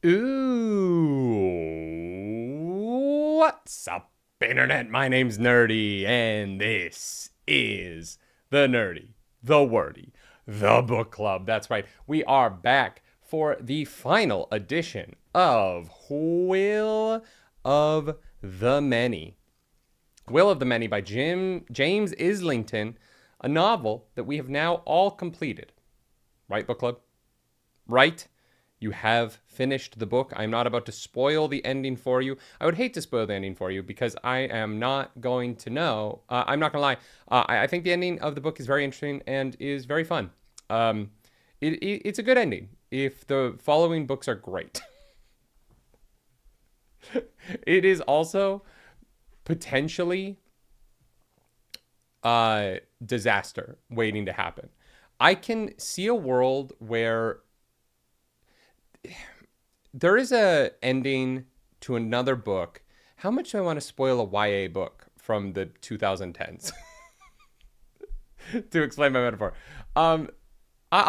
Ooh, what's up, Internet? My name's Nerdy, and this is the Nerdy, the Wordy, the Book Club. That's right, we are back for the final edition of Will of the Many. Will of the Many by James Islington, a novel that we have now all completed. Right, Book Club? Right? You have finished the book. I'm not about to spoil the ending for you. I would hate to spoil the ending for you because I am not going to know. I'm not going to lie. I think the ending of the book is very interesting and is very fun. It's a good ending if the following books are great. It is also potentially disaster waiting to happen. I can see a world where there is a ending to another book. How much do I want to spoil a YA book from the 2010s? To explain my metaphor. I'll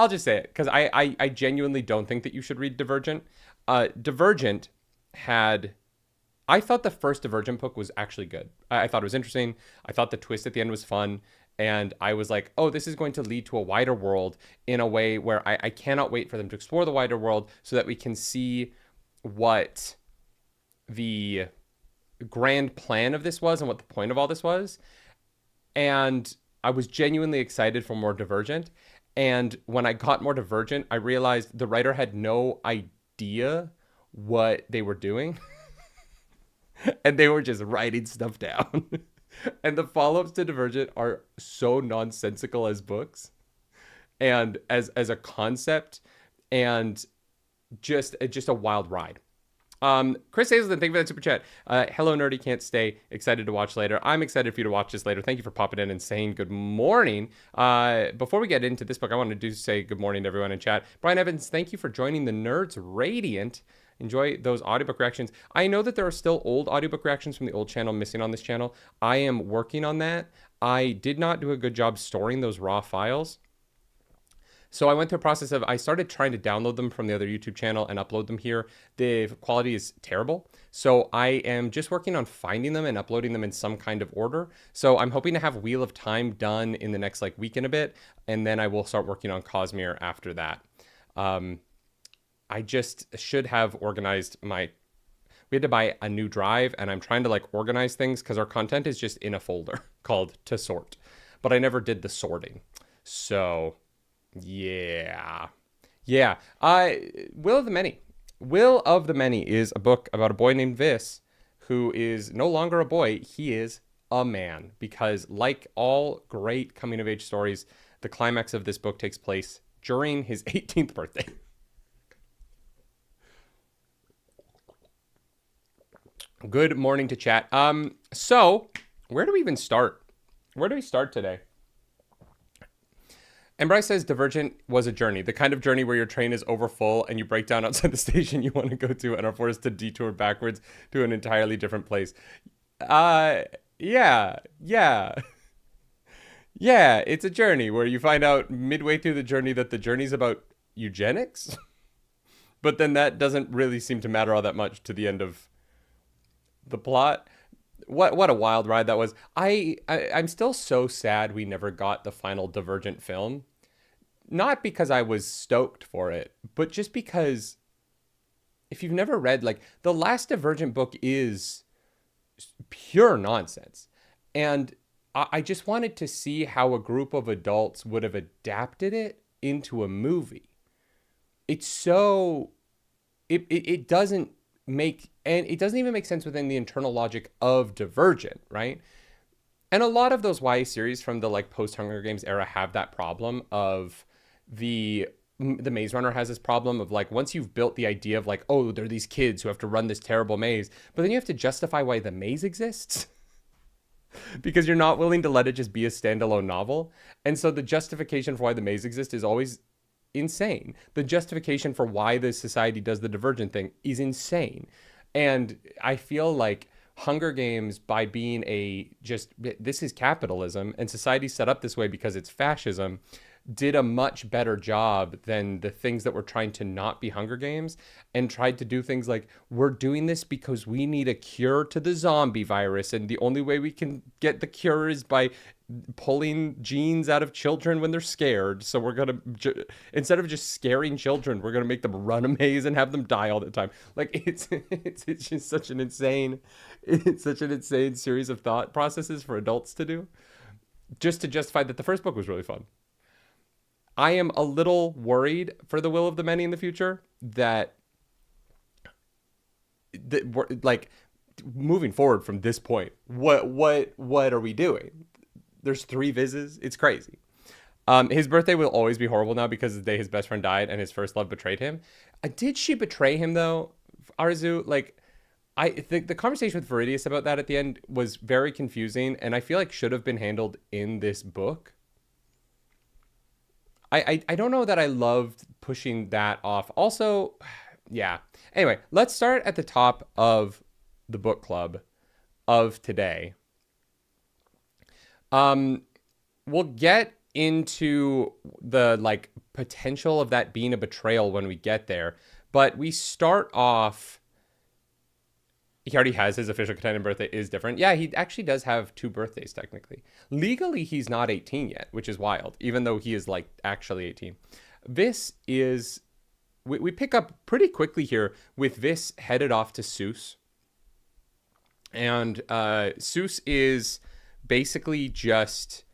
just say it because I genuinely don't think that you should read Divergent. Divergent had... I thought the first Divergent book was actually good. I thought it was interesting. I thought the twist at the end was fun. And I was like, oh, this is going to lead to a wider world in a way where I cannot wait for them to explore the wider world so that we can see what the grand plan of this was and what the point of all this was. And I was genuinely excited for more Divergent. And when I got more Divergent, I realized the writer had no idea what they were doing. And they were just writing stuff down. And the follow-ups to Divergent are so nonsensical as books and as a concept, and just a wild ride. Chris Hazelton, thank you for that super chat. Hello, Nerdy, can't stay. Excited to watch later. I'm excited for you to watch this later. Thank you for popping in and saying good morning. Before we get into this book, I wanted to say good morning to everyone in chat. Brian Evans, thank you for joining the Nerds Radiant. Enjoy those audiobook reactions. I know that there are still old audiobook reactions from the old channel missing on this channel. I am working on that. I did not do a good job storing those raw files. So I went through a process of, I started trying to download them from the other YouTube channel and upload them here. The quality is terrible. So I am just working on finding them and uploading them in some kind of order. So I'm hoping to have Wheel of Time done in the next week and a bit. And then I will start working on Cosmere after that. I just should have organized we had to buy a new drive, and I'm trying to organize things because our content is just in a folder called to sort, but I never did the sorting. So yeah. Will of the Many. Will of the Many is a book about a boy named Vis who is no longer a boy. He is a man, because like all great coming of age stories, the climax of this book takes place during his 18th birthday. Good morning to chat. So where do we even start? Where do we start today? And Bryce says Divergent was a journey, the kind of journey where your train is overfull and you break down outside the station you want to go to and are forced to detour backwards to an entirely different place. Yeah, it's a journey where you find out midway through the journey that the journey's about eugenics. But then that doesn't really seem to matter all that much to the end of the plot. What a wild ride that was. I'm still so sad we never got the final Divergent film. Not because I was stoked for it, but just because if you've never read, the last Divergent book is pure nonsense. And I just wanted to see how a group of adults would have adapted it into a movie. It's so... It doesn't make... And it doesn't even make sense within the internal logic of Divergent, right? And a lot of those YA series from the post-Hunger Games era have that problem of the Maze Runner has this problem of once you've built the idea of oh, there are these kids who have to run this terrible maze, but then you have to justify why the maze exists because you're not willing to let it just be a standalone novel. And so the justification for why the maze exists is always insane. The justification for why the society does the Divergent thing is insane. And I feel like Hunger Games, by being this is capitalism and society's set up this way because it's fascism, did a much better job than the things that were trying to not be Hunger Games and tried to do things like, we're doing this because we need a cure to the zombie virus, and the only way we can get the cure is by pulling genes out of children when they're scared. So we're gonna instead of just scaring children, we're gonna make them run a maze and have them die all the time. Like it's just such an insane series of thought processes for adults to do, just to justify that the first book was really fun. I am a little worried for the Will of the Many in the future that like moving forward from this point, what are we doing? There's 3 Vizes. It's crazy. His birthday will always be horrible now because the day his best friend died and his first love betrayed him. Did she betray him though, Arzu? Like, the conversation with Viridius about that at the end was very confusing, and I feel like should have been handled in this book. I don't know that I loved pushing that off. Also, yeah. Anyway, let's start at the top of the book club of today. We'll get into the like potential of that being a betrayal when we get there, but we start off. He already has his official Canadian birthday is different. Yeah, he actually does have 2 birthdays technically. Legally, he's not 18 yet, which is wild, even though he is like actually 18. This is, we pick up pretty quickly here with Vis headed off to Seuss. And Seuss is basically just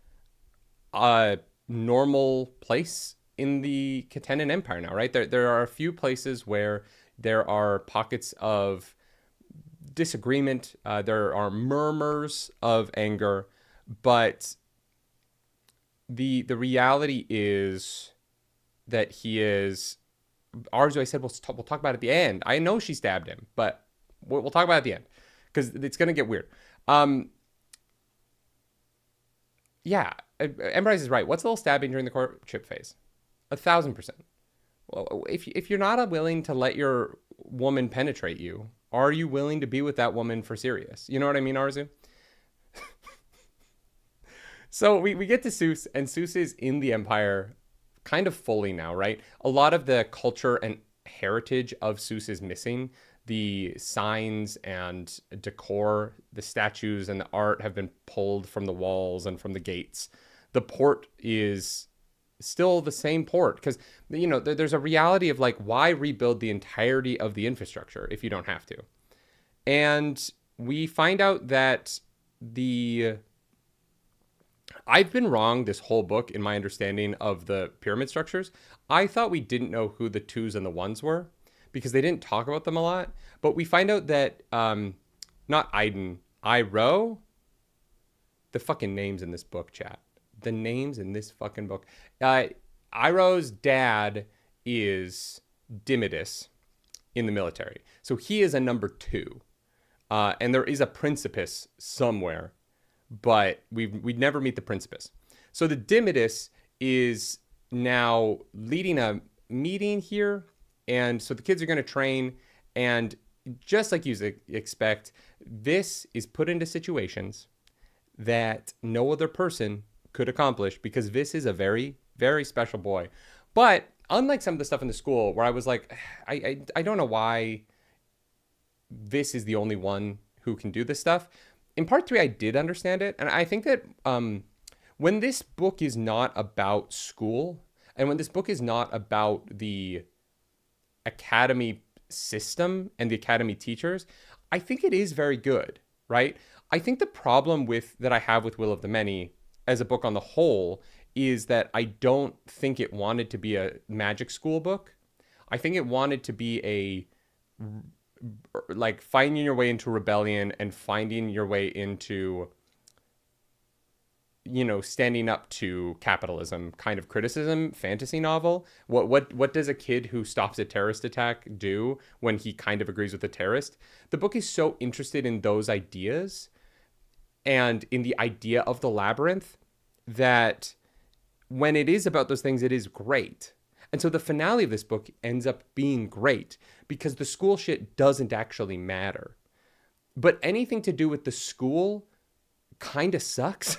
a normal place in the Catenan Empire now, right? There are a few places where there are pockets of disagreement. There are murmurs of anger, but the reality is that he is. Arzu, I said we'll talk about it at the end. I know she stabbed him, but we'll talk about it at the end because it's gonna get weird. Yeah, Embrise is right. What's a little stabbing during the courtship phase? 1,000%. Well, if you're not willing to let your woman penetrate you, are you willing to be with that woman for serious? You know what I mean, Arzu? So we get to Seuss, and Seuss is in the Empire kind of fully now, right? A lot of the culture and heritage of Seuss is missing. The signs and decor, the statues and the art have been pulled from the walls and from the gates. The port is still the same port because, you know, there's a reality of like, why rebuild the entirety of the infrastructure if you don't have to? And we find out that I've been wrong this whole book in my understanding of the pyramid structures. I thought we didn't know who the 2s and the 1s were because they didn't talk about them a lot. But we find out that, not Iden, Iro, the fucking names in this book, chat. The names in this fucking book. Iro's dad is Dimidus in the military. So he is a number 2. And there is a Principus somewhere, but we'd never meet the Principus. So the Dimidus is now leading a meeting here. And so the kids are going to train, and just like you expect, this is put into situations that no other person could accomplish because this is a very, very special boy. But unlike some of the stuff in the school where I was like, I don't know why this is the only one who can do this stuff. In part 3, I did understand it. And I think that when this book is not about school, and when this book is not about the academy system and the academy teachers, I think it is very good, right? I think the problem that I have with Will of the Many as a book on the whole is that I don't think it wanted to be a magic school book. I think it wanted to be like finding your way into rebellion and finding your way into, you know, standing up to capitalism kind of criticism fantasy novel. What does a kid who stops a terrorist attack do when he kind of agrees with a terrorist? The book is so interested in those ideas and in the idea of the labyrinth that when it is about those things, it is great. And so the finale of this book ends up being great because the school shit doesn't actually matter. But anything to do with the school kind of sucks.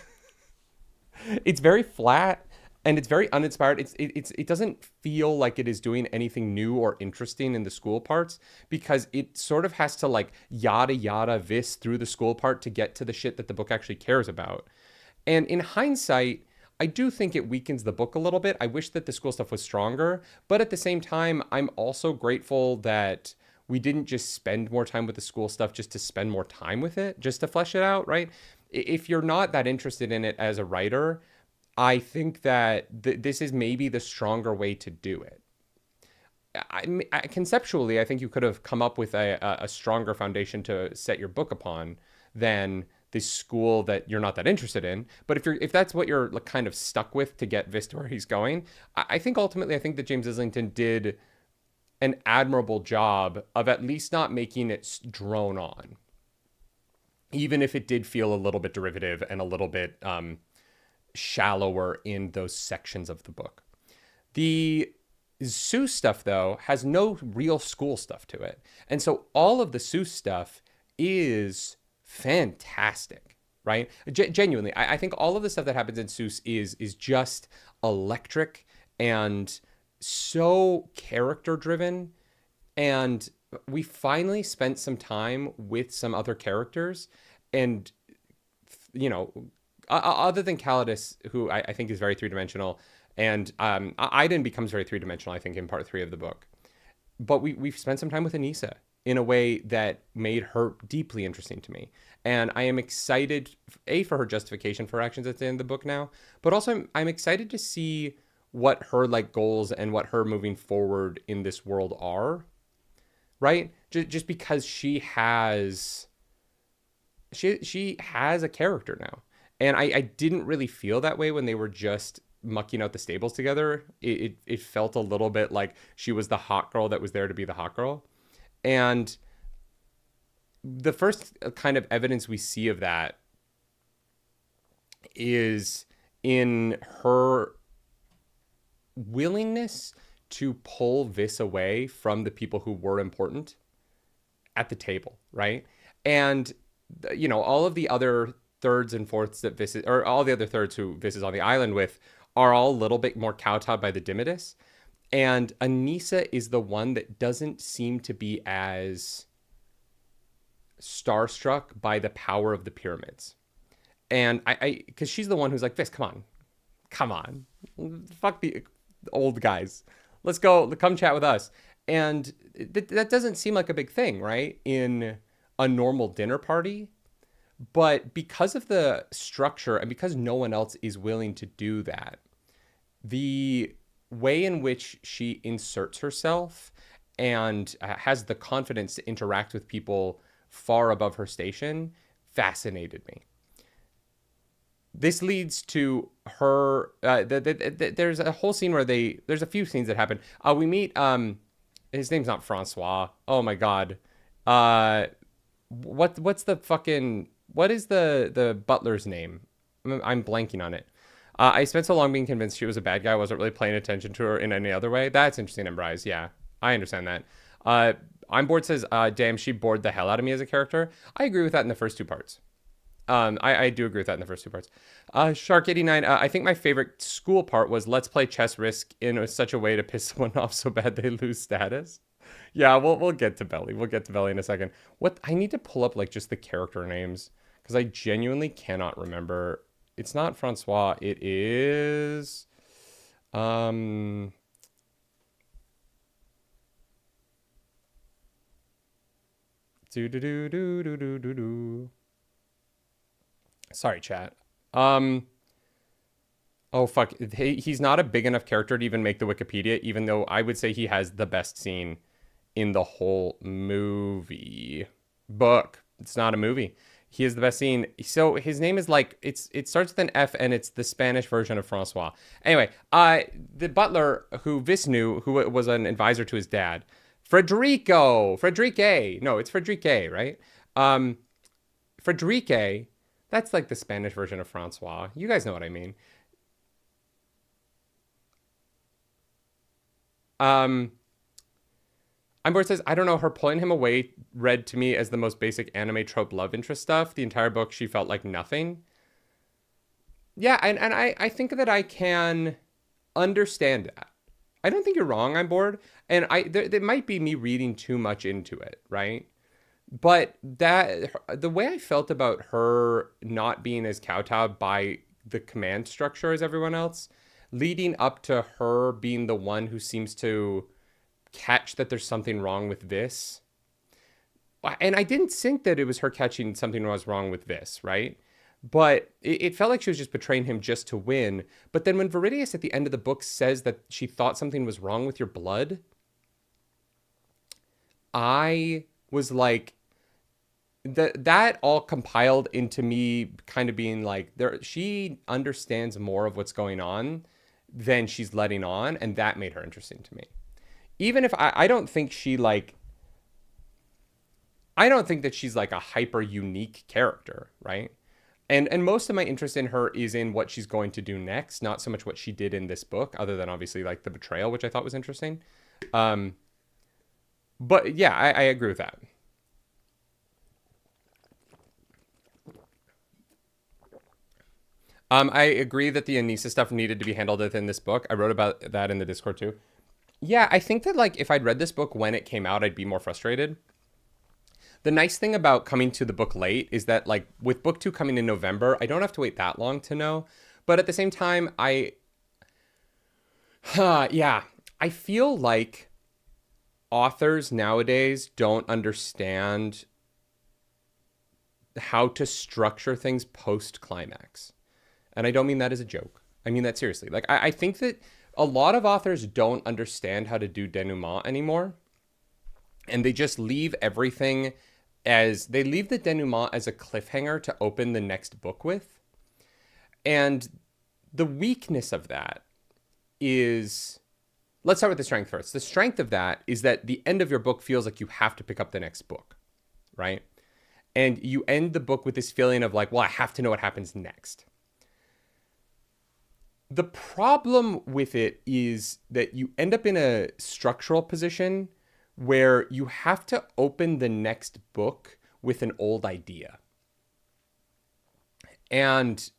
It's very flat and it's very uninspired. It doesn't feel like it is doing anything new or interesting in the school parts, because it sort of has to like yada yada vis through the school part to get to the shit that the book actually cares about. And in hindsight, I do think it weakens the book a little bit. I wish that the school stuff was stronger, but at the same time, I'm also grateful that we didn't just spend more time with the school stuff just to spend more time with it, just to flesh it out, right? If you're not that interested in it as a writer, I think that this is maybe the stronger way to do it. Conceptually, I think you could have come up with a stronger foundation to set your book upon than this school that you're not that interested in. But if that's what you're like kind of stuck with to get Vis to where he's going, I think ultimately, I think that James Islington did an admirable job of at least not making it drone on, even if it did feel a little bit derivative and a little bit shallower in those sections of the book. The Seuss stuff, though, has no real school stuff to it. And so all of the Seuss stuff is fantastic, right? Genuinely, I think all of the stuff that happens in Seuss is just electric and so character driven. And we finally spent some time with some other characters, and you know, other than Calidus, who I think is very three-dimensional, and Iden becomes very three-dimensional, I think, in part 3 of the book. But we've spent some time with Anissa in a way that made her deeply interesting to me. And I am excited, for her justification for actions at the end of the book now, but also I'm excited to see what her like goals and what her moving forward in this world are, right? Just because she has a character now. And I didn't really feel that way when they were just mucking out the stables together. It felt a little bit like she was the hot girl that was there to be the hot girl. And the first kind of evidence we see of that is in her willingness to pull Vis away from the people who were important at the table, right? And, you know, all of the other thirds and fourths that Vis is, or all the other thirds who Vis is on the island with, are all a little bit more kowtowed by the Dimmitus. And Anissa is the one that doesn't seem to be as starstruck by the power of the pyramids. And because she's the one who's like, Vis, come on, fuck the old guys. Let's go, come chat with us. And that doesn't seem like a big thing, right? In a normal dinner party. But because of the structure and because no one else is willing to do that, the way in which she inserts herself and has the confidence to interact with people far above her station fascinated me. This leads to her. There's a whole scene where there's a few scenes that happen. We meet. His name's not Francois. Oh my god. What's the fucking? What is the butler's name? I'm blanking on it. I spent so long being convinced she was a bad guy. I wasn't really paying attention to her in any other way. That's interesting, Embrise. Yeah, I understand that. I'm bored says, damn, she bored the hell out of me as a character. I agree with that in the first two parts. I do agree with that in the first two parts. Shark89, I think my favorite school part was let's play chess risk in such a way to piss someone off so bad they lose status. Yeah, we'll get to Belly. We'll get to Belly in a second. I need to pull up like just the character names because I genuinely cannot remember. It's not Francois. It is Sorry, chat. Oh fuck. He's not a big enough character to even make the Wikipedia, even though I would say he has the best scene in the whole movie. Book. It's not a movie. He has the best scene. So his name is like, it starts with an F and it's the Spanish version of Francois. Anyway, the butler who Vis knew, who was an advisor to his dad, Frederique. No, it's Frederique, right? Frederique, that's like the Spanish version of Francois. You guys know what I mean. Board says, I don't know, her pulling him away read to me as the most basic anime trope love interest stuff. The entire book, she felt like nothing. Yeah, and I think that I can understand that. I don't think you're wrong. I'm bored, and there might be me reading too much into it, right? But that the way I felt about her not being as kowtowed by the command structure as everyone else, leading up to her being the one who seems to catch that there's something wrong with this. And I didn't think that it was her catching something was wrong with this, right? But it felt like she was just betraying him just to win. But then when Viridius at the end of the book says that she thought something was wrong with your blood, I was like, that all compiled into me kind of being like, she understands more of what's going on than she's letting on, and that made her interesting to me. Even if I don't think she like, I don't think that she's like a hyper unique character, right? And most of my interest in her is in what she's going to do next, not so much what she did in this book, other than obviously like the betrayal, which I thought was interesting. But yeah, I agree with that. I agree that the Anissa stuff needed to be handled within this book. I wrote about that in the Discord too. Yeah, I think that like if I'd read this book when it came out, I'd be more frustrated. The nice thing about coming to the book late is that like with book 2 coming in November, I don't have to wait that long to know. But at the same time, I feel like authors nowadays don't understand how to structure things post-climax. And I don't mean that as a joke. I mean that seriously. Like, I think that a lot of authors don't understand how to do denouement anymore. And they just leave everything they leave the denouement as a cliffhanger to open the next book with. And the weakness of that is, let's start with the strength first. The strength of that is that the end of your book feels like you have to pick up the next book, right? And you end the book with this feeling of like, well, I have to know what happens next. The problem with it is that you end up in a structural position where you have to open the next book with an old idea. And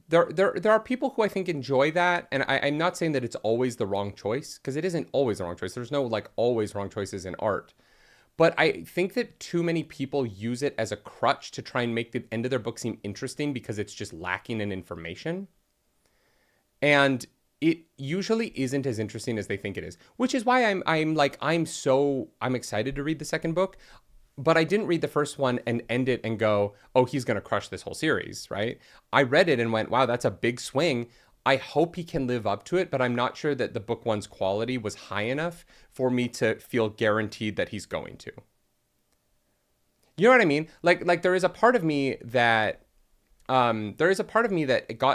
there are people who I think enjoy that. And I'm not saying that it's always the wrong choice, because it isn't always the wrong choice. There's no like always wrong choices in art. But I think that too many people use it as a crutch to try and make the end of their book seem interesting because it's just lacking in information. And it usually isn't as interesting as they think it is, which is why I'm excited to read the second book. But I didn't read the first one and end it and go, oh, he's going to crush this whole series, right? I read it and went, wow, that's a big swing. I hope he can live up to it, but I'm not sure that the book one's quality was high enough for me to feel guaranteed that he's going to. You know what I mean? Like there is a part of me that got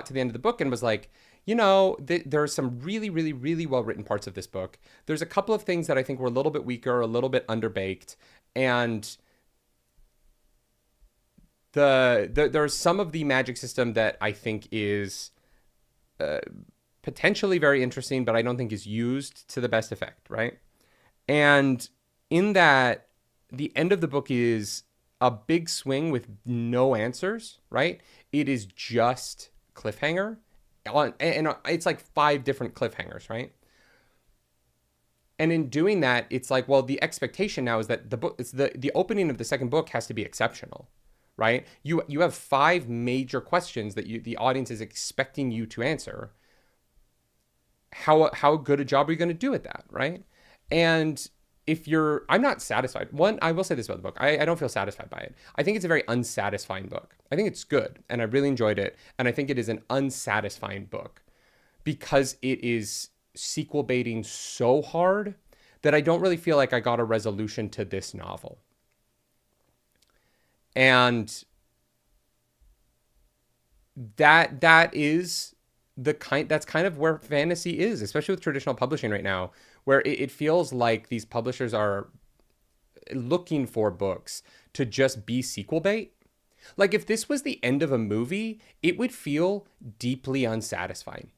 to the end of the book and was like, you know, there are some really, really, really well-written parts of this book. There's a couple of things that I think were a little bit weaker, a little bit underbaked, and there's some of the magic system that I think is potentially very interesting, but I don't think is used to the best effect, right? And in that, the end of the book is a big swing with no answers, right? It is just cliffhanger. And it's like 5 different cliffhangers, right? And in doing that, it's like, well, the expectation now is that the opening of the second book has to be exceptional, right? You have 5 major questions that the audience is expecting you to answer. How good a job are you going to do at that, right? And I'm not satisfied. One, I will say this about the book. I don't feel satisfied by it. I think it's a very unsatisfying book. I think it's good, and I really enjoyed it. And I think it is an unsatisfying book because it is sequel baiting so hard that I don't really feel like I got a resolution to this novel. And that's kind of where fantasy is, especially with traditional publishing right now, where it feels like these publishers are looking for books to just be sequel bait. Like if this was the end of a movie, it would feel deeply unsatisfying.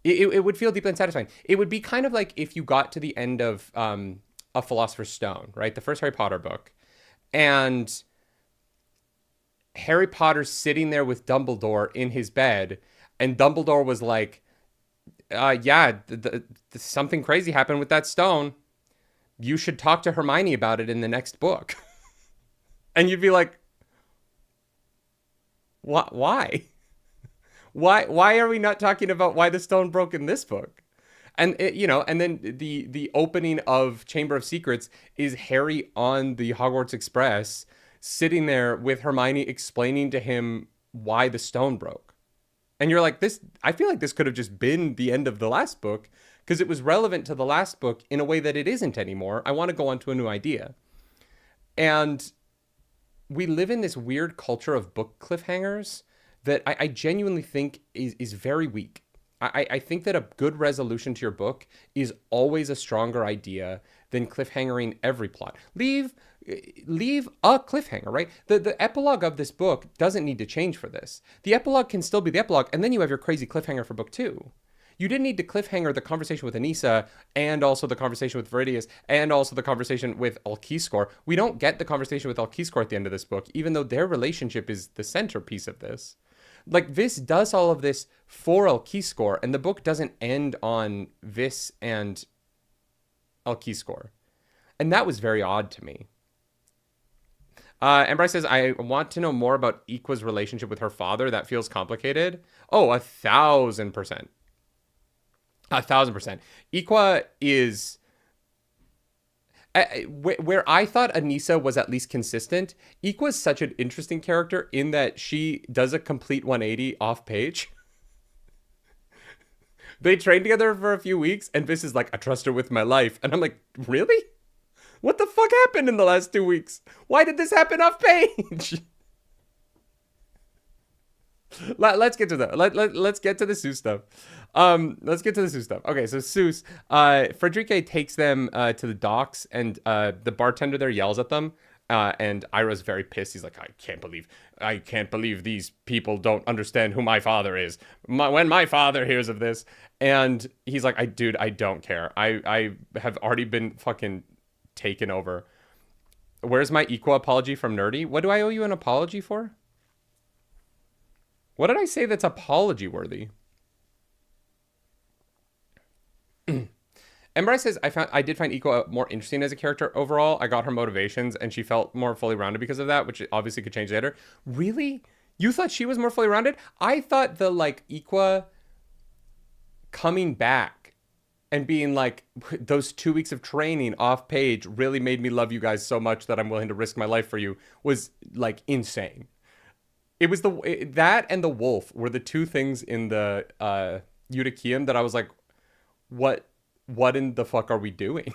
It would feel deeply unsatisfying. It would be kind of like if you got to the end of A Philosopher's Stone, right? The first Harry Potter book. And Harry Potter's sitting there with Dumbledore in his bed, and Dumbledore was like, yeah, something crazy happened with that stone. You should talk to Hermione about it in the next book. And you'd be like, what? Why? Why are we not talking about why the stone broke in this book? And and then the opening of Chamber of Secrets is Harry on the Hogwarts Express sitting there with Hermione explaining to him why the stone broke. And you're like, this, I feel like this could have just been the end of the last book because it was relevant to the last book in a way that it isn't anymore. I want to go on to a new idea. And we live in this weird culture of book cliffhangers that I genuinely think is very weak. I think that a good resolution to your book is always a stronger idea than cliffhangering every plot. Leave a cliffhanger, right? The epilogue of this book doesn't need to change for this. The epilogue can still be the epilogue, and then you have your crazy cliffhanger for book 2. You didn't need to cliffhanger the conversation with Anissa and also the conversation with Viridius and also the conversation with Aliscor. We don't get the conversation with Aliscor at the end of this book, even though their relationship is the centerpiece of this. Like, Vis does all of this for Aliscor, and the book doesn't end on Vis and Aliscor. And that was very odd to me. And Bryce says, I want to know more about Equa's relationship with her father. That feels complicated. Oh, 1,000%. 1,000%. Equa is... where I thought Anissa was at least consistent, Equa is such an interesting character in that she does a complete 180 off page. They train together for a few weeks, and Vis is like, I trust her with my life. And I'm like, really? What the fuck happened in the last 2 weeks? Why did this happen off page? Let's get to that. Let's get to the Seuss stuff. Let's get to the Seuss stuff. Okay, so Seuss, Frederique takes them to the docks, and the bartender there yells at them. And Ira's very pissed. He's like, I can't believe these people don't understand who my father is. When my father hears of this, and he's like, I don't care. I have already been fucking taken over. Where's my Equa apology from Nerdy? What do I owe you an apology for? What did I say that's apology worthy? Embry says, I did find Equa more interesting as a character overall. I got her motivations and she felt more fully rounded because of that, which obviously could change later. Really? You thought she was more fully rounded? I thought the Equa coming back and being like, those 2 weeks of training off page really made me love you guys so much that I'm willing to risk my life for you was insane. It was that and the wolf were the two things in the Eutychium that I was like, what in the fuck are we doing?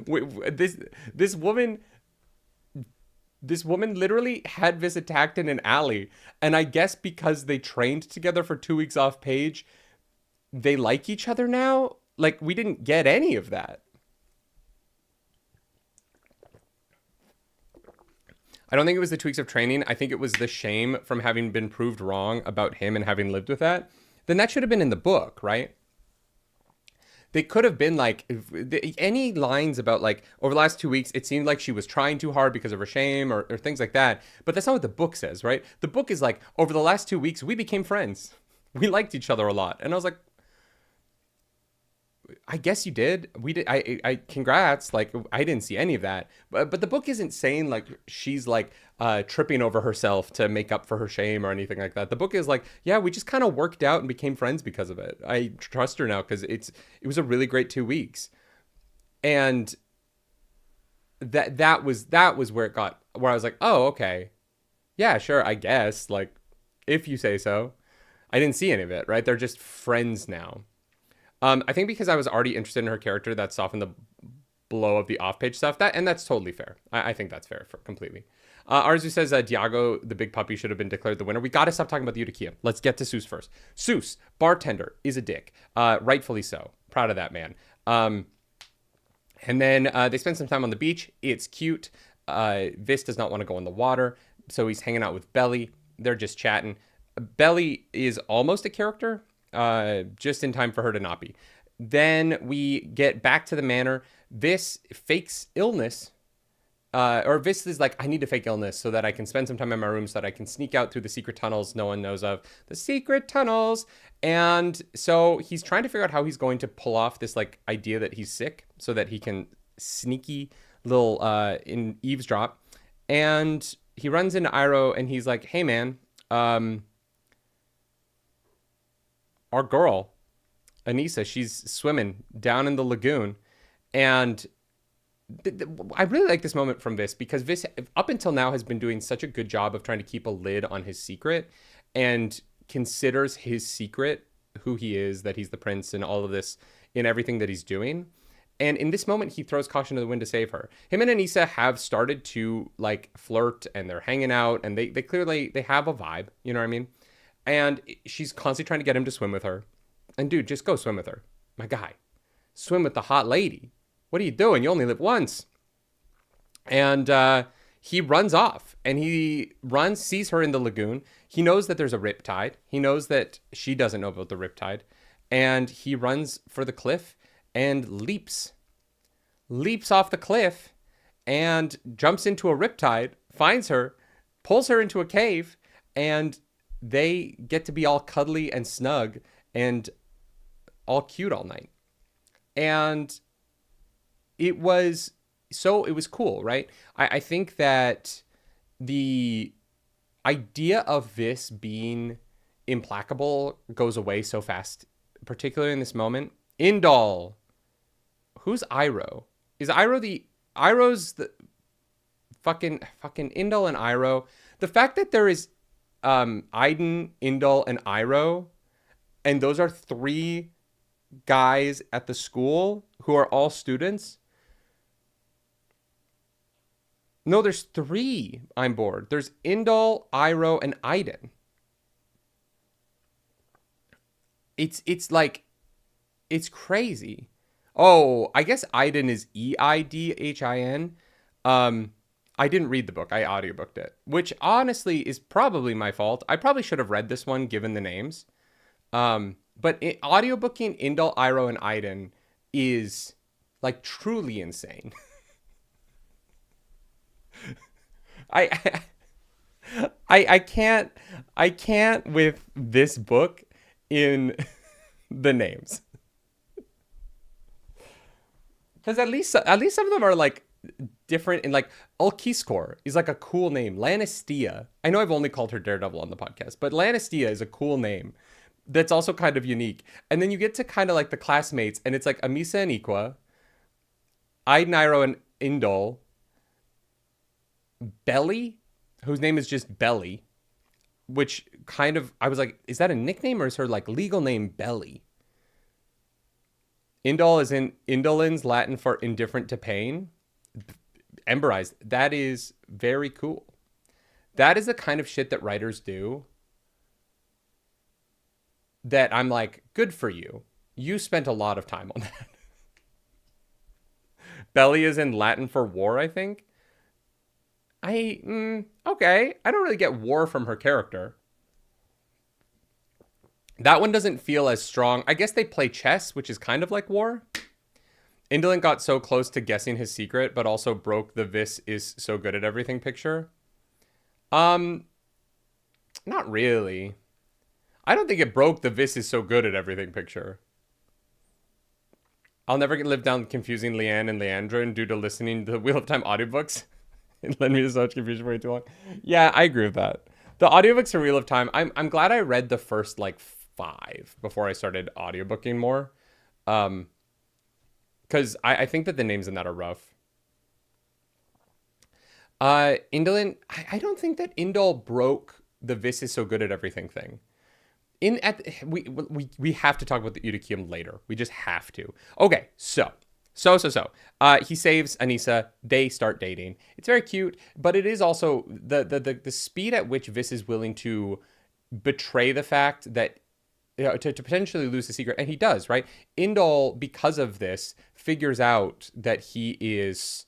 This woman literally had Vis attacked in an alley, and I guess because they trained together for 2 weeks off page, they like each other now. We didn't get any of that. I don't think it was the 2 weeks of training. I think it was the shame from having been proved wrong about him and having lived with that. Then that should have been in the book, right? They could have been any lines about over the last 2 weeks, it seemed like she was trying too hard because of her shame or things like that. But that's not what the book says, right? The book is over the last 2 weeks, we became friends. We liked each other a lot. And I was like, I guess you did. We did. I congrats. I didn't see any of that. But the book isn't saying she's tripping over herself to make up for her shame or anything like that. The book is yeah, we just kind of worked out and became friends because of it. I trust her now because it was a really great 2 weeks. And that was where I was like, oh, okay. Yeah, sure, I guess. If you say so. I didn't see any of it, right? They're just friends now. I think because I was already interested in her character, that softened the blow of the off-page stuff. And that's totally fair. I think that's fair completely. Arzu says Diago, the big puppy, should have been declared the winner. We got to stop talking about the Eutychium. Let's get to Seuss first. Seuss, bartender, is a dick. Rightfully so. Proud of that man. And then they spend some time on the beach. It's cute. Vis does not want to go in the water, so he's hanging out with Belly. They're just chatting. Belly is almost a character. Just in time for her to not be. Then we get back to the manor. Vis fakes illness or Vis is like, I need to fake illness so that I can spend some time in my room so that I can sneak out through the secret tunnels no one knows of. The secret tunnels. And so he's trying to figure out how he's going to pull off this like idea that he's sick so that he can sneaky little in eavesdrop. And he runs into Iroh and he's like, hey man, our girl, Anissa, she's swimming down in the lagoon. And I really like this moment from Vis because Vis, up until now, has been doing such a good job of trying to keep a lid on his secret and considers his secret who he is, that he's the prince and all of this in everything that he's doing. And in this moment, he throws caution to the wind to save her. Him and Anissa have started to like flirt and they're hanging out and they clearly, they have a vibe, you know what I mean? And she's constantly trying to get him to swim with her. And dude, just go swim with her. My guy, swim with the hot lady. What are you doing? You only live once. And he runs off and he sees her in the lagoon. He knows that there's a riptide. He knows that she doesn't know about the riptide. And he runs for the cliff and leaps off the cliff and jumps into a riptide, finds her, pulls her into a cave, and they get to be all cuddly and snug and all cute all night. And it was cool, right? I think that the idea of this being implacable goes away so fast, particularly in this moment. Indol. Who's Iroh? Is Iroh's the fucking Indol and Iroh? The fact that there is Iden, Indol, and Iroh, and those are 3 guys at the school who are all students. No, there's 3 I'm bored. There's Indol, Iroh, and Iden. It's like, it's crazy. Oh, I guess Iden is Eidhin. I didn't read the book. I audiobooked it, which honestly is probably my fault. I probably should have read this one given the names. But audiobooking Indol, Iroh, and Iden is like truly insane. I can't with this book in the names. Because at least some of them are like different. And like Aliscor is like a cool name. Lannistia. I know I've only called her Daredevil on the podcast, but Lannistia is a cool name that's also kind of unique. And then you get to kind of like the classmates, and it's like Amisa and Equa, Iden, Iroh, and Indol, Belly, whose name is just Belly, which kind of, I was like, is that a nickname or is her like legal name Belly? Indol is in Indolens, Latin for indifferent to pain. Emberized. That is very cool. That is the kind of shit that writers do that I'm like, good for you. You spent a lot of time on that. Belly is in Latin for war, I think. Okay. I don't really get war from her character. That one doesn't feel as strong. I guess they play chess, which is kind of like war. Indolent got so close to guessing his secret, but also broke the Vis is so good at everything picture. Not really. I don't think it broke the Vis is so good at everything picture. I'll never live down confusing Leanne and Leandrin due to listening to the Wheel of Time audiobooks. It led me to so much confusion for way too long. Yeah, I agree with that. The audiobooks for Wheel of Time, I'm glad I read the first like 5 before I started audiobooking more. Because I think that the names in that are rough. Indolent, I don't think that Indol broke the Vis is so good at everything thing. We have to talk about the Udakium later. We just have to. Okay, so. He saves Anissa. They start dating. It's very cute, but it is also the speed at which Vis is willing to betray the fact that to potentially lose the secret, and he does, right? Indol, because of this, figures out that he is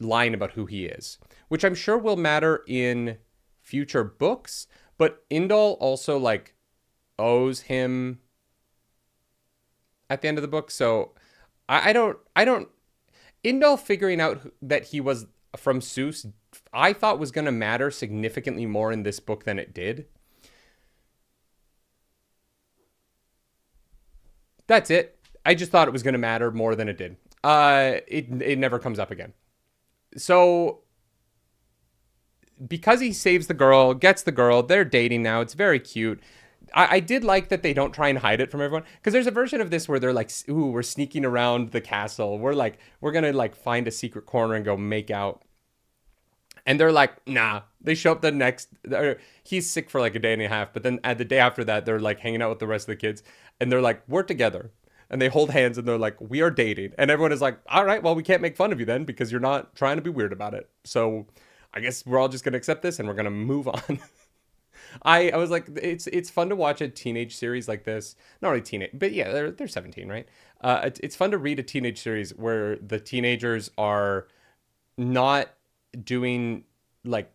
lying about who he is, which I'm sure will matter in future books. But Indol also like owes him at the end of the book, so. I don't. Indol figuring out that he was from Seuss, I thought was going to matter significantly more in this book than it did. That's it. I just thought it was going to matter more than it did. It never comes up again. So because he saves the girl, gets the girl, they're dating now. It's very cute. I did like that they don't try and hide it from everyone, because there's a version of this where they're like, ooh, we're sneaking around the castle. We're going to like find a secret corner and go make out. And they're like, nah. They show up the next, he's sick for like a day and a half. But then at the day after that, they're like hanging out with the rest of the kids. And they're like, we're together. And they hold hands and they're like, we are dating. And everyone is like, all right, well, we can't make fun of you then because you're not trying to be weird about it. So I guess we're all just going to accept this and we're going to move on. I was like, it's fun to watch a teenage series like this. Not really teenage, but yeah, they're 17, right? It's fun to read a teenage series where the teenagers are not doing like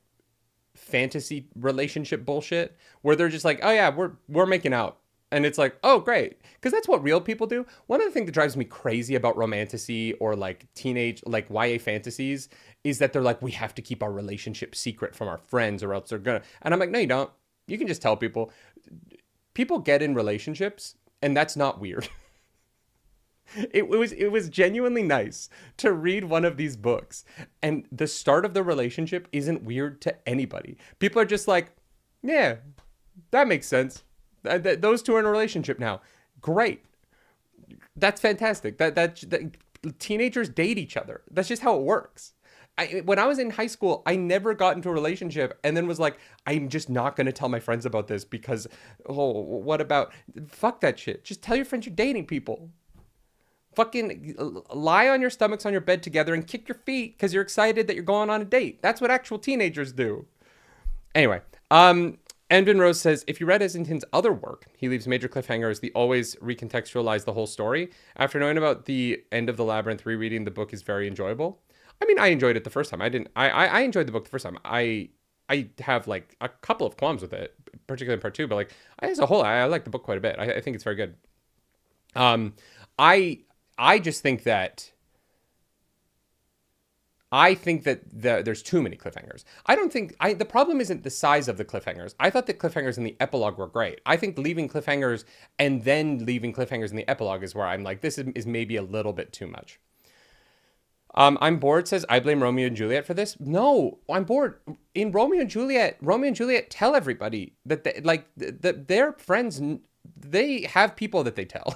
fantasy relationship bullshit, where they're just like, oh yeah, we're making out. And it's like, oh, great. Because that's what real people do. One of the things that drives me crazy about romantasy or like teenage, like YA fantasies is that they're like, we have to keep our relationship secret from our friends or else they're going to. And I'm like, no, you don't. You can just tell people. People get in relationships and that's not weird. It was genuinely nice to read one of these books. And the start of the relationship isn't weird to anybody. People are just like, yeah, that makes sense. Those two are in a relationship now. Great. That's fantastic. That teenagers date each other. That's just how it works. When I was in high school, I never got into a relationship and then was like, I'm just not going to tell my friends about this because, oh, what about, fuck that shit. Just tell your friends you're dating people. Fucking lie on your stomachs on your bed together and kick your feet because you're excited that you're going on a date. That's what actual teenagers do. Anyway, Envin Rose says, if you read Islington's other work, he leaves major cliffhangers. They always recontextualize the whole story. After knowing about the end of the Labyrinth, rereading the book is very enjoyable. I mean, I enjoyed it the first time. I enjoyed the book the first time. I have like a couple of qualms with it, particularly in part 2, but like as a whole, I like the book quite a bit. I think it's very good. I just think that there's too many cliffhangers. The problem isn't the size of the cliffhangers. I thought the cliffhangers in the epilogue were great. I think leaving cliffhangers and then leaving cliffhangers in the epilogue is where I'm like, this is maybe a little bit too much. I'm bored says, I blame Romeo and Juliet for this. No, I'm bored. In Romeo and Juliet tell everybody that their friends, they have people that they tell.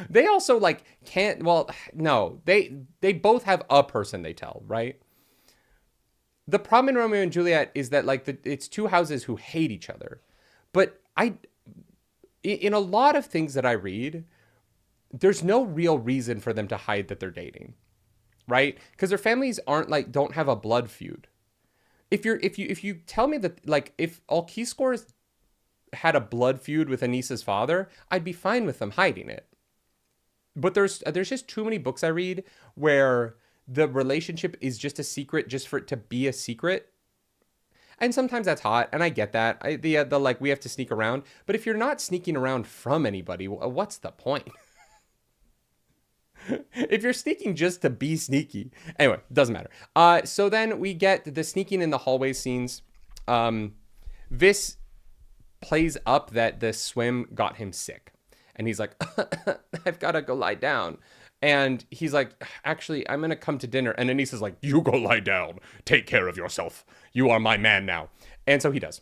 They also like can't, well, no, they both have a person they tell, right? The problem in Romeo and Juliet is that like it's two houses who hate each other. But in a lot of things that I read, there's no real reason for them to hide that they're dating, right? Because their families don't have a blood feud. If you tell me that like if Aliscor had a blood feud with Anissa's father, I'd be fine with them hiding it. But there's just too many books I read where the relationship is just a secret just for it to be a secret. And sometimes that's hot, and I get that. The like we have to sneak around. But if you're not sneaking around from anybody, what's the point? If you're sneaking just to be sneaky. Anyway, doesn't matter. So then we get the sneaking in the hallway scenes. Vis plays up that the swim got him sick. And he's like, I've got to go lie down. And he's like, actually, I'm going to come to dinner. And Anissa's like, you go lie down. Take care of yourself. You are my man now. And so he does.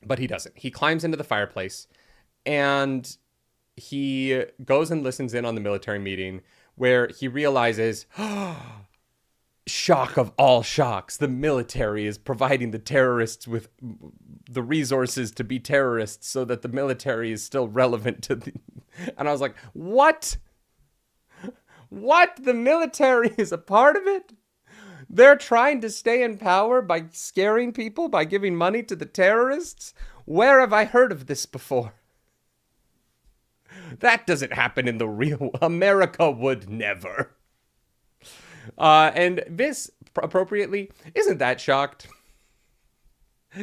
But he doesn't. He climbs into the fireplace and he goes and listens in on the military meeting where he realizes, shock of all shocks, the military is providing the terrorists with the resources to be terrorists so that the military is still relevant to the... And I was like, what? What? The military is a part of it? They're trying to stay in power by scaring people, by giving money to the terrorists? Where have I heard of this before? That doesn't happen in the real... America would never. And Vis, appropriately, isn't that shocked.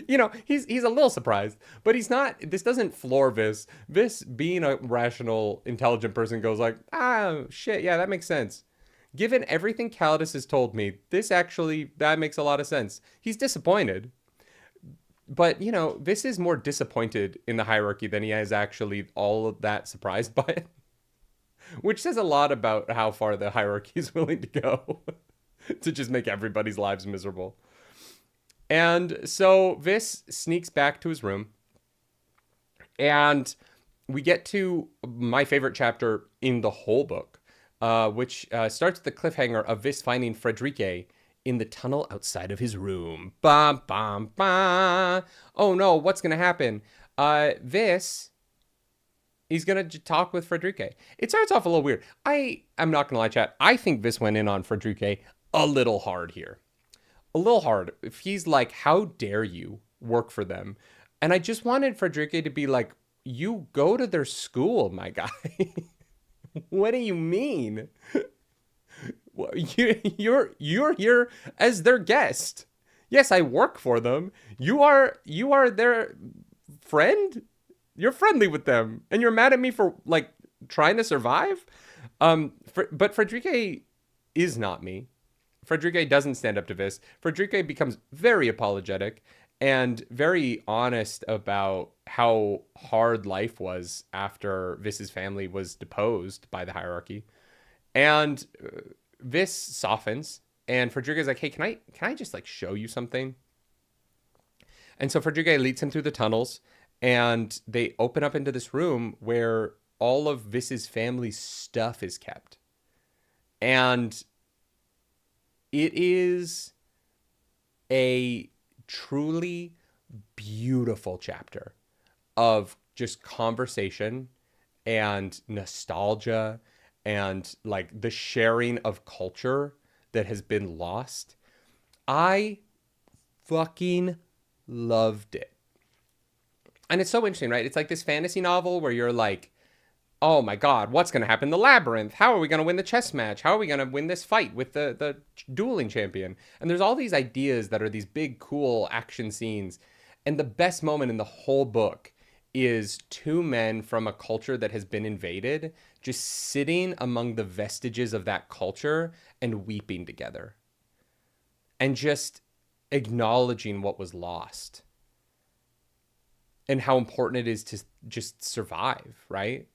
You know, he's a little surprised, but he's not. This doesn't floor Vis. Vis, being a rational, intelligent person, goes like, shit, yeah, that makes sense. Given everything Calidus has told me, that makes a lot of sense. He's disappointed. But, this is more disappointed in the hierarchy than he is actually all of that surprised by it. Which says a lot about how far the hierarchy is willing to go to just make everybody's lives miserable. And so Vis sneaks back to his room. And we get to my favorite chapter in the whole book, which starts with the cliffhanger of Vis finding Frederique in the tunnel outside of his room. Bam, bam, bam. Oh no, what's going to happen? Vis, he's going to talk with Frederique. It starts off a little weird. I'm not going to lie, chat. I think Vis went in on Frederique a little hard here. A little hard. If he's like, how dare you work for them? And I just wanted Frederique to be like, you go to their school, my guy. What do you mean? You're here as their guest. Yes, I work for them. You are their friend. You're friendly with them, and you're mad at me for like trying to survive. But Frederique is not me. Frederique doesn't stand up to Vis. Frederique becomes very apologetic and very honest about how hard life was after Vis's family was deposed by the hierarchy. And Vis softens, and Frederique is like, hey, can I just like show you something? And so Frederique leads him through the tunnels, and they open up into this room where all of Vis's family's stuff is kept. And it is a truly beautiful chapter of just conversation and nostalgia and like the sharing of culture that has been lost. I fucking loved it. And it's so interesting, right? It's like this fantasy novel where you're like, oh my God, what's going to happen in the labyrinth? How are we going to win the chess match? How are we going to win this fight with the dueling champion? And there's all these ideas that are these big, cool action scenes. And the best moment in the whole book is two men from a culture that has been invaded, just sitting among the vestiges of that culture and weeping together. And just acknowledging what was lost. And how important it is to just survive, right?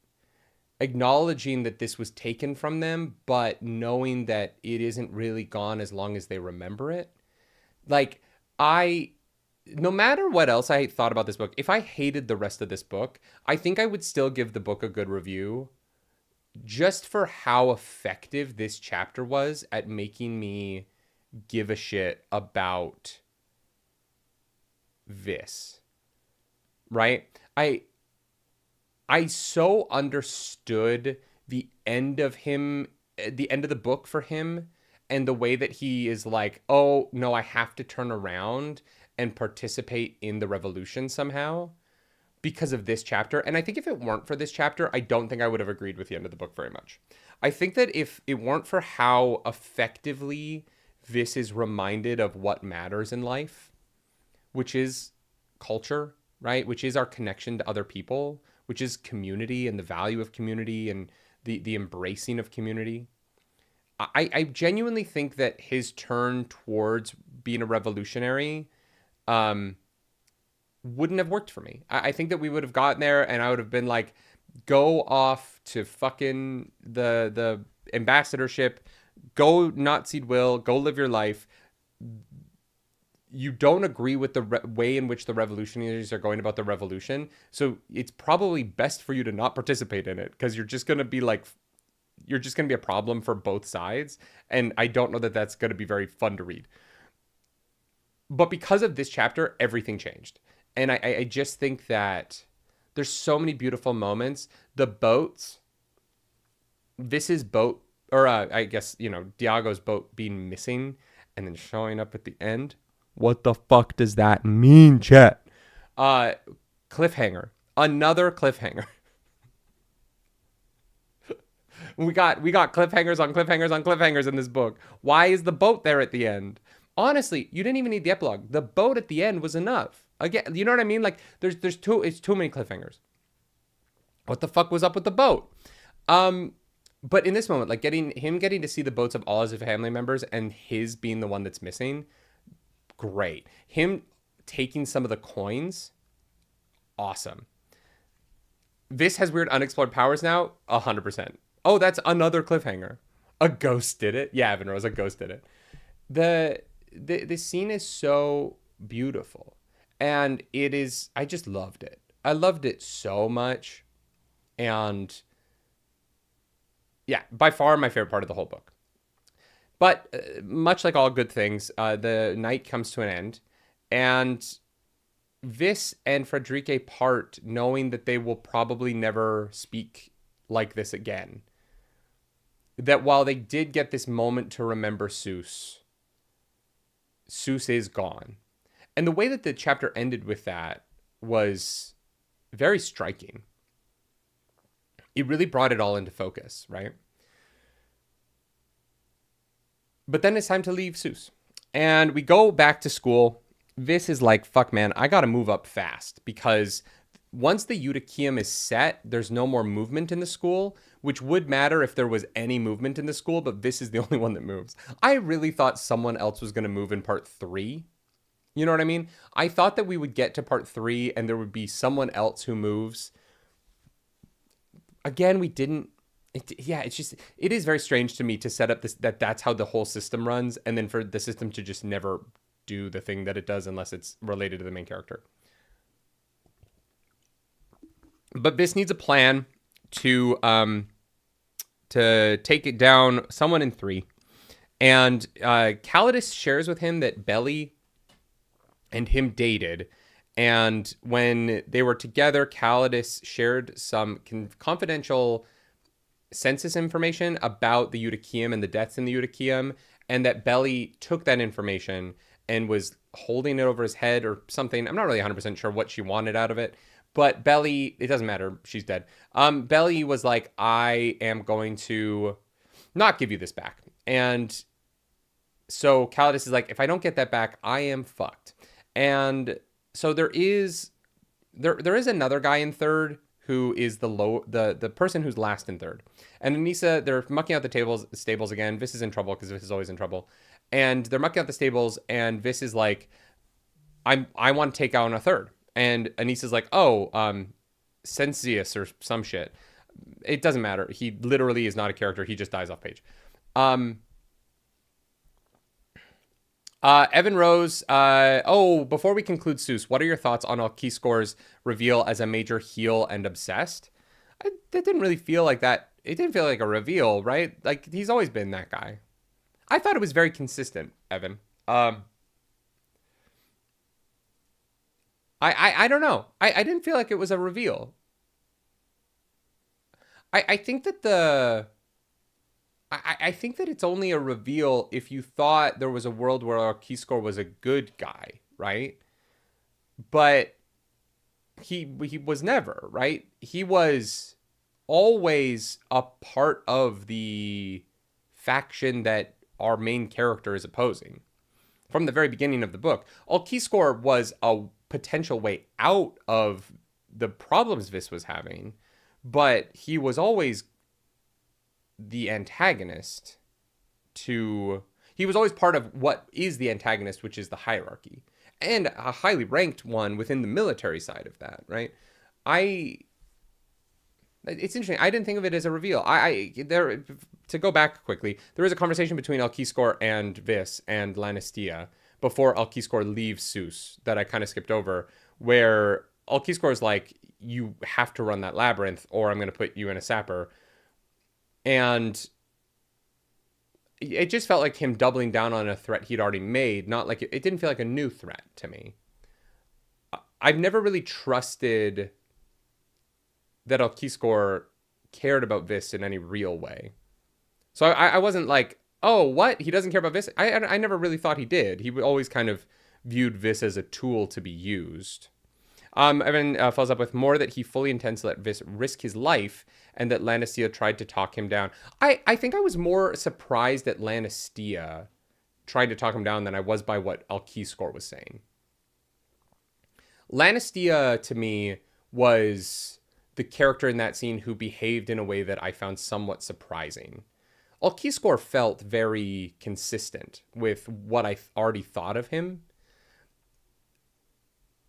Acknowledging that this was taken from them, but knowing that it isn't really gone as long as they remember it. Like, no matter what else I thought about this book, if I hated the rest of this book, I think I would still give the book a good review just for how effective this chapter was at making me give a shit about Vis. Right? I so understood the end of the book for him, and the way that he is like, oh no, I have to turn around and participate in the revolution somehow because of this chapter. And I think if it weren't for this chapter, I don't think I would have agreed with the end of the book very much. I think that if it weren't for how effectively Vis is reminded of what matters in life, which is culture, right? Which is our connection to other people, which is community and the value of community and the embracing of community. I genuinely think that his turn towards being a revolutionary wouldn't have worked for me. I think that we would have gotten there and I would have been like, go off to fucking the ambassadorship, go not seed will, go live your life. You don't agree with the way in which the revolutionaries are going about the revolution. So it's probably best for you to not participate in it, because you're just going to be a problem for both sides. And I don't know that that's going to be very fun to read. But because of this chapter, everything changed. And I just think that there's so many beautiful moments. The boats, Vis's boat, or I guess, Diago's boat being missing and then showing up at the end. What the fuck does that mean, chat? Cliffhanger. Another cliffhanger. We got cliffhangers on cliffhangers on cliffhangers in this book. Why is the boat there at the end? Honestly, you didn't even need the epilogue. The boat at the end was enough. Again, you know what I mean? Like, it's too many cliffhangers. What the fuck was up with the boat? But in this moment, like getting to see the boats of all his family members and his being the one that's missing, great. Him taking some of the coins, awesome. This has weird unexplored powers now, 100%. Oh, that's another cliffhanger. A ghost did it. Yeah, Evan Rose, a ghost did it. The scene is so beautiful, and it is. I just loved it. I loved it so much, and yeah, by far my favorite part of the whole book. But much like all good things, the night comes to an end, and Vis and Frederique part knowing that they will probably never speak like this again. That while they did get this moment to remember Seuss, Seuss is gone. And the way that the chapter ended with that was very striking. It really brought it all into focus, right? But then it's time to leave Seuss. And we go back to school. Vis is like, fuck, man, I got to move up fast because once the Eutychium is set, there's no more movement in the school, which would matter if there was any movement in the school, but Vis is the only one that moves. I really thought someone else was going to move in part 3. You know what I mean? I thought that we would get to part 3 and there would be someone else who moves. Again, we didn't. It's just, it is very strange to me to set up this, that's how the whole system runs, and then for the system to just never do the thing that it does unless it's related to the main character. But Vis needs a plan to take it down someone in 3. And Calidus shares with him that Belly and him dated. And when they were together, Calidus shared some confidential census information about the Eutychium and the deaths in the Eutychium. And that Belly took that information and was holding it over his head or something. I'm not really 100% sure what she wanted out of it. But Belly, it doesn't matter. She's dead. Belly was like, I am going to not give you this back. And so Calidus is like, if I don't get that back, I am fucked. And so there is another guy in 3rd who is the person who's last in 3rd. And Anissa, they're mucking out the stables again. Vis is in trouble because Vis is always in trouble. And they're mucking out the stables, and Vis is like, I want to take out a 3rd. And Anissa's like, Sensius or some shit. It doesn't matter. He literally is not a character. He just dies off page. Evan Rose, before we conclude Seuss, what are your thoughts on Aliscor's reveal as a major heel and obsessed? That didn't really feel like that. It didn't feel like a reveal, right? Like, he's always been that guy. I thought it was very consistent, Evan. I don't know. I didn't feel like it was a reveal. I think that I think that it's only a reveal if you thought there was a world where Aliscor was a good guy, right? But he was never, right? He was always a part of the faction that our main character is opposing. From the very beginning of the book, Aliscor was a potential way out of the problems Vis was having, but he was always the antagonist he was always part of what is the antagonist, which is the hierarchy, and a highly ranked one within the military side of that, right? It's interesting. I didn't think of it as a reveal. To go back quickly, there is a conversation between Aliscor and Vis and Lannistia before Aliscor leaves Seuss that I kind of skipped over, where Aliscor is like, you have to run that labyrinth or I'm going to put you in a sapper. And it just felt like him doubling down on a threat he'd already made, not like it didn't feel like a new threat to me. I've never really trusted that Aliscor cared about Vis in any real way. So I wasn't like, oh, what? He doesn't care about Vis? I never really thought he did. He always kind of viewed Vis as a tool to be used. Evan follows up with more that he fully intends to let Vis risk his life and that Lannistia tried to talk him down. I think I was more surprised that Lannistia tried to talk him down than I was by what Aliscor was saying. Lannistia, to me, was the character in that scene who behaved in a way that I found somewhat surprising. Aliscor felt very consistent with what I already thought of him.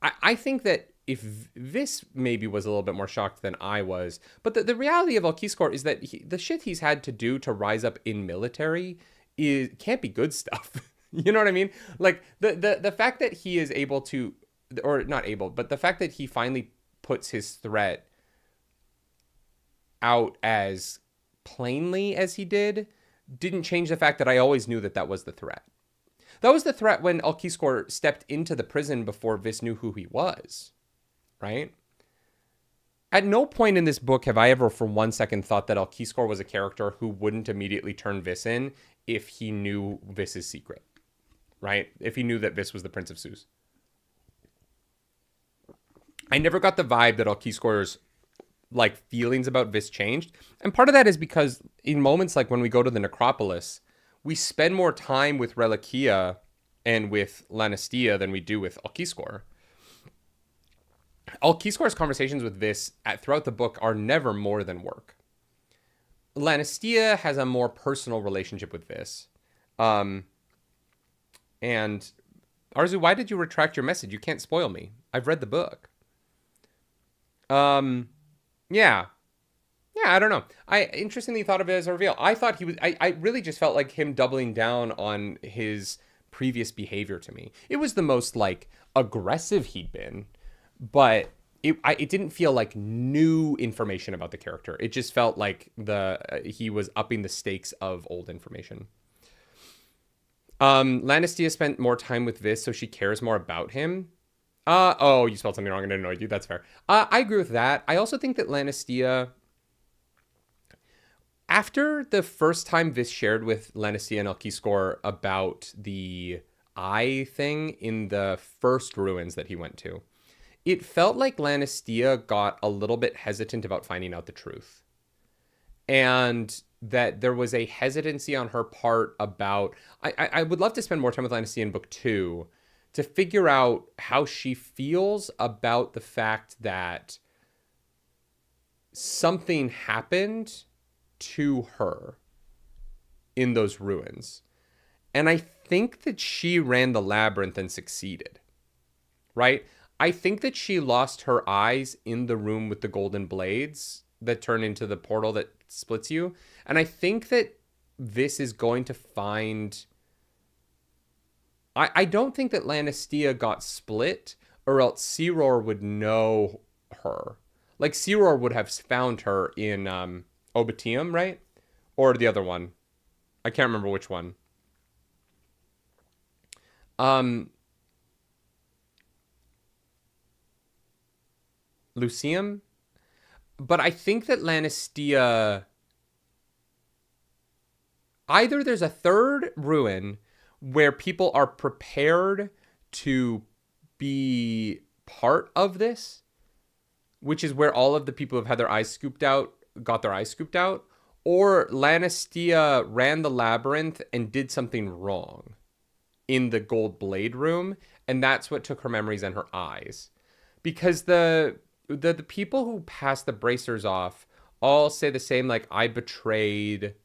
I think that if this maybe was a little bit more shocked than I was, but the reality of Aliscor is that the shit he's had to do to rise up in military can't be good stuff. You know what I mean? Like the fact that he is able to, or not able, but the fact that he finally puts his threat out as plainly as he didn't change the fact that I always knew that that was the threat. That was the threat when Aliscor stepped into the prison before Vis knew who he was, right? At no point in this book have I ever for 1 second thought that Aliscor was a character who wouldn't immediately turn Vis in if he knew Vis's secret, right? If he knew that Vis was the Prince of Sus. I never got the vibe that Aliscor's like feelings about Vis changed. And part of that is because in moments like when we go to the necropolis, we spend more time with Reliquia and with Lannistia than we do with Aliscor. Aliscor's conversations with Vis throughout the book are never more than work. Lannistia has a more personal relationship with Vis. And Arzu, why did you retract your message? You can't spoil me. I've read the book. Yeah, I don't know. I interestingly thought of it as a reveal. I thought he was, I really just felt like him doubling down on his previous behavior to me. It was the most like aggressive he'd been, but it didn't feel like new information about the character. It just felt like he was upping the stakes of old information. Lannistia spent more time with Vis, so she cares more about him. Oh, you spelled something wrong and it annoyed you. That's fair. I agree with that. I also think that Lannistia, after the first time Vis shared with Lannistia and Aliscor about the eye thing in the first ruins that he went to, it felt like Lannistia got a little bit hesitant about finding out the truth. And that there was a hesitancy on her part about... I would love to spend more time with Lannistia in book 2 to figure out how she feels about the fact that something happened to her in those ruins. And I think that she ran the labyrinth and succeeded, right? I think that she lost her eyes in the room with the golden blades that turn into the portal that splits you. And I think that this is going to find... I don't think that Lannistia got split, or else Seror would know her. Like, Seror would have found her in Obitium, right? Or the other one. I can't remember which one. Lucium? But I think that Lannistia... Either there's a third ruin where people are prepared to be part of this, which is where all of the people who've had their eyes scooped out got their eyes scooped out, or Lannistia ran the labyrinth and did something wrong in the gold blade room, and that's what took her memories and her eyes. Because the people who pass the bracers off all say the same, like, I betrayed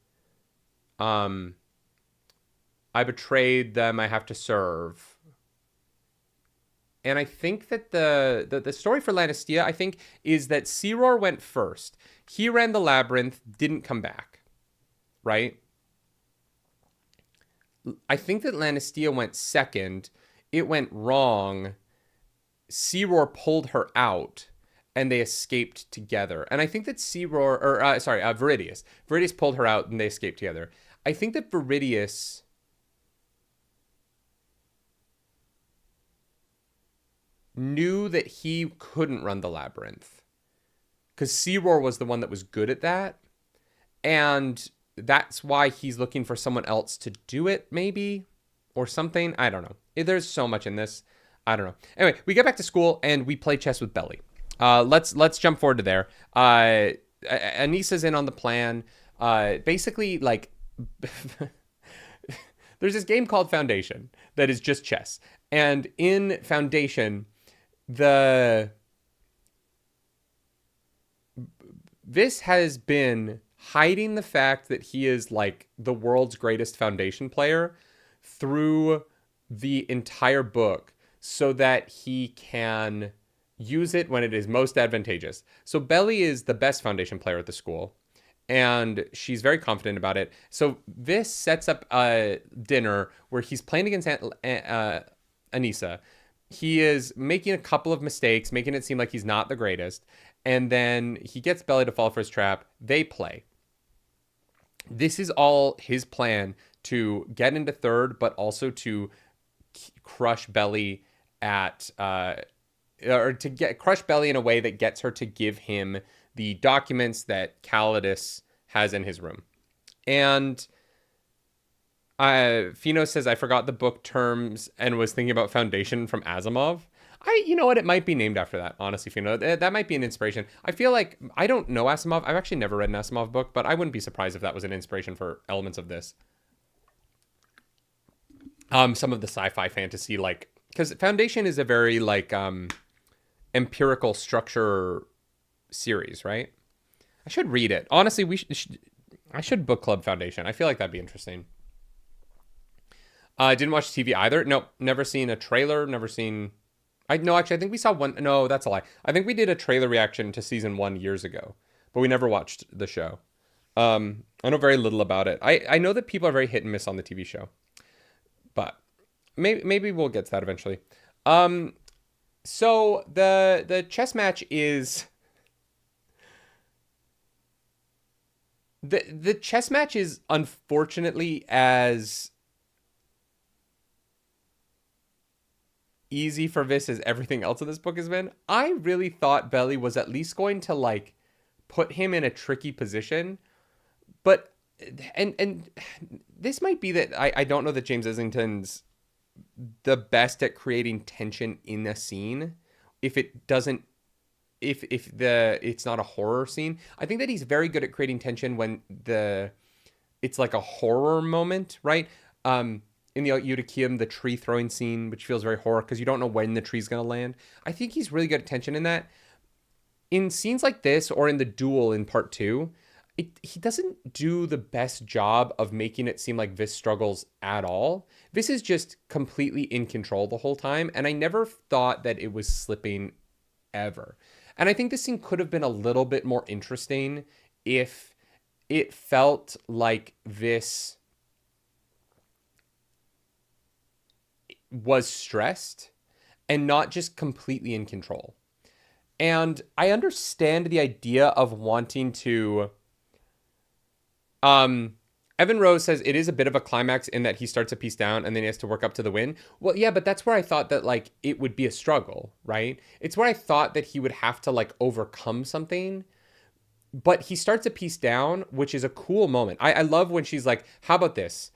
them, I have to serve. And I think that the story for Lannistia, I think, is that Seror went first. He ran the labyrinth, didn't come back, right? I think that Lannistia went second. It went wrong. Seror pulled her out, and they escaped together. And I think that Viridius. Viridius pulled her out, and they escaped together. I think that Viridius... knew that he couldn't run the labyrinth because Seror was the one that was good at that, and that's why he's looking for someone else to do it, maybe, or something. I don't know. There's so much in this. I don't know. Anyway, we get back to school and we play chess with Belly. Let's jump forward to there. Anissa's in on the plan. Basically, like, there's this game called Foundation that is just chess, and in Foundation, the This has been hiding the fact that he is like the world's greatest foundation player through the entire book so that he can use it when it is most advantageous. So Belly is the best foundation player at the school, and she's very confident about it. So this sets up a dinner where he's playing against Anissa. He is making a couple of mistakes, making it seem like he's not the greatest, and then he gets Belly to fall for his trap. They play. This is all his plan to get into third, but also to crush Belly at or to get crush Belly in a way that gets her to give him the documents that Calidus has in his room. And Fino says, I forgot the book terms and was thinking about Foundation from Asimov. You know what? It might be named after that, honestly, Fino. That might be an inspiration. I feel like, I don't know Asimov. I've actually never read an Asimov book, but I wouldn't be surprised if that was an inspiration for elements of this. Some of the sci-fi fantasy, like, because Foundation is a very, like, empirical structure series, right? I should read it. Honestly, I should book club Foundation. I feel like that'd be interesting. Didn't watch TV either. Nope, never seen a trailer. Never seen. No, actually, I think we saw one. No, that's a lie. I think we did a trailer reaction to season 1 years ago, but we never watched the show. I know very little about it. I know that people are very hit and miss on the TV show, but maybe we'll get to that eventually. So the chess match is the chess match is unfortunately as easy for Viss as everything else in this book has been. I really thought Belly was at least going to like put him in a tricky position, but and this might be that I don't know that James Islington's the best at creating tension in a scene if it doesn't if it's not a horror scene. I think that he's very good at creating tension when it's like a horror moment, right? In the Eudicium, the tree throwing scene, which feels very horror because you don't know when the tree's going to land. I think he's really good at tension in that. In scenes like this or in the duel in part 2, he doesn't do the best job of making it seem like Viss struggles at all. Viss is just completely in control the whole time, and I never thought that it was slipping ever. And I think this scene could have been a little bit more interesting if it felt like Viss was stressed and not just completely in control. And I understand the idea of wanting to Evan Rose says it is a bit of a climax in that he starts a piece down and then he has to work up to the win. Well, yeah, but that's where I thought that like it would be a struggle, right? It's where I thought that he would have to like overcome something. But he starts a piece down, which is a cool moment. I love when she's like, how about this?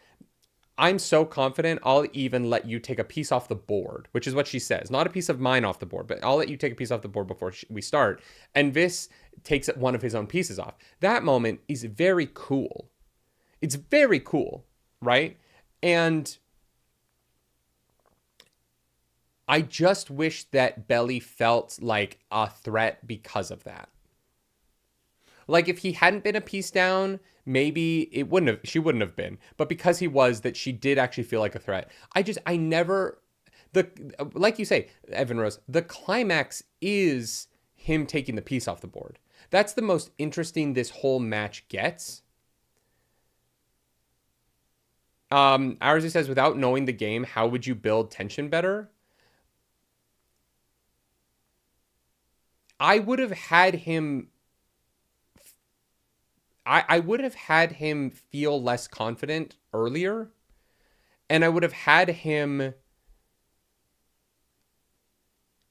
I'm so confident I'll even let you take a piece off the board, which is what she says. Not a piece of mine off the board, but I'll let you take a piece off the board before we start. And Viss takes one of his own pieces off. That moment is very cool. It's very cool, right? And I just wish that Belly felt like a threat because of that. Like if he hadn't been a piece down, maybe she wouldn't have been. But because he was, that she did actually feel like a threat. Like you say, Evan Rose, the climax is him taking the piece off the board. That's the most interesting this whole match gets. Ours says, without knowing the game, how would you build tension better? I would have had him feel less confident earlier, and I would have had him.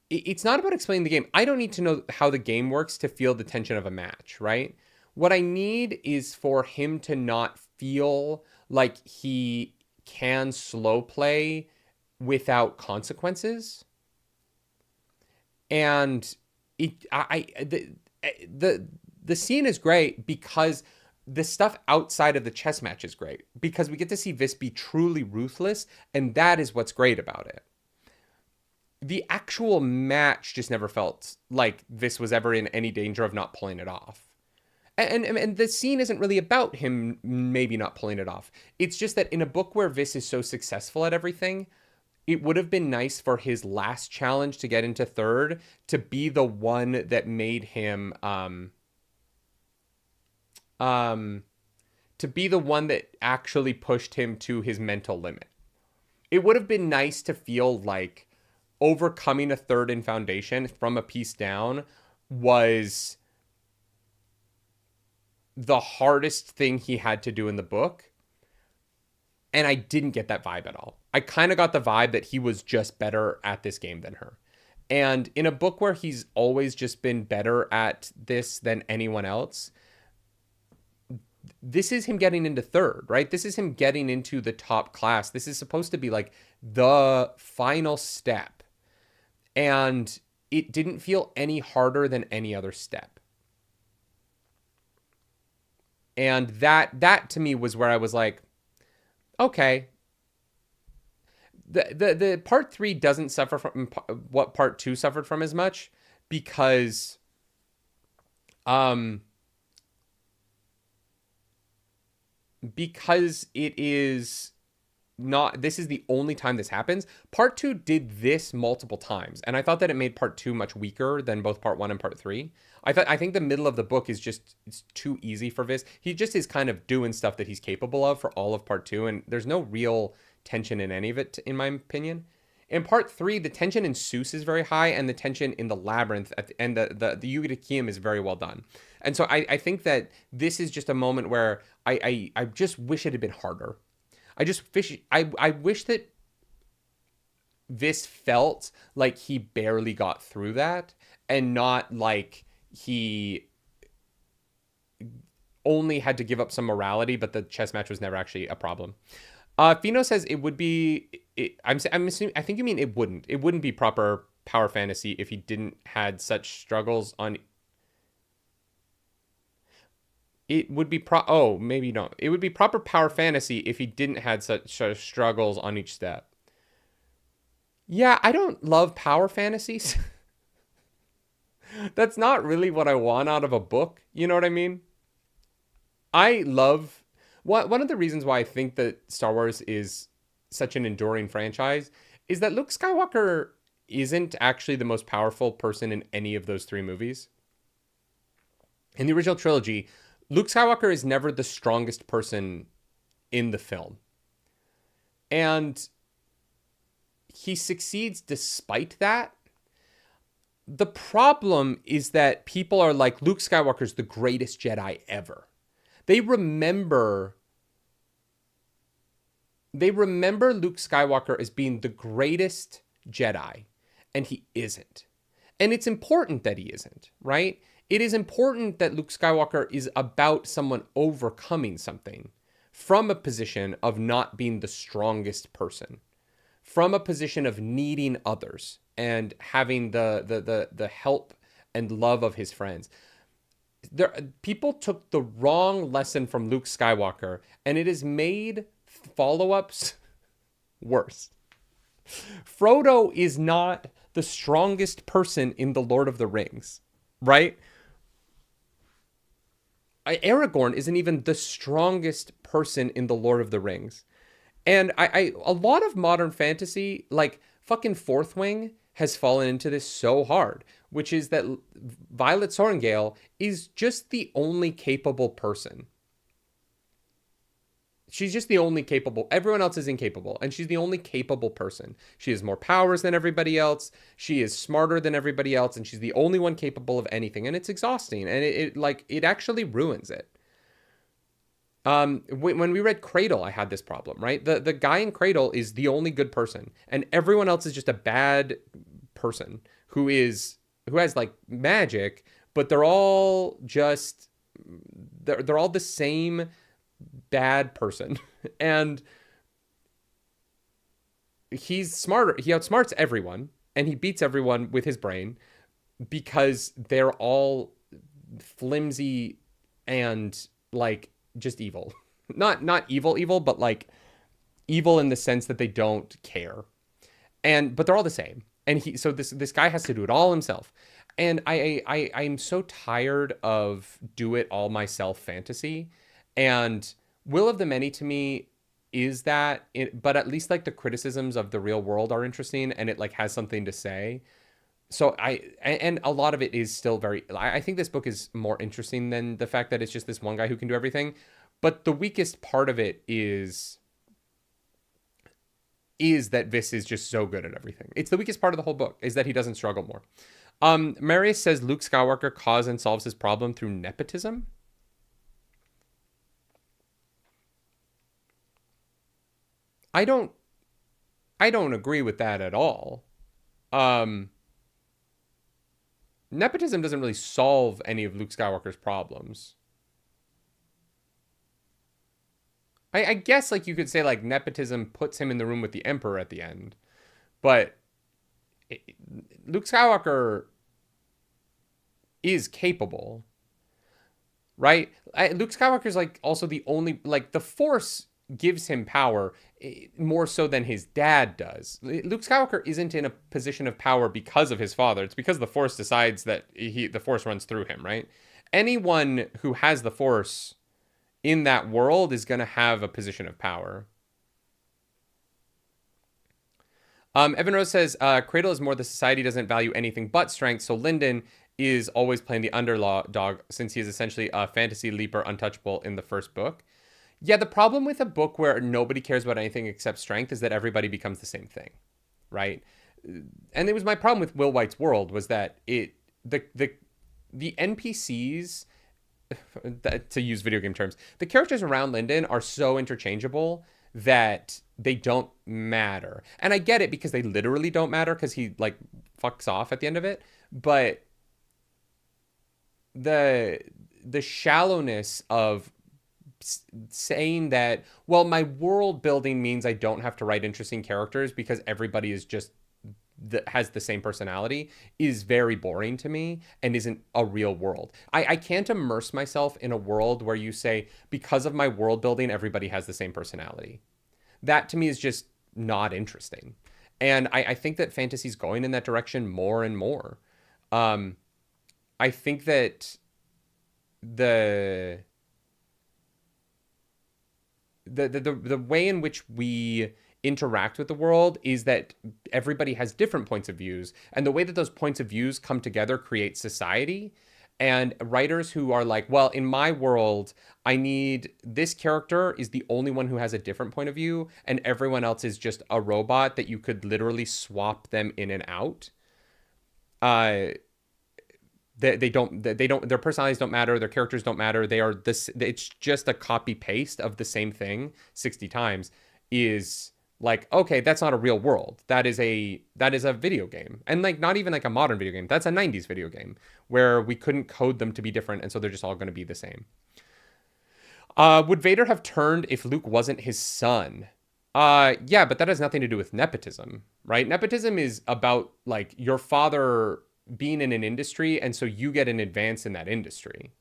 It's not about explaining the game. I don't need to know how the game works to feel the tension of a match, right? What I need is for him to not feel like he can slow play without consequences. And the scene is great because the stuff outside of the chess match is great because we get to see Viss be truly ruthless, and that is what's great about it. The actual match just never felt like Viss was ever in any danger of not pulling it off. And the scene isn't really about him maybe not pulling it off. It's just that in a book where Viss is so successful at everything, it would have been nice for his last challenge to get into third to be the one that made him to be the one that actually pushed him to his mental limit. It would have been nice to feel like overcoming a third in Foundation from a piece down was the hardest thing he had to do in the book. And I didn't get that vibe at all. I kind of got the vibe that he was just better at this game than her. And in a book where he's always just been better at this than anyone else, this is him getting into third, right? This is him getting into the top class. This is supposed to be like the final step. And it didn't feel any harder than any other step. And that to me was where I was like, okay. The part 3 doesn't suffer from what part 2 suffered from as much because it is not, this is the only time this happens. Part 2 did this multiple times, and I thought that it made part 2 much weaker than both part 1 and part 3. I think the middle of the book is just, it's too easy for Viss. He just is kind of doing stuff that he's capable of for all of part 2, and there's no real tension in any of it, in my opinion. In part 3, the tension in Seuss is very high, and the tension in the Labyrinth and the Eutychium is very well done. And so I think that this is just a moment where I just wish it had been harder. I wish that Viss felt like he barely got through that, and not like he only had to give up some morality, but the chess match was never actually a problem. Fino says it would be. I'm assuming. I think you mean it wouldn't. It wouldn't be proper power fantasy if he didn't had such struggles on. It would be Oh, maybe not. It would be proper power fantasy if he didn't had such struggles on each step. Yeah, I don't love power fantasies. That's not really what I want out of a book. You know what I mean? I love. One of the reasons why I think that Star Wars is such an enduring franchise is that Luke Skywalker isn't actually the most powerful person in any of those 3 movies. In the original trilogy, Luke Skywalker is never the strongest person in the film. And he succeeds despite that. The problem is that people are like, Luke Skywalker's the greatest Jedi ever. They remember Luke Skywalker as being the greatest Jedi, and he isn't. And it's important that he isn't, right? It is important that Luke Skywalker is about someone overcoming something from a position of not being the strongest person, from a position of needing others and having the help and love of his friends. People took the wrong lesson from Luke Skywalker, and it has made follow-ups worse. Frodo is not the strongest person in The Lord of the Rings, right? Aragorn isn't even the strongest person in The Lord of the Rings. And a lot of modern fantasy, like fucking Fourth Wing, has fallen into this so hard, which is that Violet Sorrengail is just the only capable person. She's just the only capable. Everyone else is incapable, and she's the only capable person. She has more powers than everybody else. She is smarter than everybody else, and she's the only one capable of anything. And it's exhausting, and it actually ruins it. When we read Cradle, I had this problem, right? The guy in Cradle is the only good person, and everyone else is just a bad person who has like magic, but they're all all the same bad person. And he's smarter. He outsmarts everyone, and he beats everyone with his brain because they're all flimsy and like just evil. Not evil, but like evil in the sense that they don't care. But they're all the same. And this guy has to do it all himself. And I'm so tired of do it all myself fantasy. And Will of the Many to me is that it, but at least like the criticisms of the real world are interesting, and it like has something to say. So and a lot of it is still very, I think this book is more interesting than the fact that it's just this one guy who can do everything. But the weakest part of it is that Viss is just so good at everything. It's the weakest part of the whole book, is that he doesn't struggle more. Marius says Luke Skywalker causes and solves his problem through nepotism. I don't agree with that at all. Nepotism doesn't really solve any of Luke Skywalker's problems. I guess like you could say like nepotism puts him in the room with the Emperor at the end, but Luke Skywalker is capable, right? Luke Skywalker is like also the only, like, the Force gives him power more so than his dad does. Luke Skywalker isn't in a position of power because of his father. It's because the Force decides that the Force runs through him, right? Anyone who has the Force in that world is going to have a position of power. Evan Rose says, Cradle is more the society doesn't value anything but strength, so Lyndon is always playing the underdog since he is essentially a fantasy leaper untouchable in the first book. Yeah, the problem with a book where nobody cares about anything except strength is that everybody becomes the same thing, right? And it was my problem with Will White's world, was that the NPCs, to use video game terms, the characters around Lyndon are so interchangeable that they don't matter. And I get it because they literally don't matter because he like fucks off at the end of it. But the shallowness of saying that, well, my world building means I don't have to write interesting characters because everybody is just has the same personality, is very boring to me and isn't a real world. I can't immerse myself in a world where you say, because of my world building, everybody has the same personality. That to me is just not interesting. And I think that fantasy's going in that direction more and more. I think that the way in which we interact with the world is that everybody has different points of views, and the way that those points of views come together creates society. And writers who are like, well, in my world, I need this character is the only one who has a different point of view, and everyone else is just a robot that you could literally swap them in and out. They don't, their personalities don't matter, their characters don't matter. They are this. It's just a copy paste of the same thing 60 times. Is like, okay, that's not a real world. That is a video game. And like, not even like a modern video game. That's a 90s video game where we couldn't code them to be different. And so they're just all going to be the same. Would Vader have turned if Luke wasn't his son? Yeah, but that has nothing to do with nepotism, right? Nepotism is about like your father being in an industry, and so you get an advance in that industry.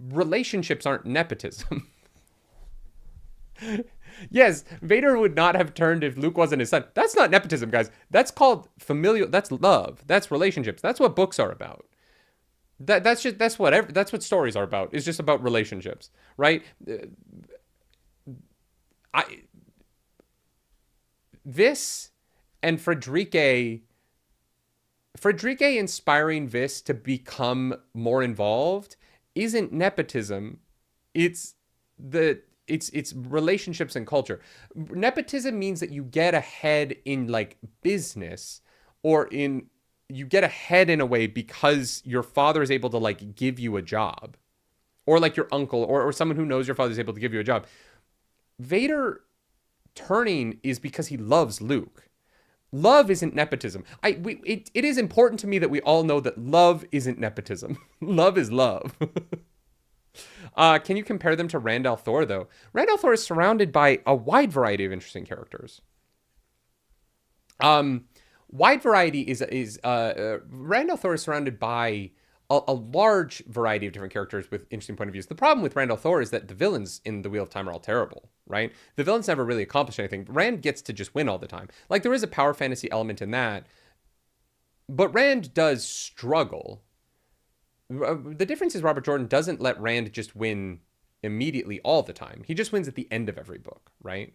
Relationships aren't nepotism. Yes, Vader would not have turned if Luke wasn't his son. That's not nepotism, guys. That's called familial. That's love. That's relationships. That's what books are about. That's what stories are about. It's just about relationships, right? This and Frederique inspiring Viss to become more involved isn't nepotism. It's relationships and culture. Nepotism means that you get ahead in like business, or you get ahead in a way because your father is able to like give you a job, or like your uncle or someone who knows your father is able to give you a job. Vader turning is because he loves Luke. Love isn't nepotism. It is important to me that we all know that love isn't nepotism. Love is love. Can you compare them to Rand al'Thor, though? Rand al'Thor is surrounded by a wide variety of interesting characters. Wide variety is Rand al'Thor is surrounded by a large variety of different characters with interesting point of views. The problem with Rand al'Thor is that the villains in the Wheel of Time are all terrible, right? The villains never really accomplish anything. Rand gets to just win all the time. Like, there is a power fantasy element in that, but Rand does struggle. The difference is Robert Jordan doesn't let Rand just win immediately all the time. He just wins at the end of every book, right?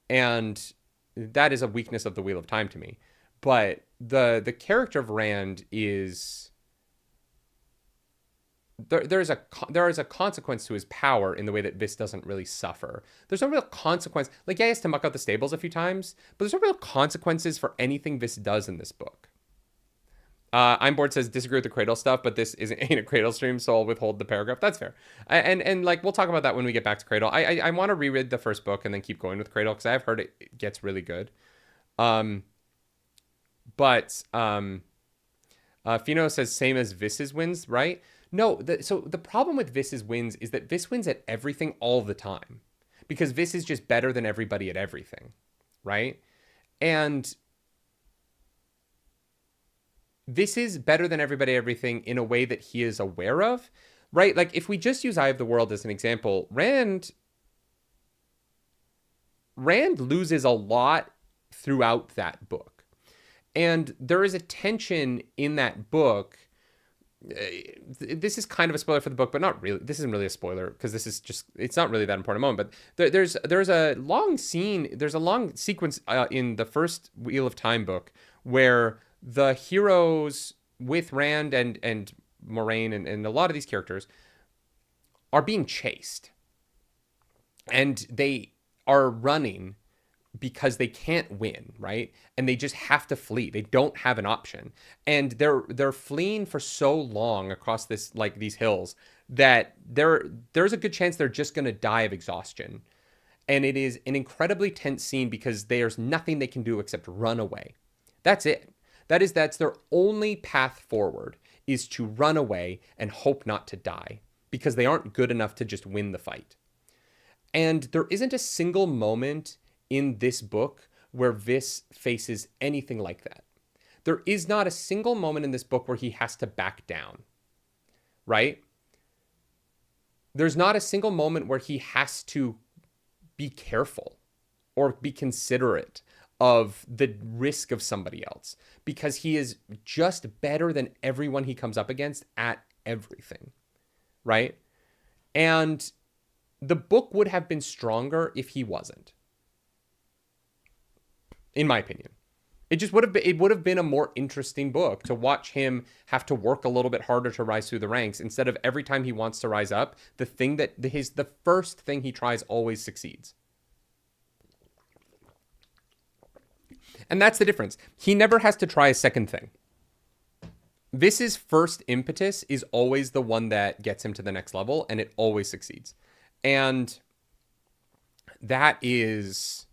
And that is a weakness of the Wheel of Time to me. But the character of Rand is... There is a consequence to his power in the way that Vis doesn't really suffer. There's no real consequence. Like, yeah, he has to muck out the stables a few times, but there's no real consequences for anything Vis does in this book. I'm Bored says, disagree with the Cradle stuff, but this ain't a Cradle stream, so I'll withhold the paragraph. That's fair. And like, we'll talk about that when we get back to Cradle. I want to reread the first book and then keep going with Cradle, because I've heard it gets really good. But Fino says, same as Vis's wins, right? No, so the problem with Vis's wins is that Vis wins at everything all the time, because Vis is just better than everybody at everything, right? And Vis is better than everybody at everything in a way that he is aware of, right? Like, if we just use Eye of the World as an example, Rand loses a lot throughout that book. And there is a tension in that book. This is kind of a spoiler for the book, but not really. This isn't really a spoiler, because this is just, it's not really that important moment. But there's a long scene, there's a long sequence in the first Wheel of Time book where the heroes with Rand and Moraine and a lot of these characters are being chased. And they are running because they can't win, right? And they just have to flee. They don't have an option. And they're fleeing for so long across this, like, these hills, that there's a good chance they're just going to die of exhaustion. And it is an incredibly tense scene because there's nothing they can do except run away. That's it. That's their only path forward, is to run away and hope not to die, because they aren't good enough to just win the fight. And there isn't a single moment in this book where Vis faces anything like that. There is not a single moment in this book where he has to back down, right? There's not a single moment where he has to be careful or be considerate of the risk of somebody else, because he is just better than everyone he comes up against at everything, right? And the book would have been stronger if he wasn't, in my opinion. It would have been a more interesting book to watch him have to work a little bit harder to rise through the ranks, instead of every time he wants to rise up, the first thing he tries always succeeds. And that's the difference. He never has to try a second thing. Vis's first impetus is always the one that gets him to the next level, and it always succeeds. And that is...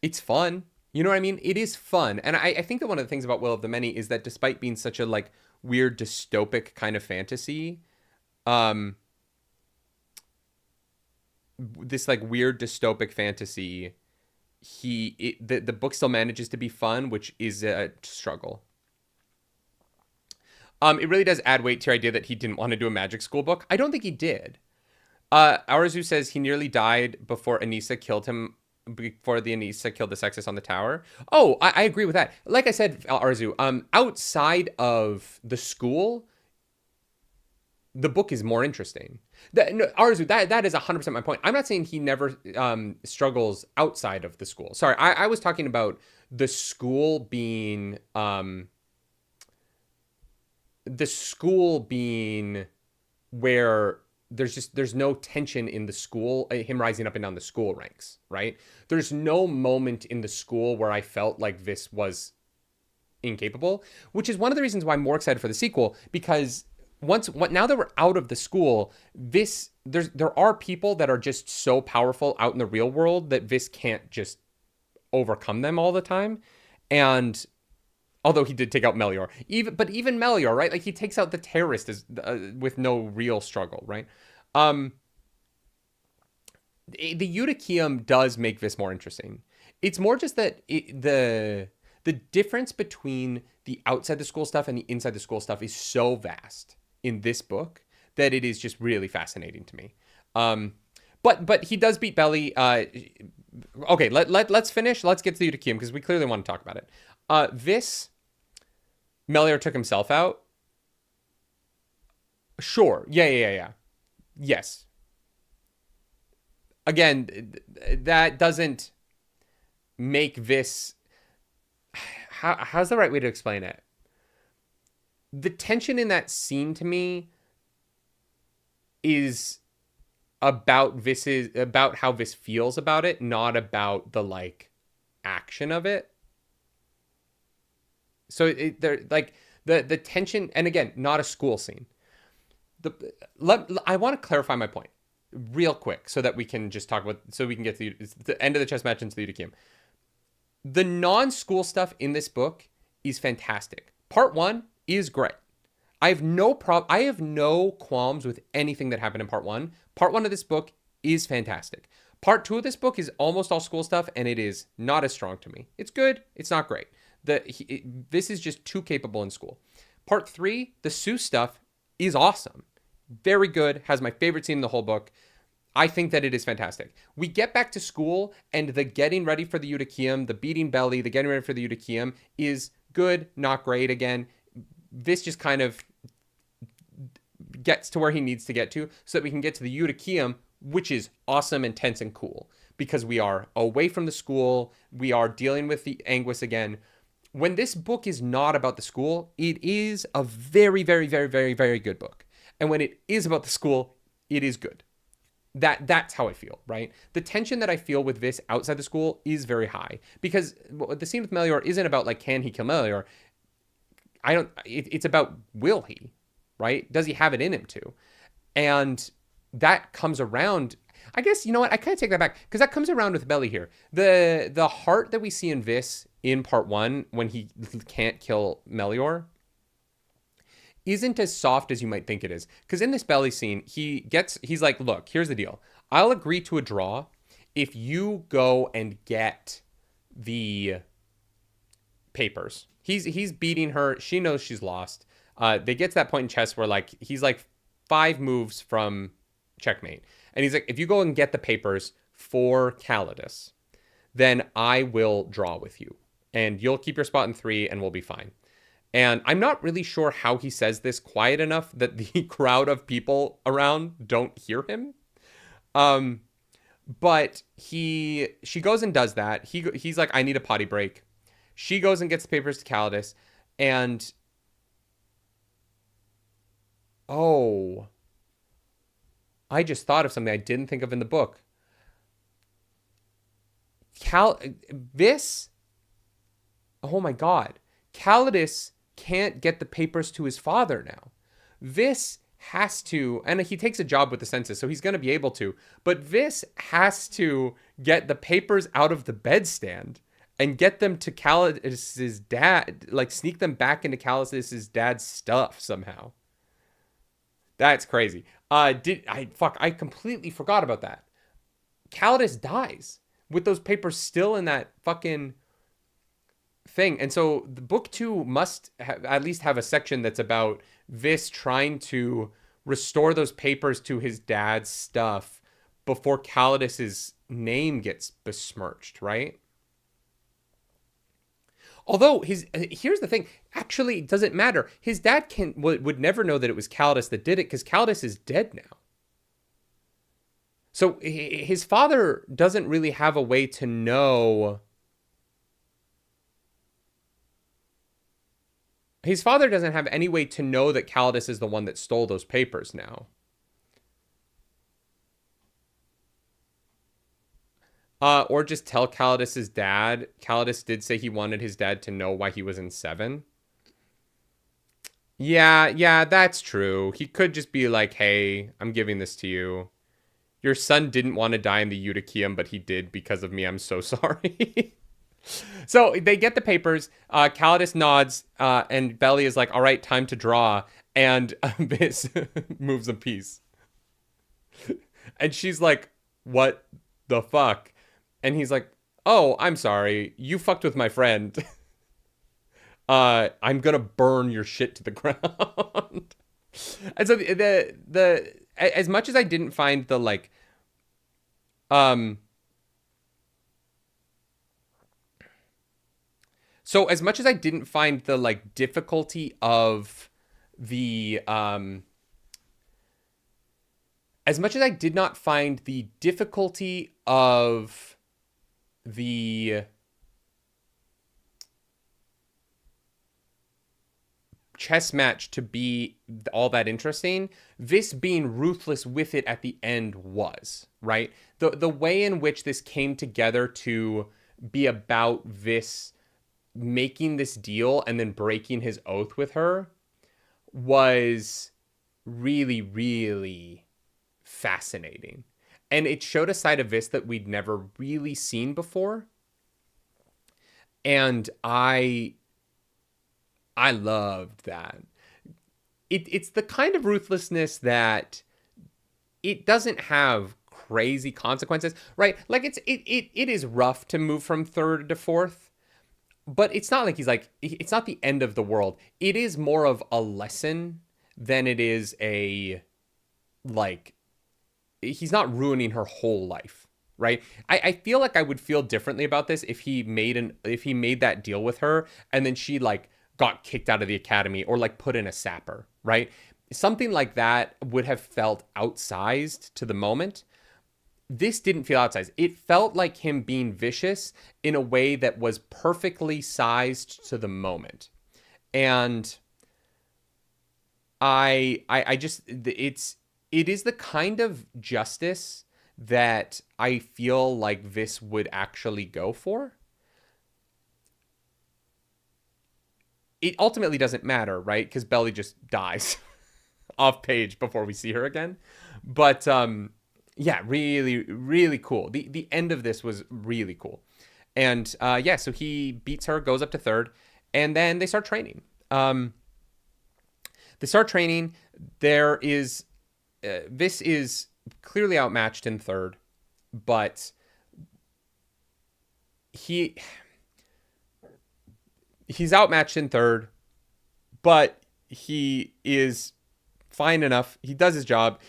it's fun. You know what I mean? It is fun. And I think that one of the things about Will of the Many is that despite being such a, like, weird dystopic kind of fantasy, this, like, weird dystopic fantasy, the book still manages to be fun, which is a struggle. It really does add weight to your idea that he didn't want to do a magic school book. I don't think he did. Arazu says he nearly died before Anissa killed him, before the Anissa killed the Sexus on the tower. Oh, I agree with that. Like I said, Arzu, outside of the school, the book is more interesting. Arzu, that is 100% my point. I'm not saying he never struggles outside of the school. Sorry, I was talking about the school being where there's no tension in the school, him rising up and down the school ranks, right? There's no moment in the school where I felt like Vis was incapable, which is one of the reasons why I'm more excited for the sequel, because now that we're out of the school, there are people that are just so powerful out in the real world that Vis can't just overcome them all the time. And although he did take out Melior, even Melior, right? Like, he takes out the terrorist with no real struggle, right? The Eutychium does make Vis more interesting. It's more just that the the difference between the outside the school stuff and the inside the school stuff is so vast in this book that it is just really fascinating to me. But he does beat Belly. Okay, let's finish. Let's get to the Eutychium because we clearly want to talk about it. Melior took himself out. Sure. Yeah. Yes. Again, that doesn't make this... How's the right way to explain it? The tension in that scene to me is about how Vis feels about it, not about the like action of it. So the tension, and again, not a school scene. I want to clarify my point real quick so that we can just talk about, so we can get to the end of the chess match into the Eutychium. The non-school stuff in this book is fantastic. Part 1 is great. I have no qualms with anything that happened in part 1. Part 1 of this book is fantastic. Part 2 of this book is almost all school stuff, and it is not as strong to me. It's good. It's not great. This is just too capable in school. Part 3, the Sue stuff is awesome. Very good. Has my favorite scene in the whole book. I think that it is fantastic. We get back to school, and the getting ready for the Eutychium, the beating Belly, the getting ready for the Eutychium is good, not great again. This just kind of gets to where he needs to get to so that we can get to the Eutychium, which is awesome, intense, and cool because we are away from the school. We are dealing with the Anguis again. When this book is not about the school, it is a very, very, very, very, very good book. And when it is about the school, it is good. That's how I feel, right? The tension that I feel with this outside the school is very high because the scene with Melior isn't about like, can he kill Melior? It's about, will he, right? Does he have it in him to? And that comes around, I guess, you know what? I kind of take that back because that comes around with Belly here. The heart that we see in Vis in part 1 when he can't kill Melior isn't as soft as you might think it is. Because in this Belly scene, he's like, look, here's the deal. I'll agree to a draw if you go and get the papers. He's beating her. She knows she's lost. They get to that point in chess where like he's like 5 moves from checkmate. And he's like, if you go and get the papers for Calidus, then I will draw with you. And you'll keep your spot in 3 and we'll be fine. And I'm not really sure how he says this quiet enough that the crowd of people around don't hear him. But she goes and does that. He's like, I need a potty break. She goes and gets the papers to Calidus. And oh, I just thought of something I didn't think of in the book. Oh my God. Calidus can't get the papers to his father now. Vis has to, and he takes a job with the census, so he's going to be able to, but Vis has to get the papers out of the bedstand and get them to Calidus's dad, like sneak them back into Calidus's dad's stuff somehow. That's crazy. I completely forgot about that. Calidus dies with those papers still in that fucking thing. And so the book 2 must at least have a section that's about Vis trying to restore those papers to his dad's stuff before Calidus's name gets besmirched, right? Although here's the thing, actually it doesn't matter. His dad would never know that it was Calidus that did it because Calidus is dead now. So his father doesn't really have a way to know. His father doesn't have any way to know that Calidus is the one that stole those papers now. Or just tell Calidus's dad. Calidus did say he wanted his dad to know why he was in 7. Yeah, that's true. He could just be like, hey, I'm giving this to you. Your son didn't want to die in the Eutychium, but he did because of me. I'm so sorry. So they get the papers. Calidus nods, and Belly is like, all right, time to draw. And Vis moves a piece. And she's like, what the fuck? And he's like, oh, I'm sorry. You fucked with my friend. I'm gonna burn your shit to the ground. And so the as much as I didn't find the like um so as much as I didn't find the like difficulty of the as much as I did not find the difficulty of the chess match to be all that interesting, this being ruthless with it at the end was, right? The way in which this came together to be about this making this deal and then breaking his oath with her was really, really fascinating. And it showed a side of this that we'd never really seen before. And I loved that. It's the kind of ruthlessness that it doesn't have crazy consequences, right? Like it is rough to move from third to fourth, but it's not like it's not the end of the world. It is more of a lesson than it is a, like, he's not ruining her whole life, right? I feel like I would feel differently about this if he made that deal with her and then she like got kicked out of the academy or like put in a sapper, right? Something like that would have felt outsized to the moment. This didn't feel outsized. It felt like him being vicious in a way that was perfectly sized to the moment. And I just, it is the kind of justice that I feel like this would actually go for. It ultimately doesn't matter, right? Because Belly just dies off page before we see her again. But yeah, really, really cool. The end of this was really cool. And yeah, so he beats her, goes up to third, and then they start training. There is this is clearly outmatched in third, but he's outmatched in third, but he is fine enough. He does his job.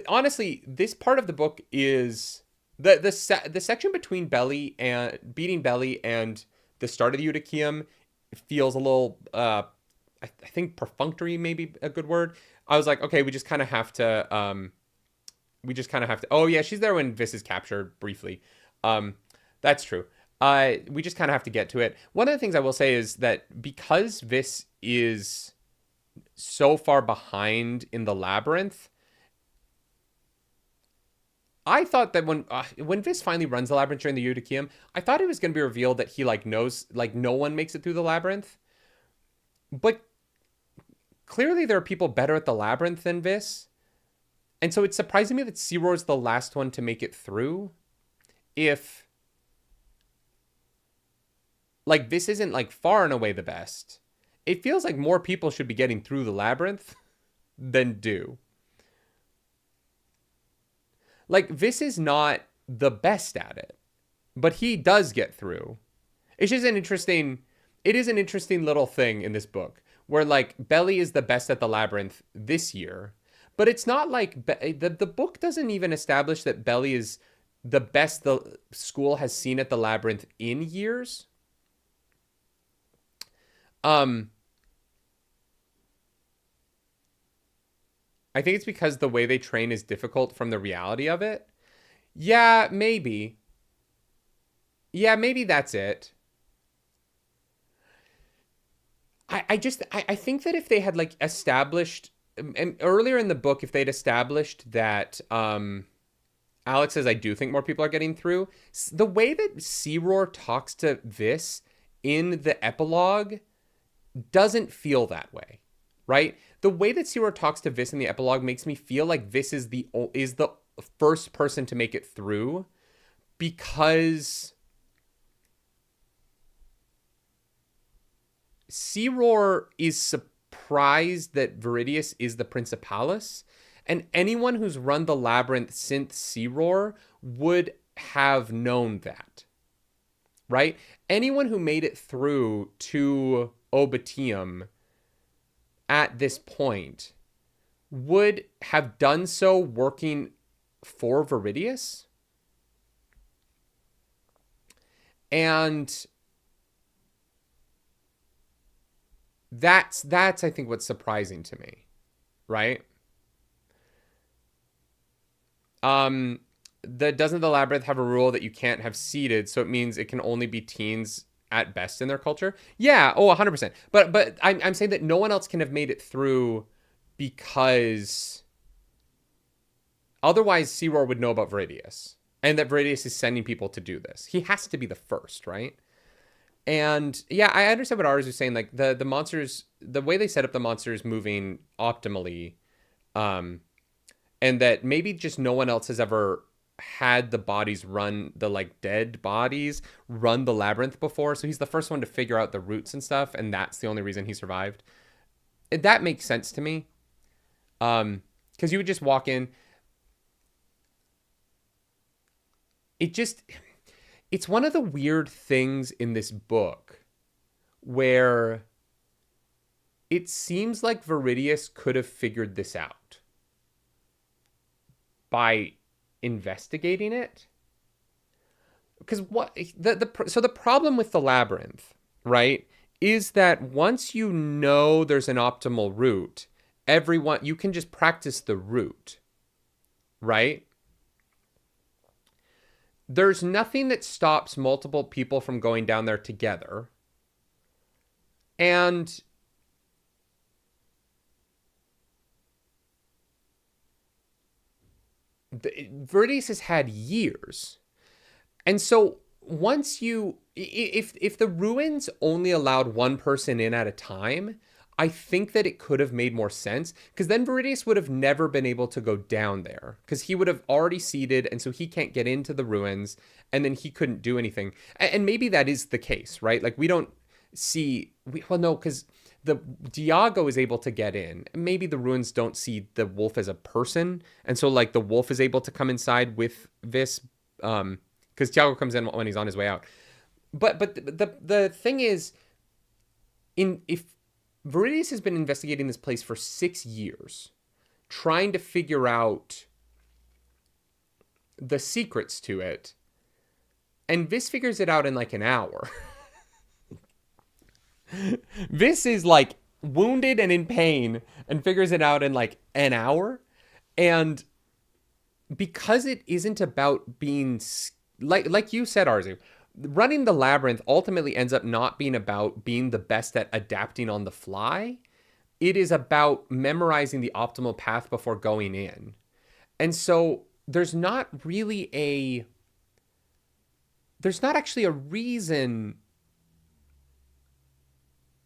Honestly, this part of the book is the section between Belly and beating Belly and the start of the Eutychium feels a little I think perfunctory, maybe a good word. I was like, okay, we just kind of have to oh yeah, she's there when Viss is captured briefly. That's true. We just kind of have to get to it. One of the things I will say is that because Viss is so far behind in the labyrinth, I thought that when Viss finally runs the labyrinth during the Eutychium, I thought it was going to be revealed that he like knows, like, no one makes it through the labyrinth. But clearly there are people better at the labyrinth than Viss. And so it's surprising me that Searoar's the last one to make it through. If, like, this isn't like far and away the best, it feels like more people should be getting through the labyrinth than do. Like, Viss is not the best at it, but he does get through. It's just it is an interesting little thing in this book where, like, Belly is the best at the labyrinth this year, but it's not like the book doesn't even establish that Belly is the best the school has seen at the labyrinth in years. I think it's because the way they train is difficult from the reality of it. Yeah, maybe. Yeah, maybe that's it. I think that if they had, like, established, and earlier in the book, if they'd established that Alex says, I do think more people are getting through, the way that Searoar talks to Viss in the epilogue doesn't feel that way, right? The way that Searoar talks to Viss in the epilogue makes me feel like Viss is the first person to make it through, because Searoar is surprised that Viridius is the Principalis, and anyone who's run the labyrinth since Searoar would have known that, right? Anyone who made it through to Obitium at this point would have done so working for Viridius. And that's I think what's surprising to me, right? Doesn't the labyrinth have a rule that you can't have seeded, so it means it can only be teens at best in their culture? Yeah, 100%. But I'm saying that no one else can have made it through because otherwise Searoar would know about Viridius, and that Viridius is sending people to do this. He has to be the first, right? And yeah, I understand what ours is saying. Like the monsters, the way they set up the monsters moving optimally, and that maybe just no one else has ever had the bodies run, the like dead bodies run the labyrinth before. So he's the first one to figure out the routes and stuff, and that's the only reason he survived. That makes sense to me. Because you would just walk in. It's one of the weird things in this book where it seems like Viridius could have figured this out by investigating it. Because so the problem with the labyrinth, right, is that once you know there's an optimal route, you can just practice the route, right? There's nothing that stops multiple people from going down there together. And Viridius has had years. And so once if the ruins only allowed one person in at a time, I think that it could have made more sense, because then Viridius would have never been able to go down there because he would have already seeded, and so he can't get into the ruins, and then he couldn't do anything. And maybe that is the case, right? Like we don't see, no, because the Diago is able to get in. Maybe the ruins don't see the wolf as a person, and so like the wolf is able to come inside with Vis, because Tiago comes in when he's on his way out. But the thing is, if Viridius has been investigating this place for 6 years, trying to figure out the secrets to it, and Vis figures it out in like an hour. Vis is like wounded and in pain and figures it out in like an hour. And because it isn't about being like you said, Arzu, running the labyrinth ultimately ends up not being about being the best at adapting on the fly. It is about memorizing the optimal path before going in. And so there's not actually a reason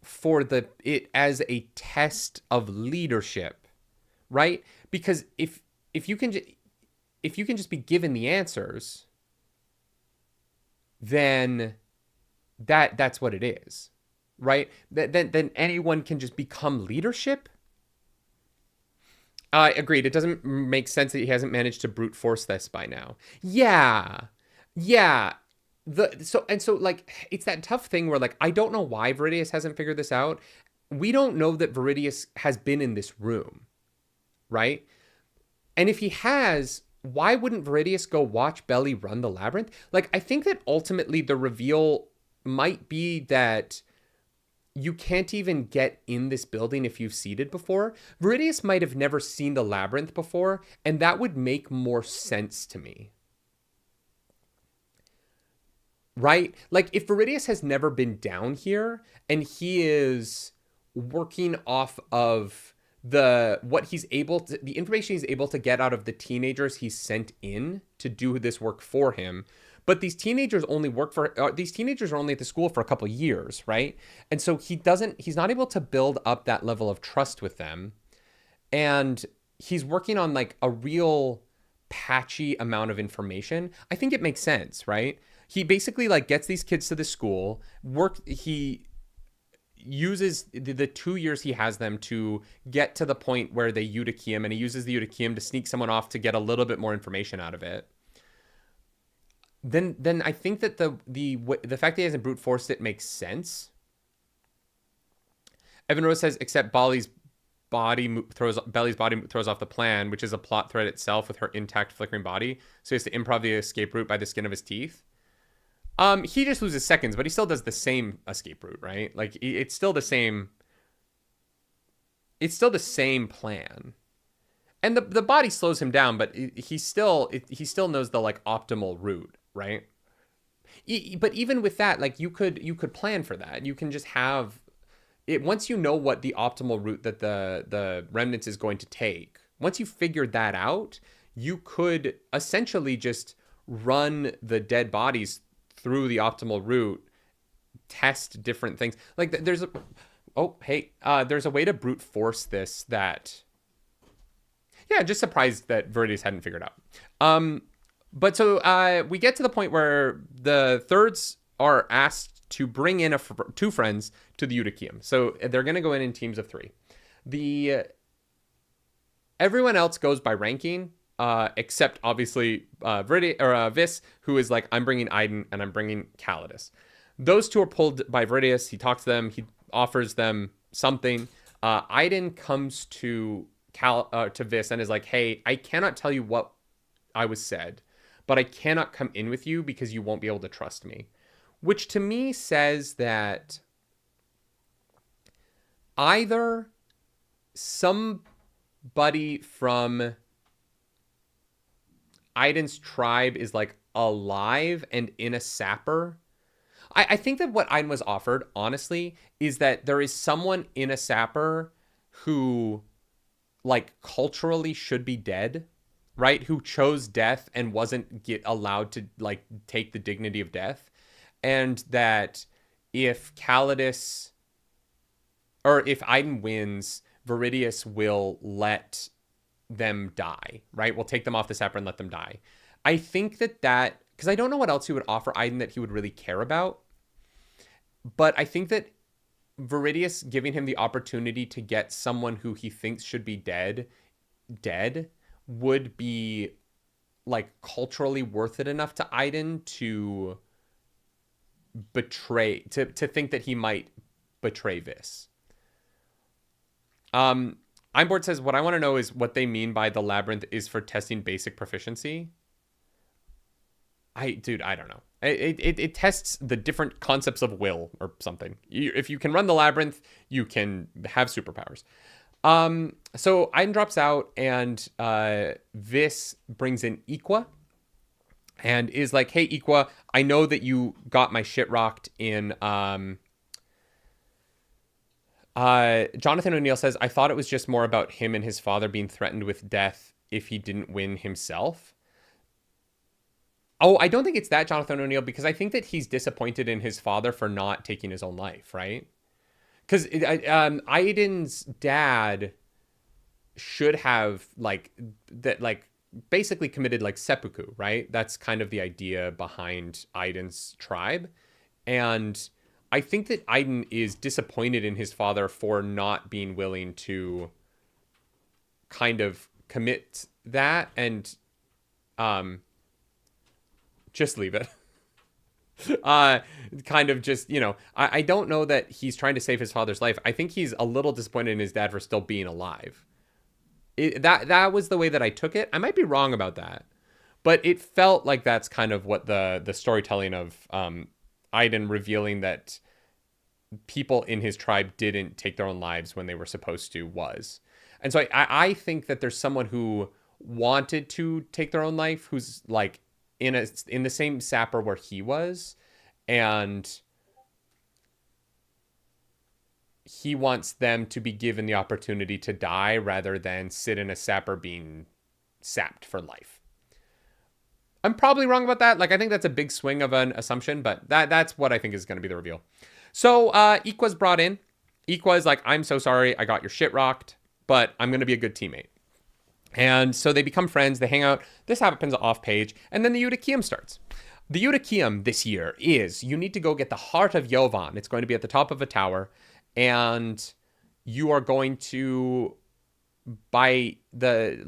for it as a test of leadership, right? Because if you can just be given the answers, then that's what it is, right? Then anyone can just become leadership. Agreed. It doesn't make sense that he hasn't managed to brute force this by now. Yeah. So like it's that tough thing where like I don't know why Viridius hasn't figured this out. We don't know that Viridius has been in this room, right? And if he has, why wouldn't Viridius go watch Belly run the labyrinth? Like, I think that ultimately the reveal might be that you can't even get in this building if you've seeded before. Viridius might have never seen the labyrinth before, and that would make more sense to me. Right? Like, if Viridius has never been down here, and he is working off of the information he's able to get out of the teenagers he's sent in to do this work for him. But these teenagers are only at the school for a couple of years, right? And so he's not able to build up that level of trust with them. And he's working on like a real patchy amount of information. I think it makes sense, right? He basically like gets these kids to the school, he uses the 2 years he has them to get to the point where they Eutychium, and he uses the Eutychium to sneak someone off to get a little bit more information out of it. Then I think that the fact that he hasn't brute forced it makes sense. Evan Rose says, except Belly's body throws off the plan, which is a plot thread itself with her intact flickering body. So he has to improv the escape route by the skin of his teeth. He just loses seconds, but he still does the same escape route, right? Like it's still the same. It's still the same plan, and the body slows him down, but he still knows the like optimal route, right? But even with that, like you could plan for that. You can just have it once you know what the optimal route that the remnants is going to take. Once you figured that out, you could essentially just run the dead bodies through the optimal route, test different things. Like there's a way to brute force this that, yeah, just surprised that Viridius hadn't figured out. But so we get to the point where the thirds are asked to bring in two friends to the Eudicium. So they're going to go in teams of 3. Everyone else goes by ranking, except obviously Vis, who is like, I'm bringing Iden and I'm bringing Calidus. Those two are pulled by Viridius. He talks to them. He offers them something. Iden comes to Vis and is like, hey, I cannot tell you what I was said, but I cannot come in with you because you won't be able to trust me. Which to me says that either somebody from Iden's tribe is like alive and in a sapper. I think that what Iden was offered, honestly, is that there is someone in a sapper who like culturally should be dead, right? Who chose death and wasn't allowed to like take the dignity of death. And that if Calidus or if Iden wins, Viridius will let them die, right? We'll take them off the sapper and let them die. I think that because I don't know what else he would offer Iden that he would really care about. But I think that Viridius giving him the opportunity to get someone who he thinks should be dead would be like culturally worth it enough to Iden to think that he might betray Vis. I'm bored says, what I want to know is what they mean by the labyrinth is for testing basic proficiency. I don't know. It tests the different concepts of will or something. If you can run the labyrinth, you can have superpowers. So Iden drops out and Vis brings in Equa and is like, hey, Equa, I know that you got my shit rocked in... Jonathan O'Neill says, I thought it was just more about him and his father being threatened with death if he didn't win himself. Oh, I don't think it's that, Jonathan O'Neill, because I think that he's disappointed in his father for not taking his own life, right? Because Iden's dad should have basically committed like seppuku, right? That's kind of the idea behind Iden's tribe. And I think that Iden is disappointed in his father for not being willing to kind of commit that and just leave it. Kind of just, I don't know that he's trying to save his father's life. I think he's a little disappointed in his dad for still being alive. That was the way that I took it. I might be wrong about that, but it felt like that's kind of what the storytelling of Iden revealing that people in his tribe didn't take their own lives when they were supposed to was. And so I think that there's someone who wanted to take their own life who's like in the same sapper where he was, and he wants them to be given the opportunity to die rather than sit in a sapper being sapped for life. I'm probably wrong about that. Like, I think that's a big swing of an assumption, but that's what I think is going to be the reveal. So Equa's brought in. Equa is like, I'm so sorry, I got your shit rocked, but I'm going to be a good teammate. And so they become friends. They hang out. This happens off page. And then the Eudicium starts. The Eudicium this year is, you need to go get the heart of Jovan. It's going to be at the top of a tower. And you are going to buy the,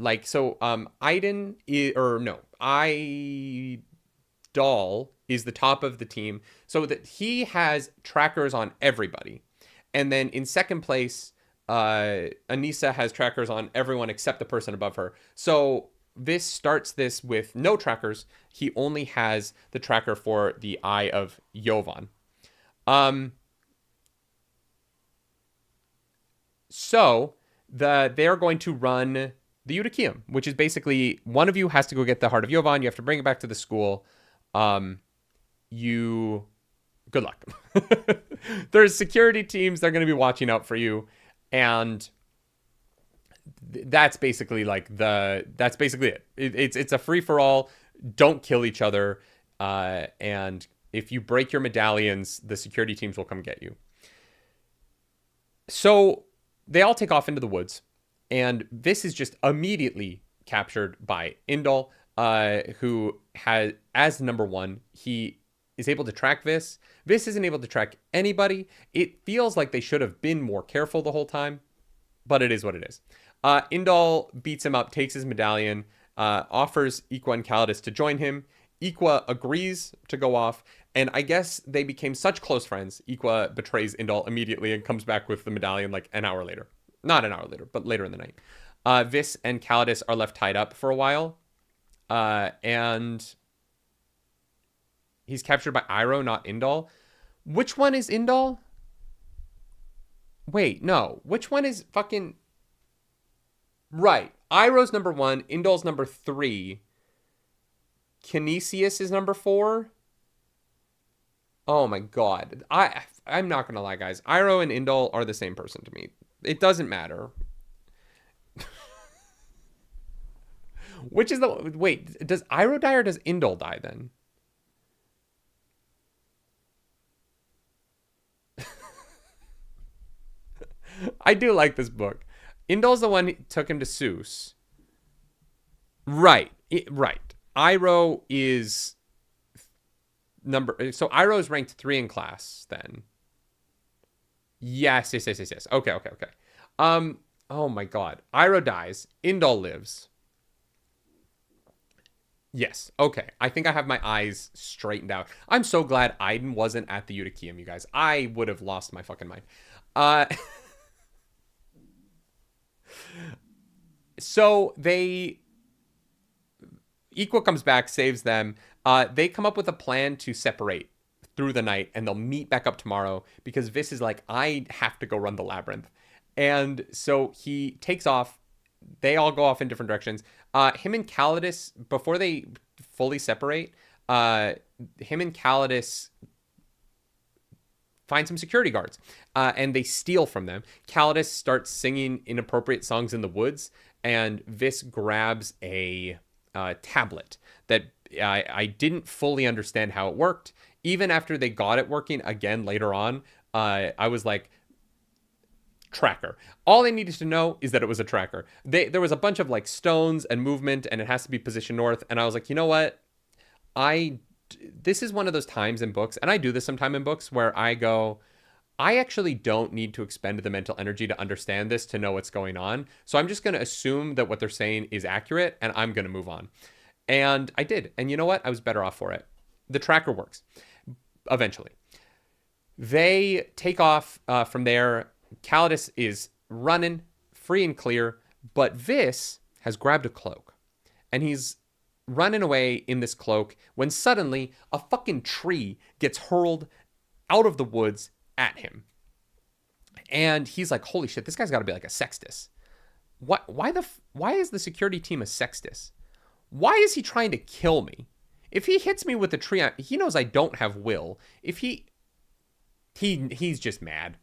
Idol is the top of the team. So that he has trackers on everybody. And then in second place, Anissa has trackers on everyone except the person above her. So this starts this with no trackers. He only has the tracker for the eye of Jovan. So they are going to run the Eutychium, which is basically one of you has to go get the heart of Jovan. You have to bring it back to the school. Good luck. There's security teams that are going to be watching out for you, and that's basically it. It's a free for all. Don't kill each other, and if you break your medallions, the security teams will come get you. So they all take off into the woods, and this is just immediately captured by Indol, who has, as number one, he is able to track Vis. Vis isn't able to track anybody. It feels like they should have been more careful the whole time, but it is what it is. Indol beats him up, takes his medallion, offers Equa and Calidus to join him. Equa agrees to go off, and I guess they became such close friends. Equa betrays Indol immediately and comes back with the medallion like an hour later. Not an hour later, but later in the night. Vis and Calidus are left tied up for a while, and he's captured by Iroh, not Indol. Which one is Indol? Wait, no. Which one is fucking... Right. Iroh's number 1. Indol's number 3. Kinesius is number 4. Oh my god. I'm not gonna lie, guys. Iroh and Indol are the same person to me. It doesn't matter. Which is the... Wait, does Iroh die or does Indol die then? I do like this book. Indol's the one who took him to Seuss. Right. Right. Iroh is so Iroh is ranked 3 in class then. Yes. Okay. Oh my god. Iroh dies. Indol lives. Yes. Okay. I think I have my eyes straightened out. I'm so glad Iden wasn't at the Eutychium, you guys. I would have lost my fucking mind. So Equa comes back, saves them. They come up with a plan to separate through the night, and they'll meet back up tomorrow because Vis is like, I have to go run the labyrinth. And so he takes off. They all go off in different directions. Him and Calidus, before they fully separate, him and Calidus find some security guards, and they steal from them. Calidus starts singing inappropriate songs in the woods, and Vis grabs a tablet that I didn't fully understand how it worked. Even after they got it working again later on, I was like, tracker. All I needed to know is that it was a tracker. There was a bunch of like stones and movement, and it has to be positioned north. And I was like, you know what? This is one of those times in books, and I do this sometime in books, where I go, I actually don't need to expend the mental energy to understand this to know what's going on. So I'm just going to assume that what they're saying is accurate, and I'm going to move on. And I did. And you know what? I was better off for it. The tracker works. Eventually. They take off from there. Calidus is running free and clear, but Vis has grabbed a cloak, and he's running away in this cloak when suddenly a fucking tree gets hurled out of the woods at him. And he's like, holy shit, this guy's got to be like a sextus. Why is the security team a sextus? Why is he trying to kill me? If he hits me with a tree, he knows I don't have will. If he's just mad.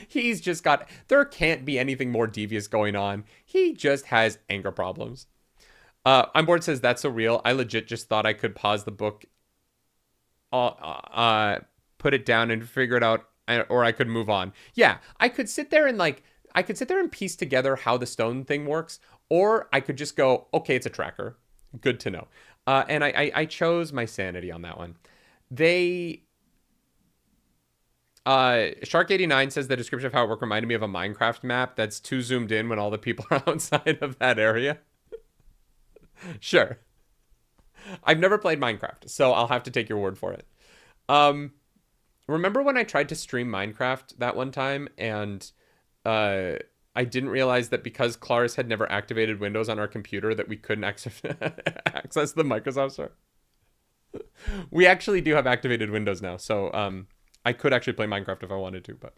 He's just got, there can't be anything more devious going on. He just has anger problems. On board says, that's so real. I legit just thought I could pause the book, put it down and figure it out, or I could move on. Yeah, I could sit there and piece together how the stone thing works, or I could just go, okay, it's a tracker. Good to know. And I chose my sanity on that one. Shark89 says the description of how it worked reminded me of a Minecraft map that's too zoomed in when all the people are outside of that area. Sure. I've never played Minecraft, so I'll have to take your word for it. Remember when I tried to stream Minecraft that one time and I didn't realize that because Claris had never activated Windows on our computer that we couldn't access the Microsoft Store. We actually do have activated Windows now, so I could actually play Minecraft if I wanted to, but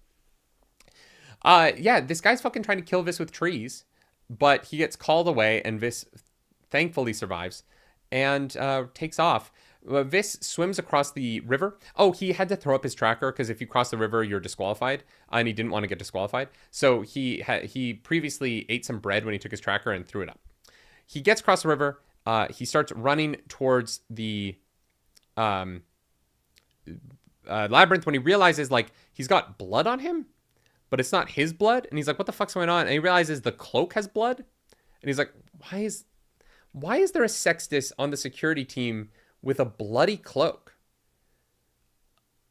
yeah, this guy's fucking trying to kill Vis with trees, but he gets called away and Vis thankfully survives and takes off. Vis swims across the river. Oh, he had to throw up his tracker because if you cross the river, you're disqualified, and he didn't want to get disqualified. So he previously ate some bread when he took his tracker and threw it up. He gets across the river. He starts running towards the labyrinth when he realizes like he's got blood on him, but it's not his blood, and he's like, "What the fuck's going on?" And he realizes the cloak has blood, and he's like, "Why is there a sextus on the security team with a bloody cloak?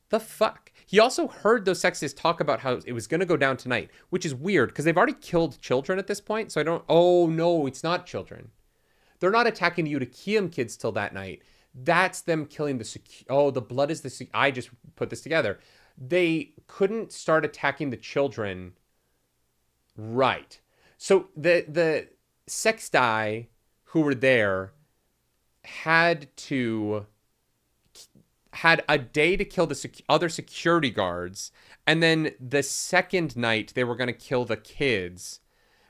The fuck?" He also heard those sextists talk about how it was going to go down tonight, which is weird because they've already killed children at this point. So I don't... Oh, no, it's not children. They're not attacking the Utokium kids till that night. That's them killing the... Oh, the blood is the... I just put this together. They couldn't start attacking the children. Right. So the sexti who were there had a day to kill the other security guards, and then the second night they were going to kill the kids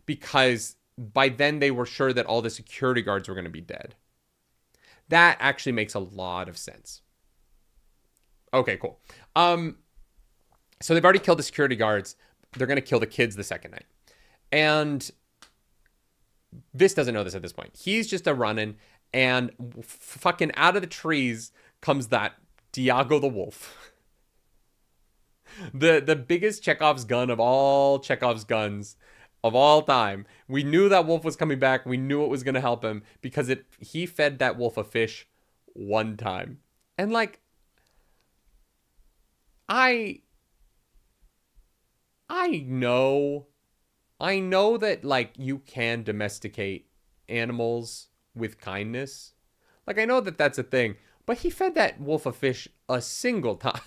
because by then they were sure that all the security guards were going to be dead. That actually makes a lot of sense. Okay, cool. So they've already killed the security guards. They're going to kill the kids the second night. And Vis doesn't know this at this point. He's just a running, and fucking out of the trees comes that Diago the wolf. The biggest Chekhov's gun of all Chekhov's guns of all time. We knew that wolf was coming back. We knew it was going to help him because he fed that wolf a fish one time. And like, I know that like you can domesticate animals with kindness. Like, I know that that's a thing, but he fed that wolf a fish a single time.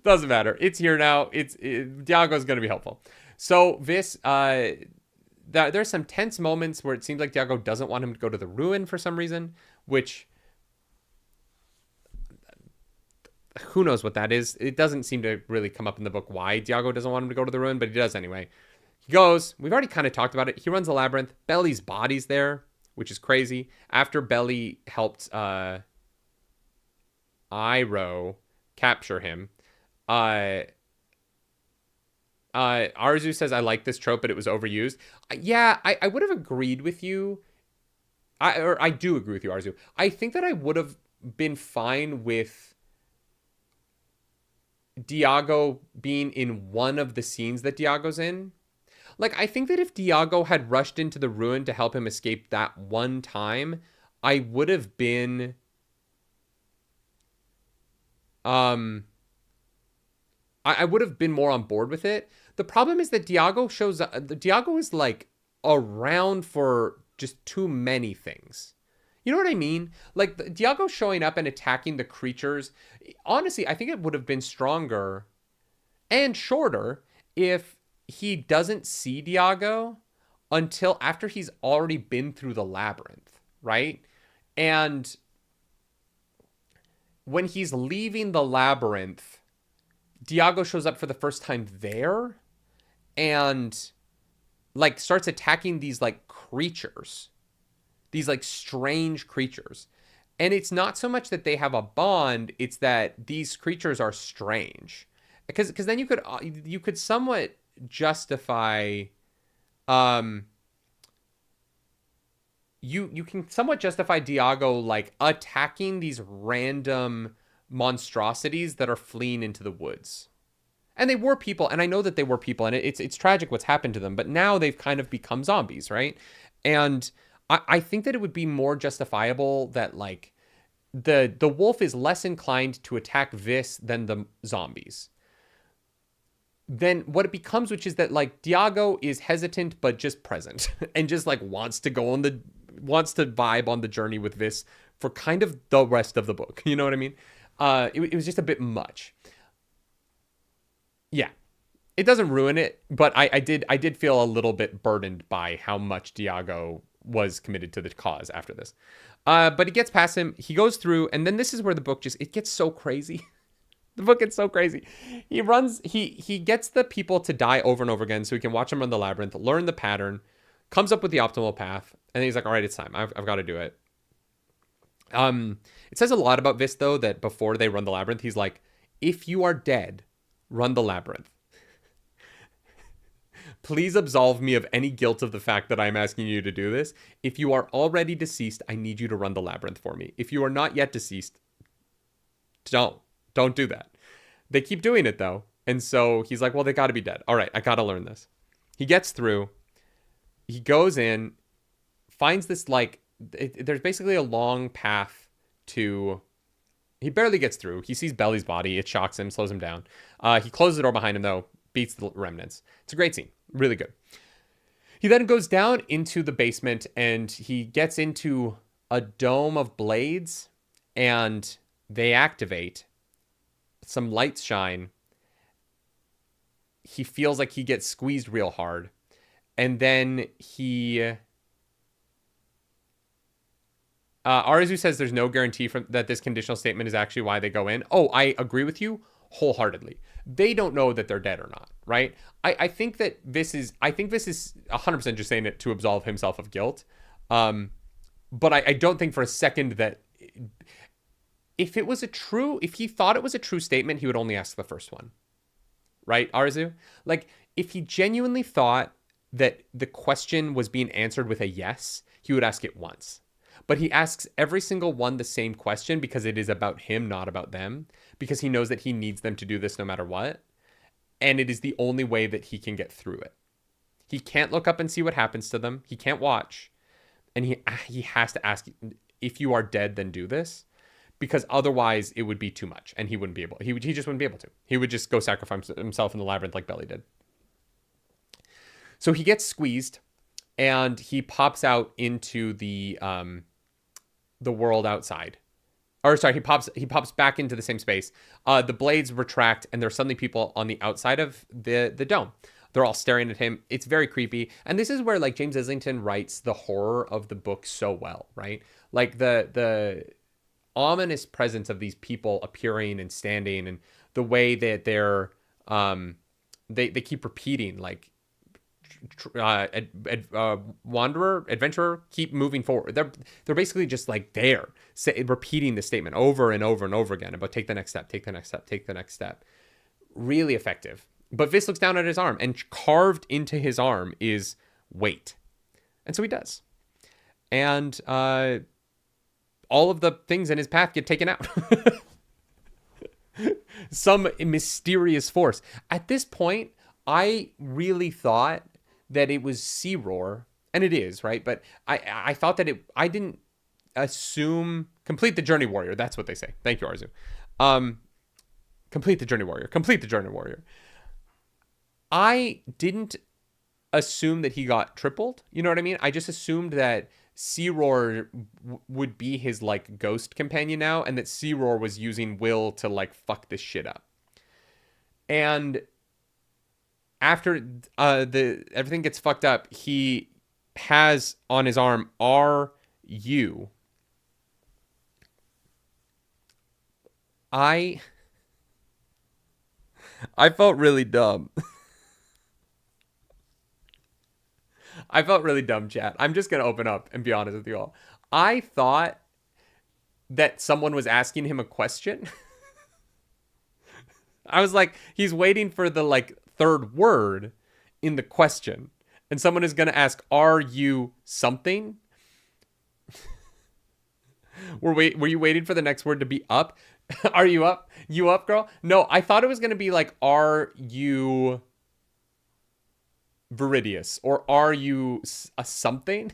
Doesn't matter. It's here now. Diago's going to be helpful. So Vis, there's some tense moments where it seems like Diago doesn't want him to go to the ruin for some reason, which who knows what that is. It doesn't seem to really come up in the book why Diago doesn't want him to go to the ruin, but he does anyway. He goes. We've already kind of talked about it. He runs the labyrinth. Belly's body's there, which is crazy. After Belly helped Iroh capture him, Arzu says, "I like this trope, but it was overused." Yeah, I would have agreed with you. I do agree with you, Arzu. I think that I would have been fine with Diago being in one of the scenes that Diago's in. Like, I think that if Diago had rushed into the ruin to help him escape that one time, I would have been I would have been more on board with it. The problem is that Diago is like around for just too many things. You know what I mean? Like, Diago showing up and attacking the creatures. Honestly, I think it would have been stronger and shorter if he doesn't see Diago until after he's already been through the labyrinth, right? And when he's leaving the labyrinth, Diago shows up for the first time there and like starts attacking these like creatures. These like strange creatures. And it's not so much that they have a bond, it's that these creatures are strange. Because then you could somewhat justify you can somewhat justify Diago like attacking these random monstrosities that are fleeing into the woods. And they were people, and I know that they were people, and it's tragic what's happened to them, but now they've kind of become zombies, right? And I think that it would be more justifiable that like the wolf is less inclined to attack Vis than the zombies. Then what it becomes, which is that like Diago is hesitant but just present and just like wants to vibe on the journey with Vis for kind of the rest of the book. You know what I mean? It was just a bit much. Yeah, it doesn't ruin it, but I did feel a little bit burdened by how much Diago was committed to the cause after this. But he gets past him. He goes through, and then this is where the book it gets so crazy. The book gets so crazy. He gets the people to die over and over again so he can watch them run the labyrinth, learn the pattern, comes up with the optimal path, and then he's like, all right, it's time. I've got to do it. It says a lot about Vis, though, that before they run the labyrinth, he's like, if you are dead, run the labyrinth. Please absolve me of any guilt of the fact that I'm asking you to do this. If you are already deceased, I need you to run the labyrinth for me. If you are not yet deceased, don't do that. They keep doing it, though. And so he's like, well, they got to be dead. All right, I got to learn this. He gets through. He goes in, finds this, like, there's basically a long path to... He barely gets through. He sees Belly's body. It shocks him, slows him down. He closes the door behind him, though, beats the remnants. It's a great scene. Really good. He then goes down into the basement, and he gets into a dome of blades, and they activate. Some lights shine. He feels like he gets squeezed real hard. And then he... Arizu says there's no guarantee that this conditional statement is actually why they go in. Oh, I agree with you wholeheartedly. They don't know that they're dead or not, right? I think this is 100% just saying it to absolve himself of guilt. But I don't think for a second that if he thought it was a true statement, he would only ask the first one. Right, Arizu? Like, if he genuinely thought that the question was being answered with a yes, he would ask it once. But he asks every single one the same question because it is about him, not about them. Because he knows that he needs them to do this no matter what. And it is the only way that he can get through it. He can't look up and see what happens to them. He can't watch. And he has to ask, if you are dead, then do this. Because otherwise it would be too much. And he wouldn't be able. He just wouldn't be able to. He would just go sacrifice himself in the labyrinth like Belly did. So he gets squeezed. And he pops out into the world outside. Or sorry, he pops back into the same space. The blades retract, and there's suddenly people on the outside of the dome. They're all staring at him. It's very creepy. And this is where, like, James Islington writes the horror of the book so well, right? Like the ominous presence of these people appearing and standing, and the way that they're they keep repeating, like, wanderer, adventurer, keep moving forward. They're basically just like there, repeating the statement over and over and over again about take the next step, take the next step, take the next step. Really effective. But Vis looks down at his arm, and carved into his arm is wait. And so he does. And all of the things in his path get taken out. Some mysterious force. At this point, I really thought that it was Sea Roar, and it is, right? But I thought that I didn't assume... Complete the Journey Warrior. That's what they say. Thank you, Arzu. Complete the Journey Warrior. Complete the Journey Warrior. I didn't assume that he got tripled. You know what I mean? I just assumed that Sea Roar would be his, like, ghost companion now, and that Sea Roar was using Will to, like, fuck this shit up. And after everything gets fucked up, he has on his arm R-U. I felt really dumb. I felt really dumb, chat. I'm just going to open up and be honest with you all. I thought that someone was asking him a question. I was like, he's waiting for the, like, third word in the question. And someone is going to ask, are you something? Were you waiting for the next word to be up? Are you up? You up, girl? No, I thought it was going to be like, are you Viridius? Or are you a something?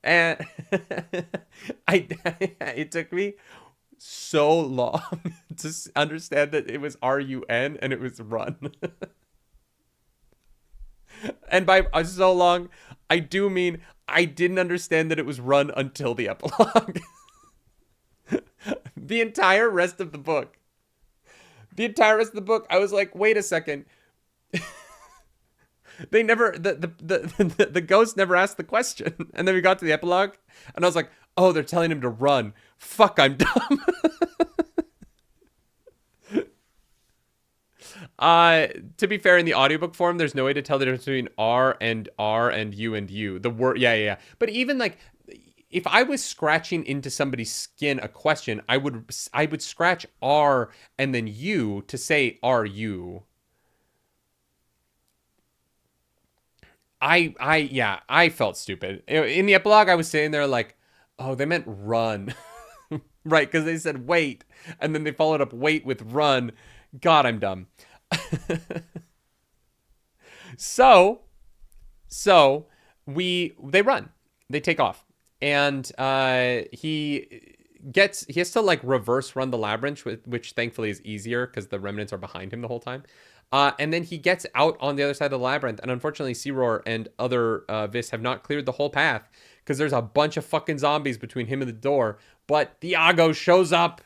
And it took me so long to understand that it was R-U-N and it was run. And by so long, I do mean I didn't understand that it was run until the epilogue. The entire rest of the book. I was like, wait a second. They never, the ghost never asked the question. And then we got to the epilogue, and I was like, oh, they're telling him to run. Fuck, I'm dumb. To be fair, in the audiobook form, there's no way to tell the difference between R and U and U. The word, yeah. But even like, if I was scratching into somebody's skin a question, I would scratch R and then U to say "Are you?" I felt stupid. In the epilogue, I was sitting there like, oh, they meant run. Right, because they said wait, and then they followed up wait with run. God, I'm dumb. So they run. They take off. And he has to like reverse run the labyrinth, which thankfully is easier because the remnants are behind him the whole time. And then he gets out on the other side of the labyrinth, and unfortunately, Searoar and other Vis have not cleared the whole path because there's a bunch of fucking zombies between him and the door. But Iago shows up.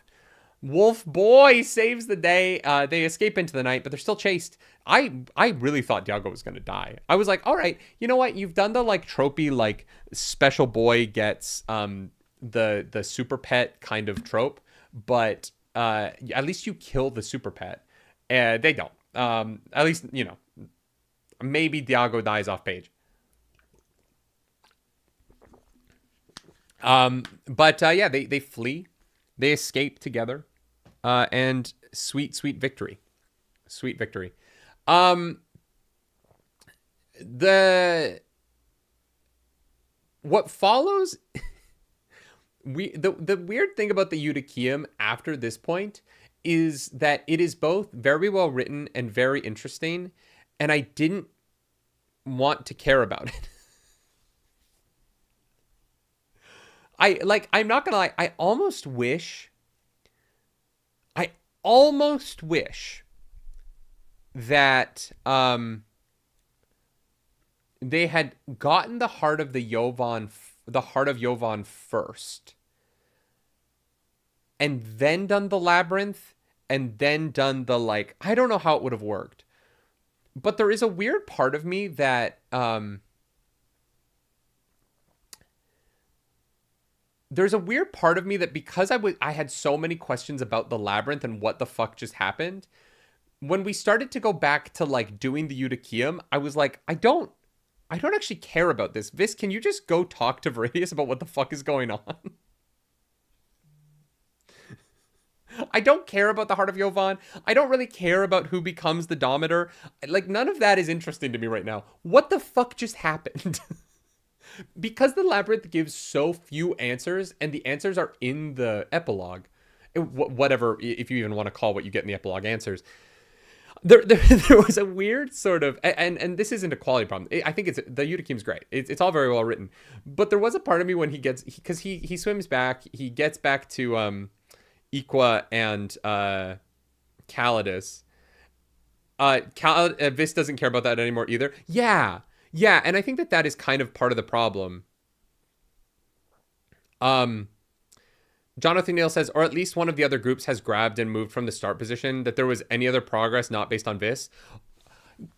Wolf boy saves the day. They escape into the night, but they're still chased. I really thought Iago was going to die. I was like, all right, you know what? You've done the like tropey, like special boy gets the super pet kind of trope, but at least you kill the super pet. They don't. At least, you know, maybe Iago dies off page. But they flee. They escape together. And sweet victory. Sweet victory. What follows the weird thing about the Eutychium after this point is that it is both very well written and very interesting, and I didn't want to care about it. I'm not gonna lie, I almost wish that they had gotten the heart of Jovan first, and then done the labyrinth, and then done the like. I don't know how it would have worked, but there is a weird part of me that because I had so many questions about the labyrinth and what the fuck just happened, when we started to go back to like doing the Eutychium, I was like, I don't actually care about this. Vis, can you just go talk to Viridius about what the fuck is going on? I don't care about the Heart of Jovan. I don't really care about who becomes the Domitor. Like, none of that is interesting to me right now. What the fuck just happened? Because the labyrinth gives so few answers, and the answers are in the epilogue, whatever, if you even want to call what you get in the epilogue answers, there was a weird sort of, and this isn't a quality problem. I think the Eutychium's great. It's all very well written, but there was a part of me when because he swims back, he gets back to Equa and Calidus. Vis doesn't care about that anymore either. Yeah, and I think that is kind of part of the problem. Jonathan Neal says, or at least one of the other groups has grabbed and moved from the start position, that there was any other progress not based on Vis.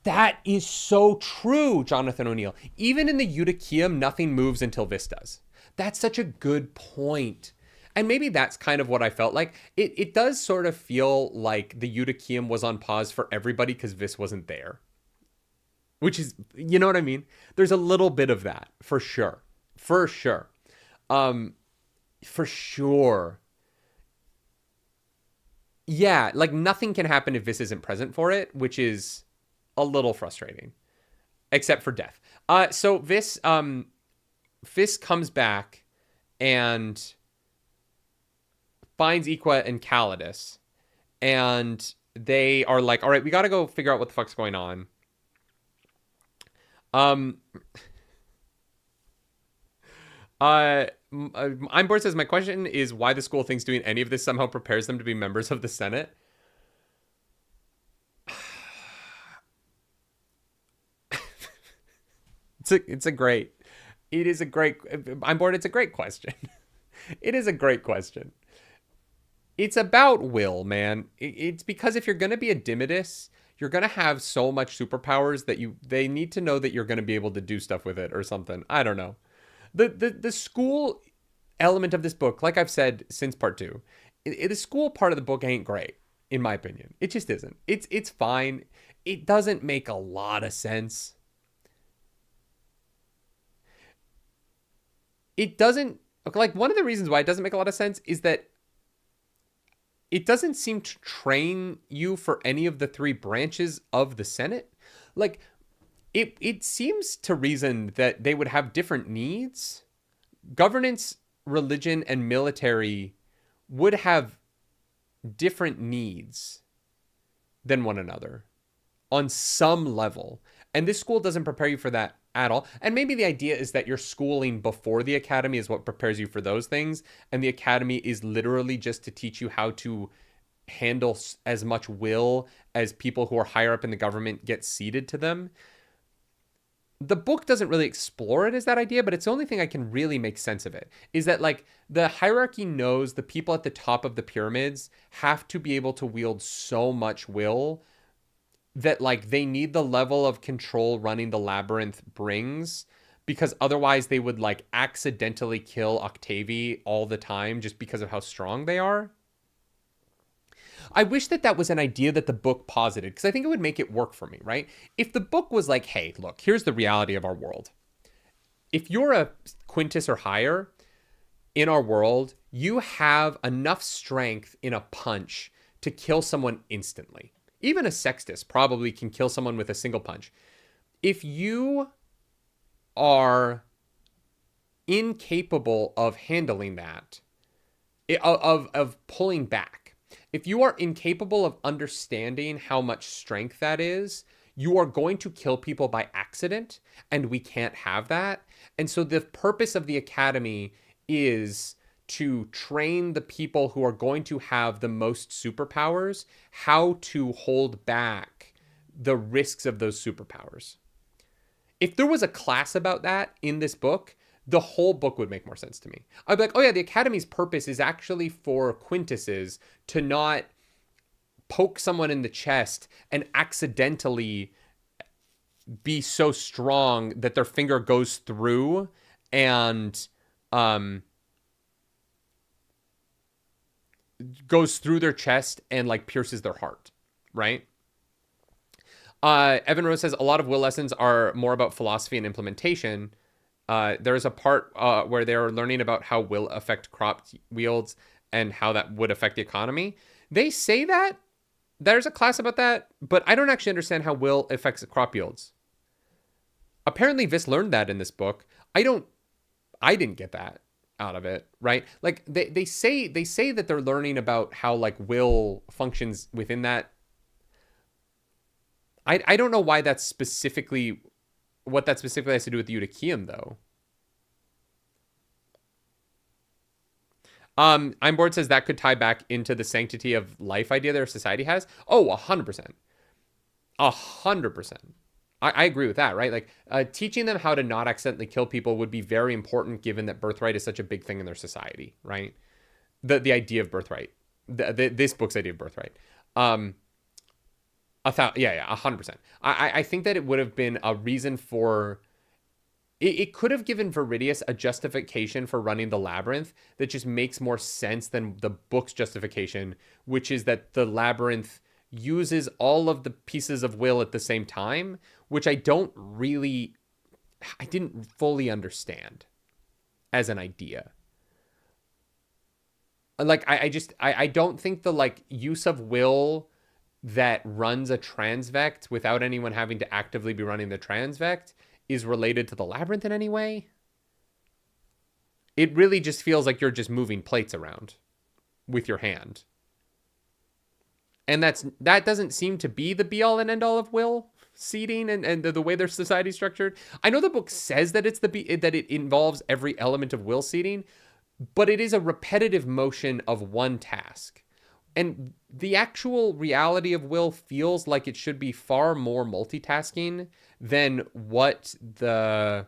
That is so true, Jonathan O'Neill. Even in the Eutychium, nothing moves until Vis does. That's such a good point. And maybe that's kind of what I felt like. It does sort of feel like the Eutychium was on pause for everybody because Vis wasn't there. Which is, you know what I mean? There's a little bit of that, for sure. For sure. Yeah, like nothing can happen if Vis isn't present for it, which is a little frustrating. Except for death. So Vis comes back and finds Equa and Calidus. And they are like, all right, we got to go figure out what the fuck's going on. I'm bored says, my question is why the school thinks doing any of this somehow prepares them to be members of the Senate. It's a great question. It is a great question. It's about will, man. It's because if you're going to be a Dimidus, you're going to have so much superpowers that they need to know that you're going to be able to do stuff with it or something. I don't know. The school element of this book, like I've said since part 2, the school part of the book ain't great, in my opinion. It just isn't. It's fine. It doesn't make a lot of sense. It doesn't, like, one of the reasons why it doesn't make a lot of sense is that it doesn't seem to train you for any of the 3 branches of the Senate. Like, it seems to reason that they would have different needs. Governance, religion, and military would have different needs than one another on some level. And this school doesn't prepare you for that at all. And maybe the idea is that your schooling before the academy is what prepares you for those things. And the academy is literally just to teach you how to handle as much will as people who are higher up in the government get ceded to them. The book doesn't really explore it as that idea, but it's the only thing I can really make sense of it, is that, like, the hierarchy knows the people at the top of the pyramids have to be able to wield so much will that, like, they need the level of control running the labyrinth brings, because otherwise they would, like, accidentally kill Octavie all the time just because of how strong they are. I wish that was an idea that the book posited, because I think it would make it work for me, right? If the book was like, hey, look, here's the reality of our world. If you're a Quintus or higher in our world, you have enough strength in a punch to kill someone instantly. Even a Sextus probably can kill someone with a single punch. If you are incapable of handling that, of pulling back, if you are incapable of understanding how much strength that is, you are going to kill people by accident, and we can't have that. And so the purpose of the academy is to train the people who are going to have the most superpowers how to hold back the risks of those superpowers. If there was a class about that in this book, the whole book would make more sense to me. I'd be like, oh yeah, the academy's purpose is actually for Quintuses to not poke someone in the chest and accidentally be so strong that their finger goes through and goes through their chest and, like, pierces their heart, right? Evan Rose says a lot of will lessons are more about philosophy and implementation. There's a part where they're learning about how will affect crop yields and how that would affect the economy. They say that there's a class about that, but I don't actually understand how will affects crop yields. Apparently Vis learned that in this book. I didn't get that out of it, right? Like, they say that they're learning about how, like, will functions within that. I don't know why that's specifically, what that specifically has to do with the Eutychium, though. I'm bored says that could tie back into the sanctity of life idea their society has. Oh, 100%. 100%. I agree with that, right? Like, teaching them how to not accidentally kill people would be very important, given that birthright is such a big thing in their society, right? The idea of birthright. This book's idea of birthright. 100%. I think that it would have been a reason for... It could have given Viridius a justification for running the labyrinth that just makes more sense than the book's justification, which is that the labyrinth uses all of the pieces of will at the same time, which I didn't fully understand as an idea. Like, I don't think the, like, use of will that runs a transvect without anyone having to actively be running the transvect is related to the labyrinth in any way. It really just feels like you're just moving plates around with your hand. And that doesn't seem to be the be-all and end-all of will seeding and the way their society is structured. I know the book says that that it involves every element of will seeding, but it is a repetitive motion of one task. And the actual reality of will feels like it should be far more multitasking than what the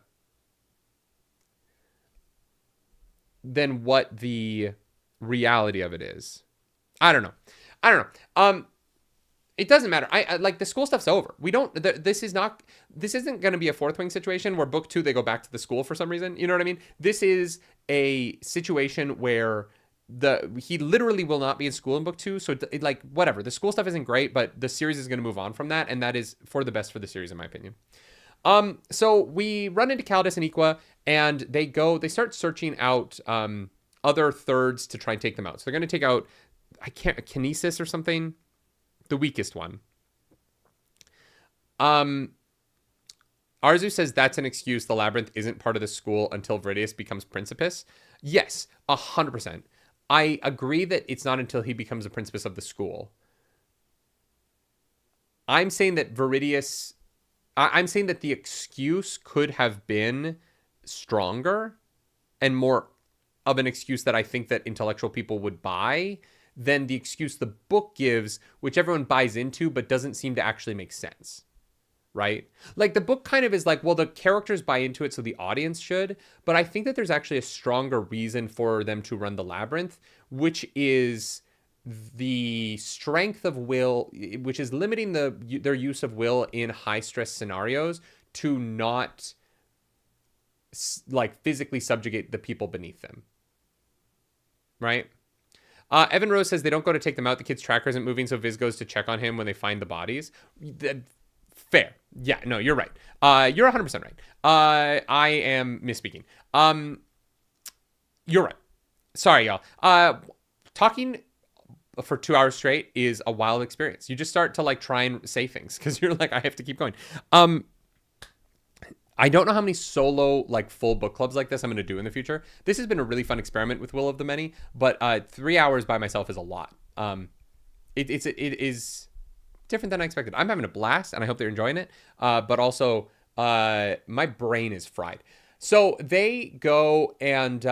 reality of it is. I don't know. I don't know. It doesn't matter. I like the school stuff's over. We don't. This isn't going to be a Fourth Wing situation where book 2 they go back to the school for some reason. You know what I mean? This is a situation where he literally will not be in school in book 2. So like whatever. The school stuff isn't great, but the series is going to move on from that, and that is for the best for the series in my opinion. So we run into Calidus and Equa, and they start searching out other thirds to try and take them out. So they're going to take out Kinesis or something. The weakest one. Arzu says that's an excuse. The labyrinth isn't part of the school until Viridius becomes Principus. Yes, 100%. I agree that it's not until he becomes a Principus of the school. I'm saying that I'm saying that the excuse could have been stronger and more of an excuse that I think that intellectual people would buy than the excuse the book gives, which everyone buys into, but doesn't seem to actually make sense, right? Like the book kind of is like, well, the characters buy into it, so the audience should, but I think that there's actually a stronger reason for them to run the labyrinth, which is the strength of will, which is limiting their use of will in high stress scenarios to not like physically subjugate the people beneath them, right? Evan Rose says they don't go to take them out. The kid's tracker isn't moving, so Viz goes to check on him when they find the bodies. Fair. Yeah, no, you're right. You're 100% right. I am misspeaking. You're right. Sorry, y'all. Talking for 2 hours straight is a wild experience. You just start to like try and say things because you're like, I have to keep going. I don't know how many solo, like, full book clubs like this I'm going to do in the future. This has been a really fun experiment with Will of the Many, but 3 hours by myself is a lot. It is different than I expected. I'm having a blast, and I hope they're enjoying it. But also, my brain is fried. So they go and...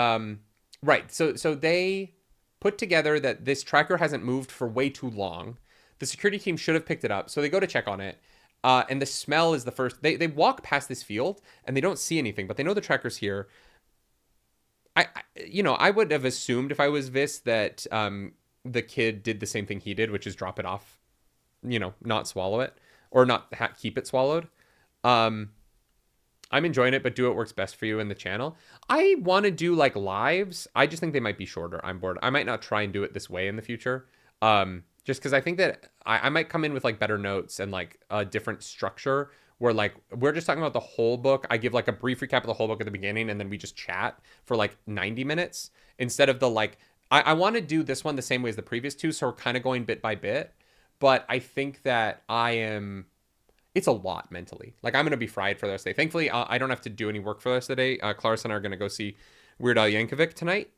right, so they put together that this tracker hasn't moved for way too long. The security team should have picked it up, so they go to check on it. And the smell is the first. They walk past this field and they don't see anything, but they know the tracker's here. I would have assumed if I was Vis that the kid did the same thing he did, which is drop it off, not swallow it or not keep it swallowed. I'm enjoying it, but do what works best for you in the channel. I want to do like lives. I just think they might be shorter. I'm bored. I might not try and do it this way in the future. Just because I think that I might come in with like better notes and like a different structure where like we're just talking about the whole book. I give like a brief recap of the whole book at the beginning and then we just chat for like 90 minutes instead of the like, I want to do this one the same way as the previous two. So we're kind of going bit by bit, but I think that it's a lot mentally. Like I'm going to be fried for the rest of the day. Thankfully, I don't have to do any work for the rest of the day. Clarice and I are going to go see Weird Al Yankovic tonight.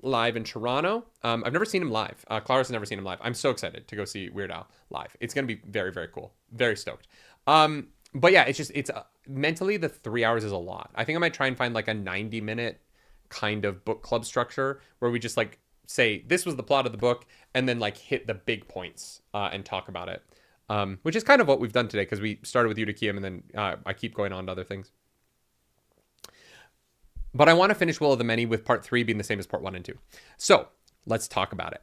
Live in Toronto. I've never seen him live. Clara's never seen him live. I'm so excited to go see Weird Al live. It's going to be very, very cool. Very stoked. But yeah, it's mentally the 3 hours is a lot. I think I might try and find like a 90-minute kind of book club structure where we just like say, this was the plot of the book and then like hit the big points and talk about it. Which is kind of what we've done today because we started with Eutychium and then I keep going on to other things. But I want to finish Will of the Many with part 3 being the same as part 1 and 2. So let's talk about it.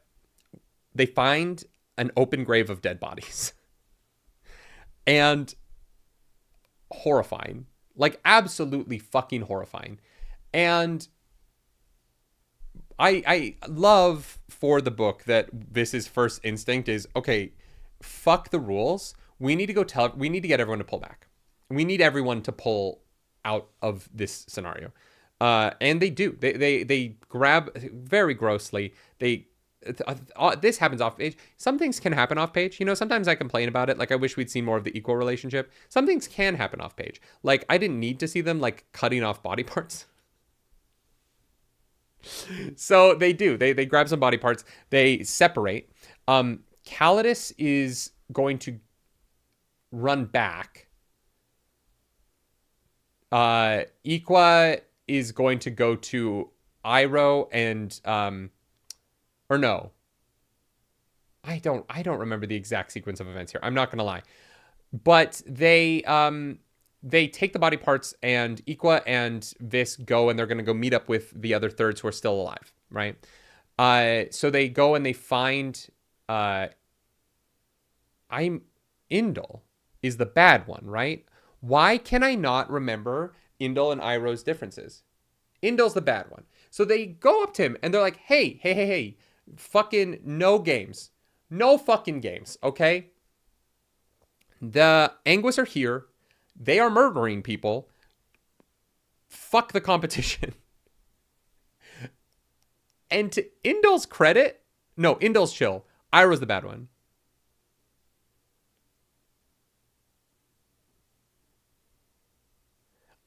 They find an open grave of dead bodies. And horrifying. Like absolutely fucking horrifying. And I love for the book that Vis's first instinct is, okay, fuck the rules. We need to get everyone to pull back. We need everyone to pull out of this scenario. And they do. They grab very grossly. This happens off page. Some things can happen off page. Sometimes I complain about it. Like I wish we'd seen more of the Equa relationship. Some things can happen off page. Like I didn't need to see them like cutting off body parts. So they do. They grab some body parts. They separate. Calidus is going to run back. Equa is going to go to Iroh and or no. I don't remember the exact sequence of events here. I'm not gonna lie. But they take the body parts and Equa and Vis go and they're gonna go meet up with the other thirds who are still alive, right? So they go and they find I'm Indol is the bad one, right? Why can I not remember Indol and Iroh's differences? Indol's the bad one. So they go up to him and they're like, hey, fucking no games. No fucking games, okay? The Anguis are here. They are murdering people. Fuck the competition. And to Indol's credit, no, Indol's chill. Iroh's the bad one.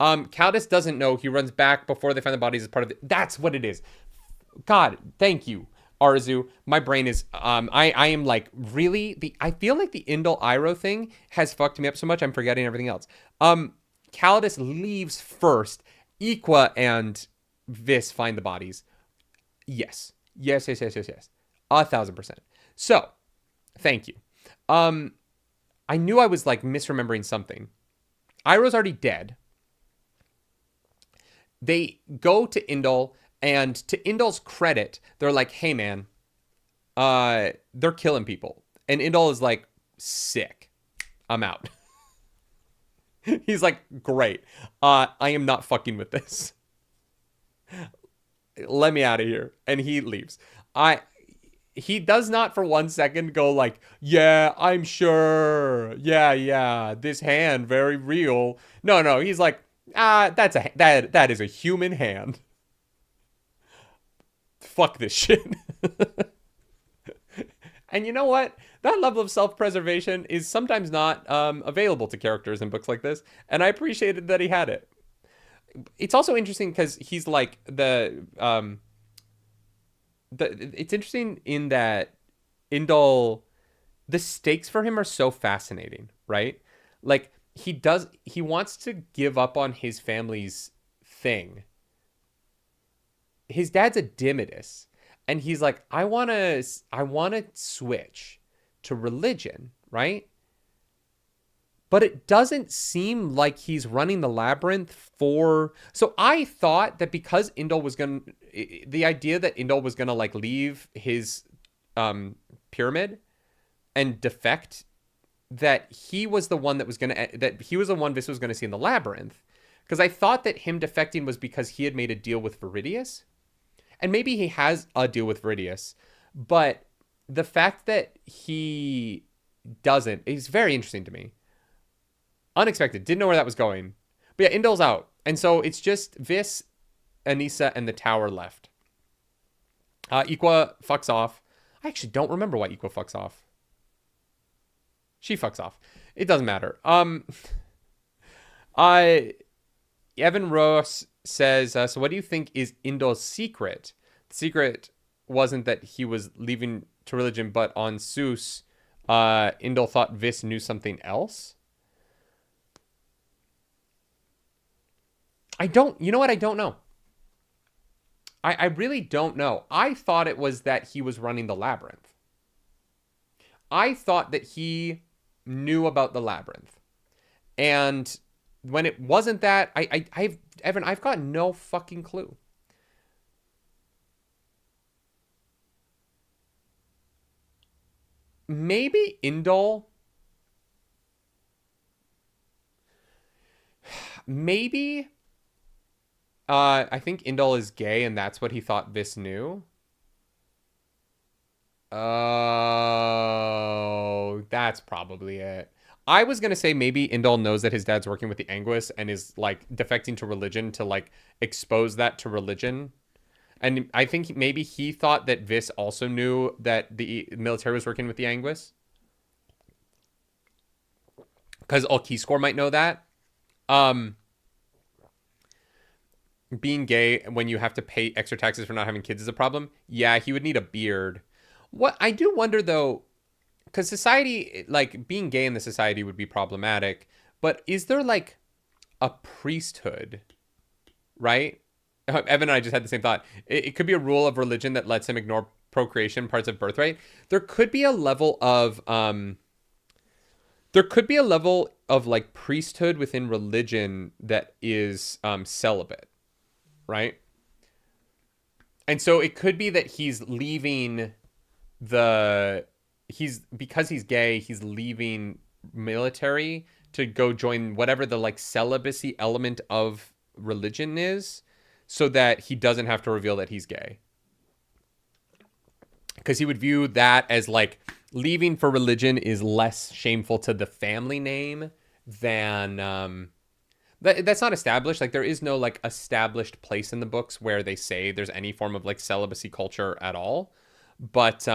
Caldus doesn't know. He runs back before they find the bodies as part of it. That's what it is. God, thank you, Arzu. My brain is, I am like, really? I feel like the Indol Iroh thing has fucked me up so much I'm forgetting everything else. Caldus leaves first. Equa and Vis find the bodies. Yes. 1,000%. So, thank you. I knew I was like misremembering something. Iroh's already dead. They go to Indol, and to Indol's credit, they're like, hey man, they're killing people. And Indol is like, sick. I'm out. He's like, great. I am not fucking with this. Let me out of here. And he leaves. He does not for 1 second go like, yeah, I'm sure. Yeah, this hand, very real. No, he's like, that is a human hand. Fuck this shit. And you know what? That level of self-preservation is sometimes not available to characters in books like this, and I appreciated that he had it. It's also interesting because he's like it's interesting in that Indol, the stakes for him are so fascinating, right? Like he wants to give up on his family's thing. His dad's a Dimidus, and he's like, I want to switch to religion, right? But it doesn't seem like he's running the labyrinth for... So I thought that because Indol was going to... The idea that Indol was going to like leave his pyramid and defect, that he was the one that was going to... That he was the one Vis was going to see in the labyrinth. Because I thought that him defecting was because he had made a deal with Viridius. And maybe he has a deal with Viridius. But the fact that he doesn't is very interesting to me. Unexpected. Didn't know where that was going. But yeah, Indol's out. And so it's just Vis, Anissa, and the tower left. Equa fucks off. I actually don't remember why Equa fucks off. She fucks off. It doesn't matter. Evan Ross says, so what do you think is Indol's secret? The secret wasn't that he was leaving to religion, but on Seuss, Indol thought Vis knew something else. You know what? I don't know. I really don't know. I thought it was that he was running the labyrinth. I thought that he knew about the labyrinth. And when it wasn't that, I've got no fucking clue. Maybe Indol... Maybe... I think Indol is gay, and that's what he thought Vis knew. Oh, that's probably it. I was going to say maybe Indol knows that his dad's working with the Anguis and is, like, defecting to religion to, like, expose that to religion. And I think maybe he thought that Vis also knew that the military was working with the Anguis. Because Aliscor might know that. Being gay when you have to pay extra taxes for not having kids is a problem. Yeah, he would need a beard. What I do wonder though, because society, like being gay in the society would be problematic, but is there like a priesthood, right? Evan and I just had the same thought. It could be a rule of religion that lets him ignore procreation parts of birthright. There could be a level of like priesthood within religion that is celibate. Right? And so it could be that he's leaving because he's gay, he's leaving military to go join whatever the like celibacy element of religion is, so that he doesn't have to reveal that he's gay. Because he would view that as like leaving for religion is less shameful to the family name than that's not established. Like there is no like established place in the books where they say there's any form of like celibacy culture at all. But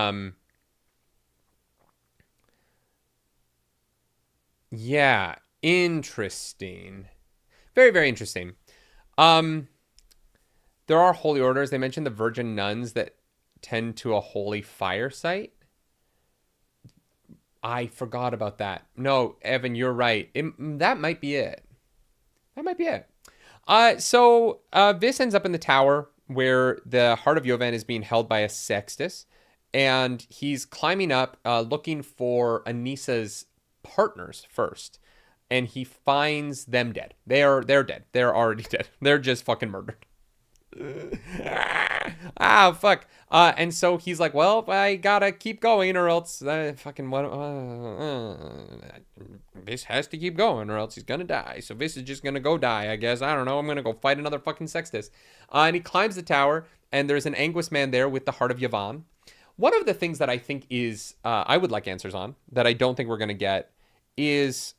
yeah, interesting. Very, very interesting. There are holy orders. They mentioned the virgin nuns that tend to a holy fire site. I forgot about that. No, Evan, you're right. That might be it. That might be it. So Vis ends up in the tower where the Heart of Yovan is being held by a Sextus, and he's climbing up looking for Anissa's partners first, and he finds them dead. They're dead. They're already dead. They're just fucking murdered. Fuck. And so he's like, well, I gotta keep going or else fucking what Vis has to keep going or else he's gonna die. So Vis is just gonna go die, I guess. I don't know. I'm gonna go fight another fucking Sextus. And he climbs the tower, and there's an Anguis man there with the Heart of Yavan. One of the things that I think is I would like answers on that I don't think we're gonna get is,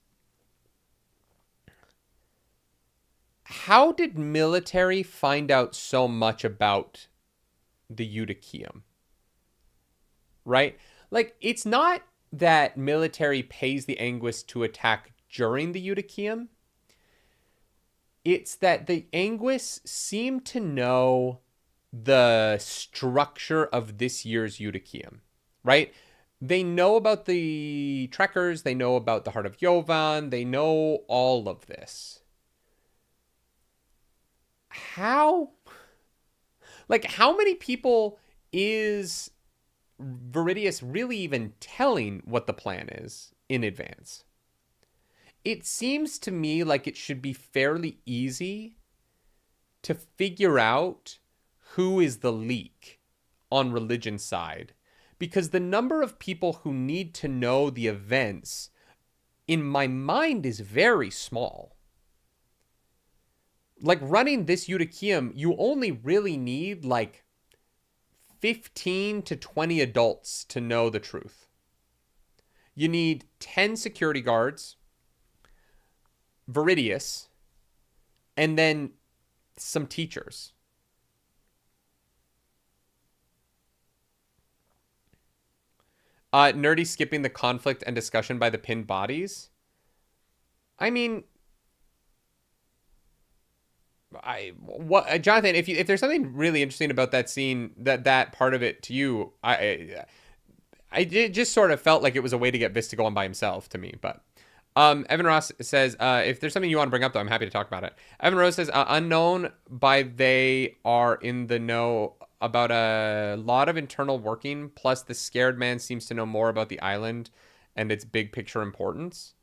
how did military find out so much about the Eutychium? Right? Like, it's not that military pays the Anguis to attack during the Eutychium. It's that the Anguis seem to know the structure of this year's Eutychium, right? They know about the Trekkers. They know about the Heart of Yovan. They know all of this. How many people is Viridius really even telling what the plan is in advance? It seems to me like it should be fairly easy to figure out who is the leak on religion side, because the number of people who need to know the events in my mind is very small. Like, running this Eutychium, you only really need like 15 to 20 adults to know the truth. You need 10 security guards, Viridius, and then some teachers. Nerdy skipping the conflict and discussion by the pinned bodies. I mean, Jonathan, if there's something really interesting about that scene, that part of it to you, I just sort of felt like it was a way to get Vis to go on by himself to me. But Evan Ross says, if there's something you want to bring up, though, I'm happy to talk about it. Evan Rose says, unknown by they are in the know about a lot of internal working, plus the scared man seems to know more about the island and its big picture importance.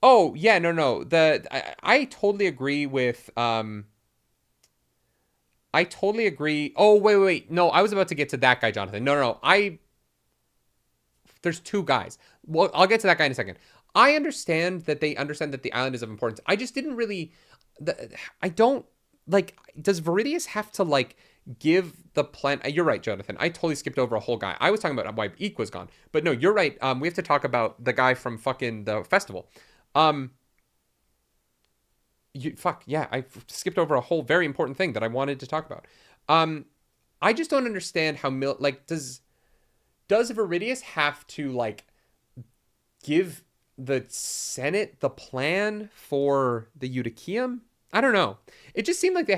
Oh, yeah, no. I totally agree with, I totally agree. Oh, wait. No, I was about to get to that guy, Jonathan. No. There's two guys. Well, I'll get to that guy in a second. I understand that they understand that the island is of importance. I just didn't really, I don't, like, does Viridius have to, like, give the plan? You're right, Jonathan. I totally skipped over a whole guy. I was talking about why Equa's gone. But no, you're right. We have to talk about the guy from fucking the festival. I skipped over a whole very important thing that I wanted to talk about. I just don't understand how does Viridius have to like give the Senate the plan for the Eutychium? I don't know. It just seemed like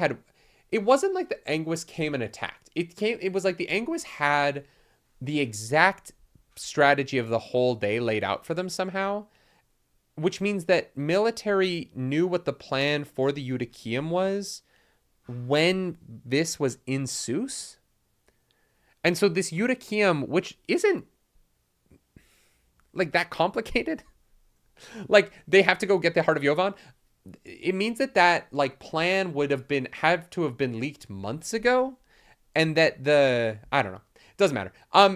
it wasn't like the Anguis came and attacked. It was like the Anguis had the exact strategy of the whole day laid out for them somehow, which means that military knew what the plan for the Eutychium was when this was in Seuss. And so this Eutychium, which isn't like that complicated, like they have to go get the Heart of Yovan. It means that like plan would have had to have been leaked months ago. and that I don't know. It doesn't matter.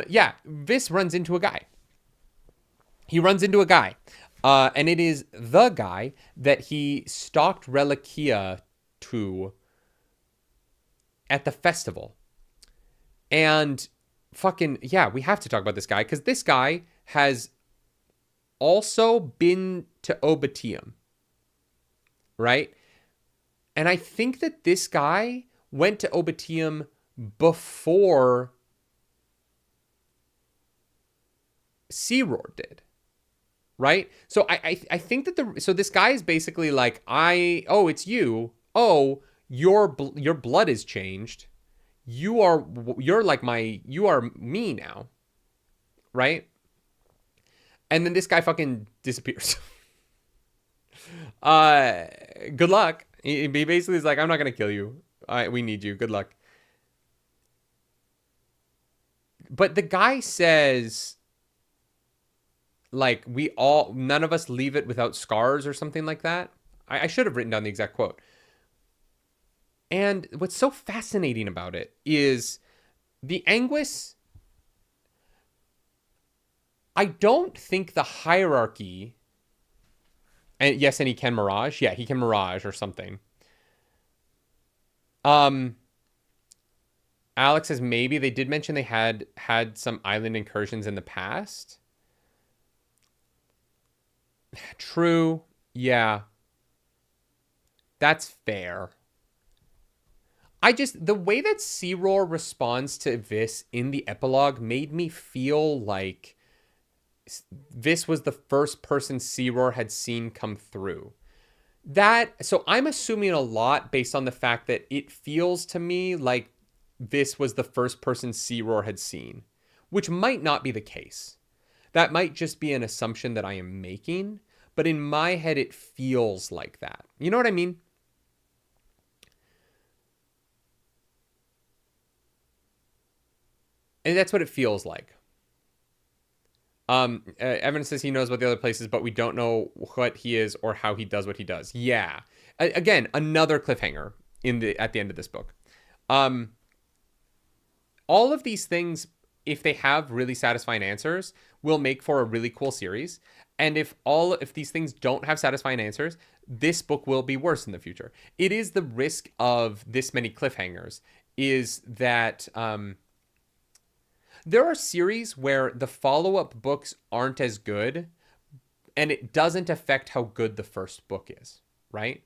Yeah, Vis runs into a guy. He runs into a guy. And it is the guy that he stalked Reliquia to at the festival. And fucking, yeah, we have to talk about this guy because this guy has also been to Obatium, right? And I think that this guy went to Obatium before Searoar did, right? So I think that so this guy is basically like, it's you. Oh, your blood is changed. You're like you are me now, right? And then this guy fucking disappears. Good luck. He basically is like, I'm not gonna kill you. We need you. Good luck. But the guy says, like, none of us leave it without scars or something like that. I should have written down the exact quote. And what's so fascinating about it is the Anguis. I don't think the hierarchy. And yes, and he can Mirage. Yeah, he can Mirage or something. Alex says maybe they did mention they had some island incursions in the past. True. Yeah. That's fair. The way that Searoar responds to Vis in the epilogue made me feel like Vis was the first person Searoar had seen come through. So I'm assuming a lot based on the fact that it feels to me like Vis was the first person Searoar had seen, which might not be the case. That might just be an assumption that I am making, but in my head it feels like that. You know what I mean? And that's what it feels like. Evan says he knows about the other places, but we don't know what he is or how he does what he does. Yeah. Again, another cliffhanger at the end of this book. All of these things, if they have really satisfying answers, will make for a really cool series. And if these things don't have satisfying answers, this book will be worse in the future. It is the risk of this many cliffhangers is that there are series where the follow-up books aren't as good, and it doesn't affect how good the first book is, right?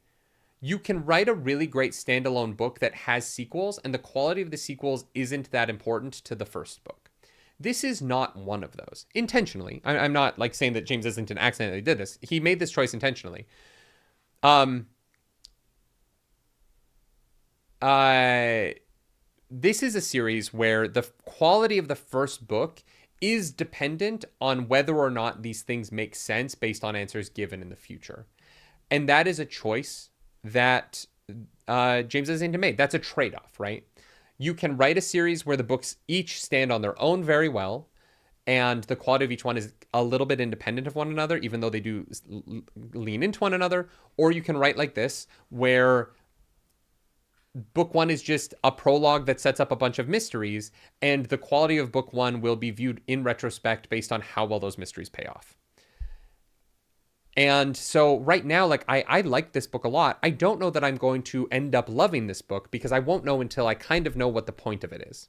You can write a really great standalone book that has sequels, and the quality of the sequels isn't that important to the first book. This is not one of those. Intentionally. I'm not like saying that James Islington accidentally did this. He made this choice intentionally. This is a series where the quality of the first book is dependent on whether or not these things make sense based on answers given in the future. And that is a choice that James Islington made. That's a trade-off, right? You can write a series where the books each stand on their own very well, and the quality of each one is a little bit independent of one another, even though they do lean into one another. Or you can write like this, where book one is just a prologue that sets up a bunch of mysteries, and the quality of book one will be viewed in retrospect based on how well those mysteries pay off. And so right now, like, I like this book a lot. I don't know that I'm going to end up loving this book because I won't know until I kind of know what the point of it is.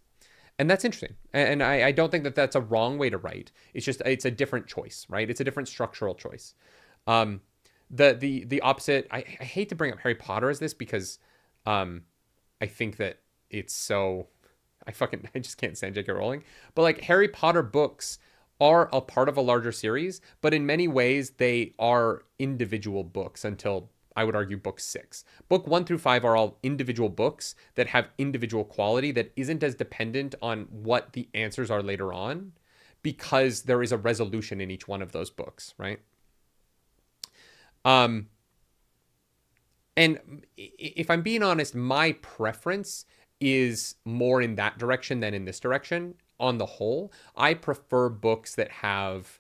And that's interesting. And I don't think that that's a wrong way to write. It's just, it's a different choice, right? It's a different structural choice. The opposite, I hate to bring up Harry Potter as this because I think that it's so, I just can't stand J.K. Rowling. But like Harry Potter books are a part of a larger series, but in many ways they are individual books until I would argue book 6. Book 1 through 5 are all individual books that have individual quality that isn't as dependent on what the answers are later on because there is a resolution in each one of those books, right? And if I'm being honest, my preference is more in that direction than in this direction. On the whole, I prefer books that have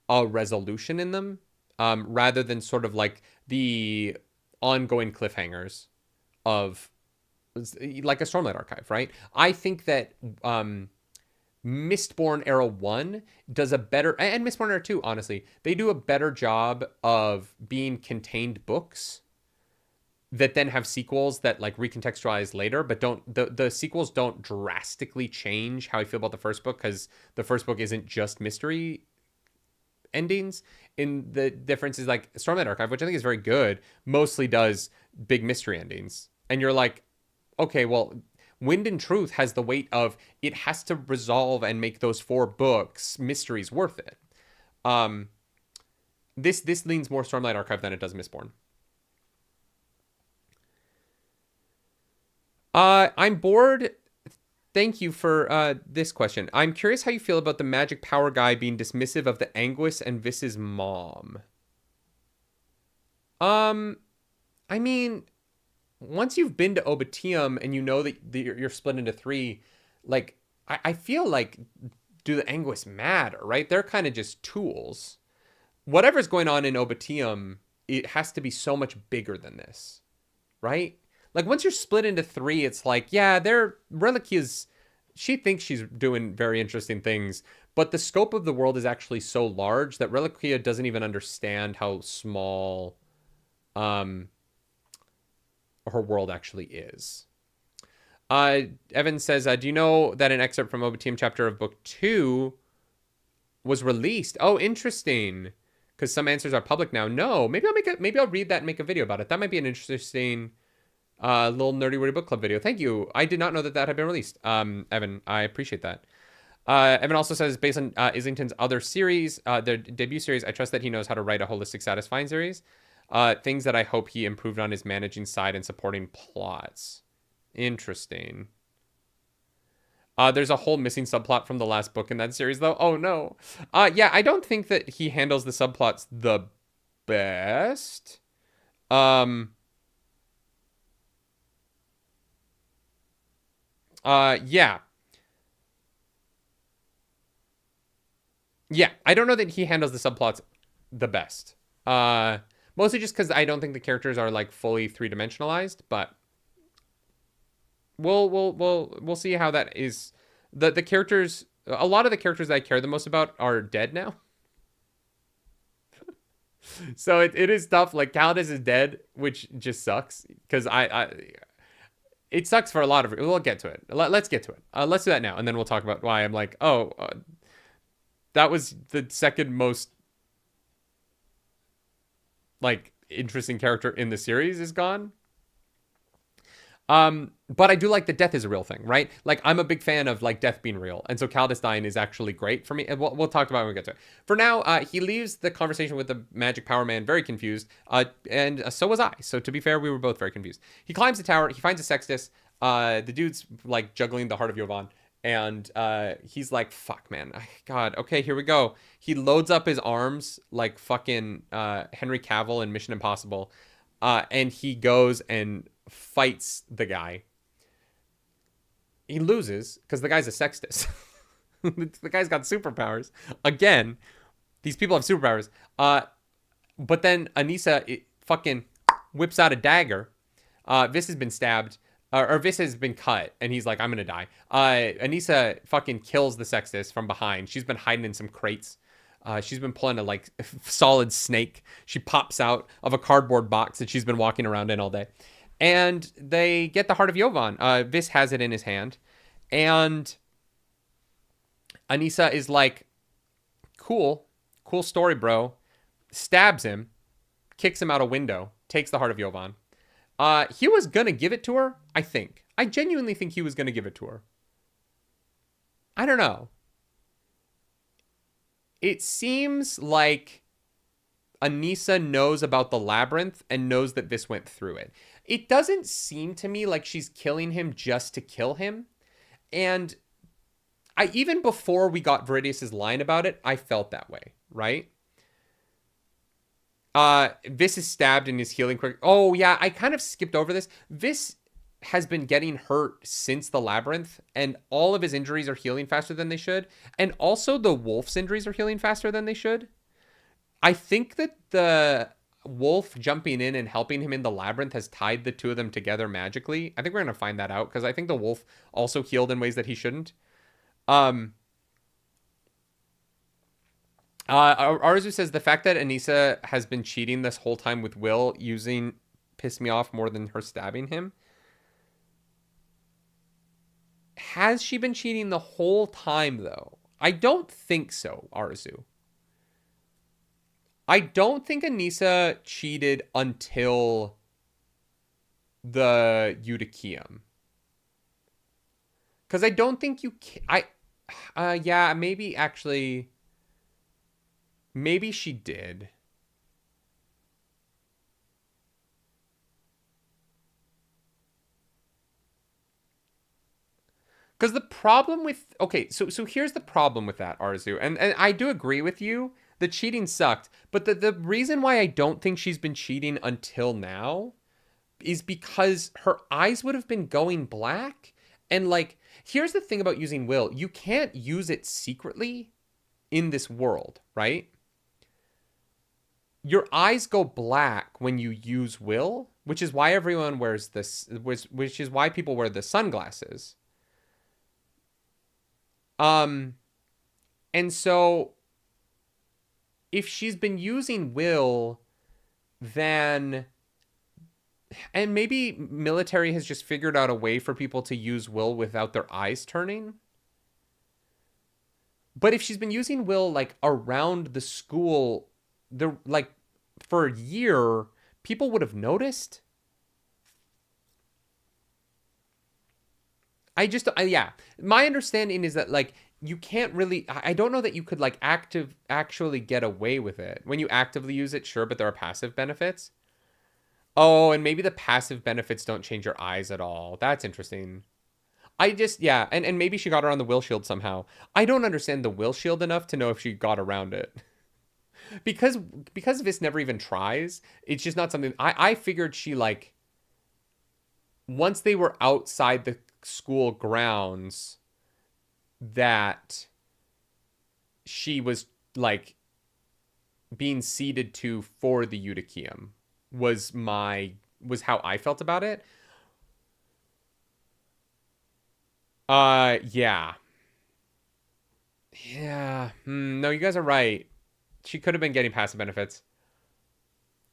a resolution in them rather than sort of like the ongoing cliffhangers of like a Stormlight Archive, right? I think that Mistborn Era 1 does a better, and Mistborn Era 2, honestly, they do a better job of being contained books that then have sequels that like recontextualize later, but the sequels don't drastically change how I feel about the first book, because the first book isn't just mystery endings. In the difference is like Stormlight Archive, which I think is very good, mostly does big mystery endings. And you're like, okay, well, Wind and Truth has the weight of it has to resolve and make those 4 books mysteries worth it. This leans more Stormlight Archive than it does Mistborn. I'm bored. Thank you for this question. I'm curious how you feel about the magic power guy being dismissive of the Anguis and Vis's mom. I mean, once you've been to Obitium and you know that you're split into 3, like, I feel like, do the Anguis matter, right? They're kind of just tools. Whatever's going on in Obitium, it has to be so much bigger than this, right? Like, once you're split into 3, it's like, yeah, Reliquia's, she thinks she's doing very interesting things, but the scope of the world is actually so large that Reliquia doesn't even understand how small her world actually is. Evan says, do you know that an excerpt from Obitium chapter of book 2 was released? Oh, interesting. Because some answers are public now. No, maybe I'll read that and make a video about it. That might be an interesting little nerdy wordy book club video. Thank you. I did not know that had been released. Evan, I appreciate that. Evan also says, based on Islington's other series, their debut series, I trust that he knows how to write a holistic, satisfying series. Things that I hope he improved on is managing side and supporting plots. Interesting. There's a whole missing subplot from the last book in that series, though. Oh, no. Yeah, I don't think that he handles the subplots the best. Yeah. Yeah, I don't know that he handles the subplots the best. Mostly just because I don't think the characters are like fully 3-dimensionalized, but we'll see how that is. The characters, a lot of the characters that I care the most about are dead now. So it is tough. Like, Calidus is dead, which just sucks because it sucks for a lot of. We'll get to it. Let's get to it. Let's do that now, and then we'll talk about why I'm like, that was the second most like interesting character in the series is gone. But I do like that death is a real thing, right? Like, I'm a big fan of like death being real, and so Calidus dying is actually great for me. And we'll talk about it when we get to it. For now, he leaves the conversation with the magic power man very confused, and so was I. So to be fair, we were both very confused. He climbs the tower. He finds a Sextus. The dude's like juggling the heart of Jovan, and he's like, "Fuck, man, God, okay, here we go." He loads up his arms like fucking Henry Cavill in Mission Impossible, and he goes and fights the guy. He loses because the guy's a Sextus. The guy's got superpowers. Again, these people have superpowers. But then Anissa fucking whips out a dagger. Vis has been stabbed. Or Vis has been cut. And he's like, I'm going to die. Anissa fucking kills the Sextus from behind. She's been hiding in some crates. She's been pulling a like solid snake. She pops out of a cardboard box that she's been walking around in all day. And they get the heart of Jovan. Vis has it in his hand. And Anissa is like, cool story, bro. Stabs him, kicks him out a window, takes the heart of Jovan. He was going to give it to her, I think. I genuinely think he was going to give it to her. I don't know. It seems like Anissa knows about the labyrinth and knows that Vis went through it. It doesn't seem to me like she's killing him just to kill him. And even before we got Viridius's line about it, I felt that way, right? Vis is stabbed and is healing quick. Oh, yeah, I kind of skipped over this. Vis has been getting hurt since the labyrinth, and all of his injuries are healing faster than they should. And also the wolf's injuries are healing faster than they should. I think that Wolf jumping in and helping him in the labyrinth has tied the two of them together magically. I think we're going to find that out because I think the wolf also healed in ways that he shouldn't. Arzu says the fact that Anissa has been cheating this whole time with Will using pissed me off more than her stabbing him. Has she been cheating the whole time, though? I don't think so, Arzu. I don't think Anissa cheated until the Eutychium. Because I don't think you can... yeah, maybe actually... Maybe she did. Because the problem with... Okay, so here's the problem with that, Arzu. And I do agree with you. The cheating sucked. But the reason why I don't think she's been cheating until now is because her eyes would have been going black. And, like, here's the thing about using will. You can't use it secretly in this world, right? Your eyes go black when you use will, which is why everyone wears this, which is why people wear the sunglasses. And so if she's been using will, then, and maybe military has just figured out a way for people to use will without their eyes turning. But if she's been using will like around the school, like for a year, people would have noticed. Yeah. My understanding is that, like, you can't really... I don't know that you could, like, actually get away with it. When you actively use it, sure, but there are passive benefits. Oh, and maybe the passive benefits don't change your eyes at all. That's interesting. Yeah, and maybe she got around the will shield somehow. I don't understand the will shield enough to know if she got around it. because Vis never even tries, it's just not something... I figured she, like... Once they were outside the school grounds, that she was like being ceded to for the Eutychium was how I felt about it. Yeah. No, you guys are right. She could have been getting passive benefits,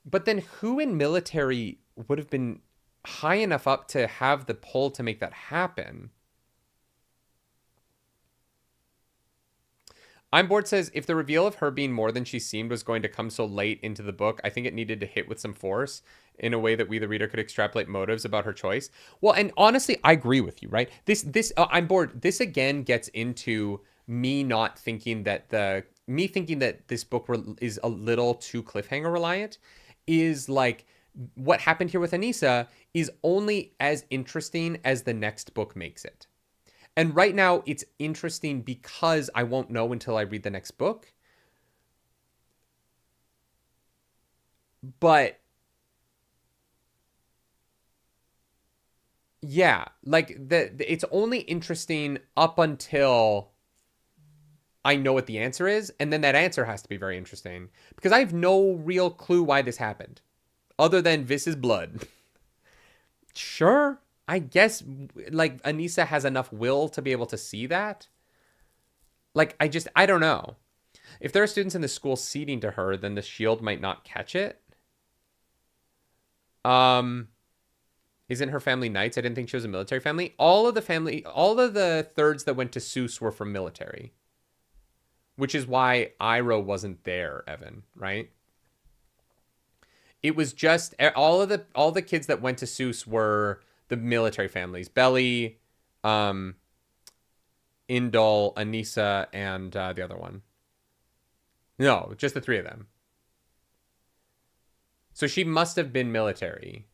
but then who in military would have been high enough up to have the pull to make that happen? I'm bored says, if the reveal of her being more than she seemed was going to come so late into the book, I think it needed to hit with some force in a way that we, the reader, could extrapolate motives about her choice. Well, and honestly, I agree with you, right? I'm bored. This again gets into me not thinking that thinking that this book is a little too cliffhanger reliant. Is like, what happened here with Anissa is only as interesting as the next book makes it. And right now it's interesting because I won't know until I read the next book. But yeah, like it's only interesting up until I know what the answer is. And then that answer has to be very interesting because I have no real clue why this happened other than Vis's blood. Sure. I guess, like, Anissa has enough will to be able to see that. Like, I don't know. If there are students in the school ceding to her, then the shield might not catch it. Isn't her family knights? I didn't think she was a military family. All of the thirds that went to Seuss were from military. Which is why Iroh wasn't there, Evan, right? It was just, all the kids that went to Seuss were the military families. Belly, Indol, Anissa, and the other one. No, just the three of them. So she must have been military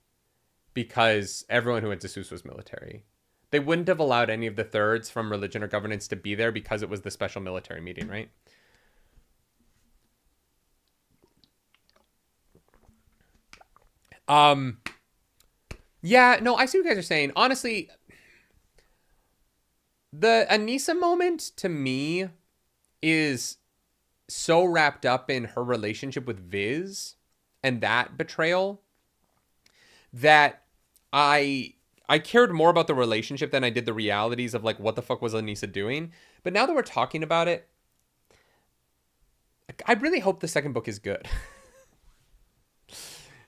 because everyone who went to Seuss was military. They wouldn't have allowed any of the thirds from religion or governance to be there because it was the special military meeting, right? Yeah, no, I see what you guys are saying. Honestly, the Anissa moment to me is so wrapped up in her relationship with Viz and that betrayal that I cared more about the relationship than I did the realities of like what the fuck was Anissa doing. But now that we're talking about it, I really hope the second book is good.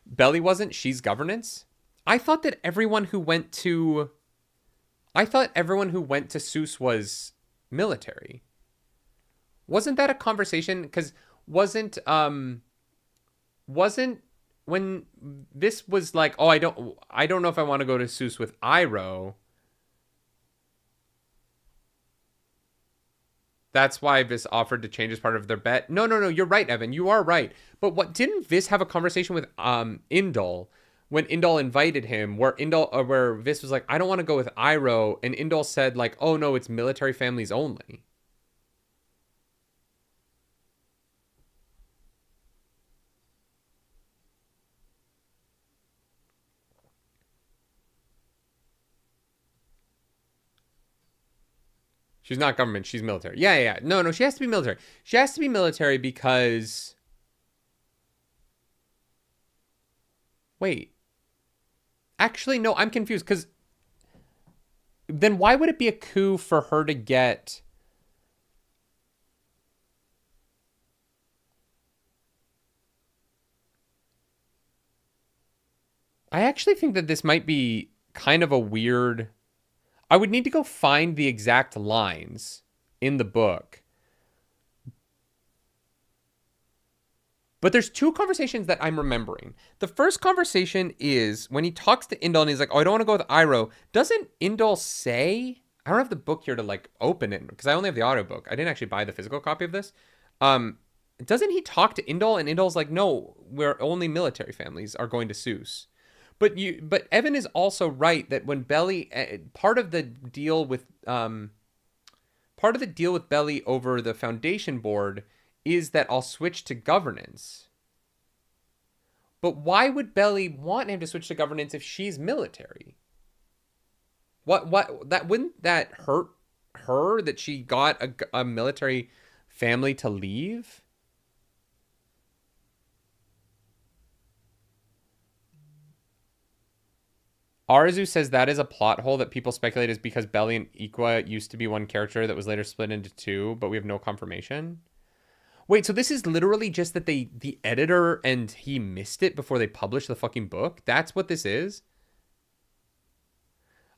Belly wasn't. She's governance. I thought everyone who went to Seuss was military. Wasn't that a conversation? Because wasn't when this was like, oh, I don't know if I want to go to Seuss with Iroh. That's why Viss offered to change as part of their bet. No, you're right, Evan. You are right. But what didn't Viss have a conversation with Indol when Indol invited him, where Viss was like, I don't want to go with Iroh, and Indol said like, oh no, it's military families only. She's not government. She's military. Yeah. No. She has to be military. She has to be military because... Wait. Actually, no, I'm confused because... Then why would it be a coup for her to get... I actually think that this might be kind of a weird... I would need to go find the exact lines in the book. But there's two conversations that I'm remembering. The first conversation is when he talks to Indol and he's like, oh, I don't want to go with Iroh. Doesn't Indol say... I don't have the book here to like open it because I only have the audiobook. I didn't actually buy the physical copy of this. Doesn't he talk to Indol and Indol's like, no, we're only military families are going to Seuss. But Evan is also right that when Belly, part of the deal with Belly over the foundation board is that I'll switch to governance. But why would Belly want him to switch to governance if she's military? Wouldn't that hurt her that she got a military family to leave? Arzu says that is a plot hole that people speculate is because Belly and Equa used to be one character that was later split into two, but we have no confirmation. Wait, so this is literally just that the editor and he missed it before they published the fucking book? That's what this is?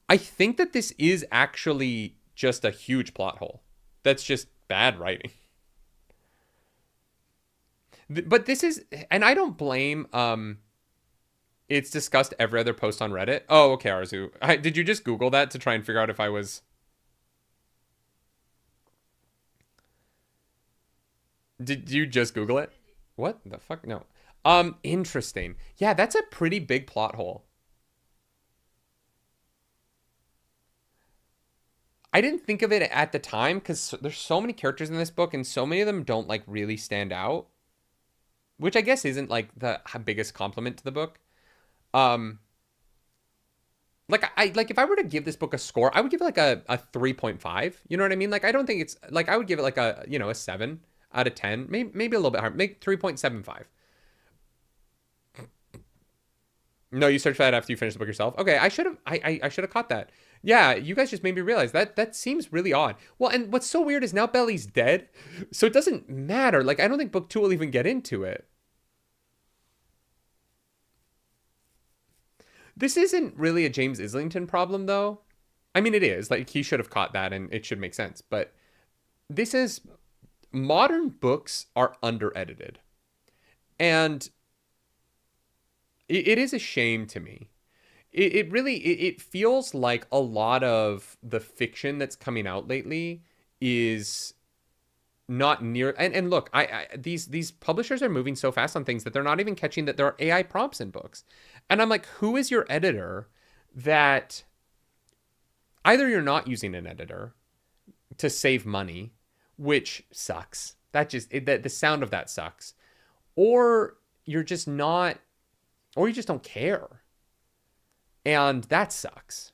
I think that this is actually just a huge plot hole. That's just bad writing. But this is, and I don't blame, it's discussed every other post on Reddit. Oh, okay, Arzu. Did you just Google that to try and figure out if I was... Did you just Google it? What the fuck? No. Interesting. Yeah, that's a pretty big plot hole. I didn't think of it at the time because there's so many characters in this book and so many of them don't like really stand out, which I guess isn't like the biggest compliment to the book. Like if I were to give this book a score, I would give it like a 3.5. You know what I mean? Like I don't think it's like, I would give it like a 7 out of 10, maybe a little bit higher, maybe 3.75. No, you searched for that after you finished the book yourself. Okay, I should have caught that. Yeah, you guys just made me realize that seems really odd. Well, and what's so weird is now Belly's dead, so it doesn't matter. Like I don't think book 2 will even get into it. This isn't really a James Islington problem, though. I mean, it is. Like, he should have caught that, and it should make sense. But this is... Modern books are under-edited. And it is a shame to me. It really feels like a lot of the fiction that's coming out lately is not near... And look, these publishers are moving so fast on things that they're not even catching that there are AI prompts in books. And I'm like, who is your editor that either you're not using an editor to save money, which sucks. That just, the sound of that sucks. Or you're just not, or you just don't care. And that sucks.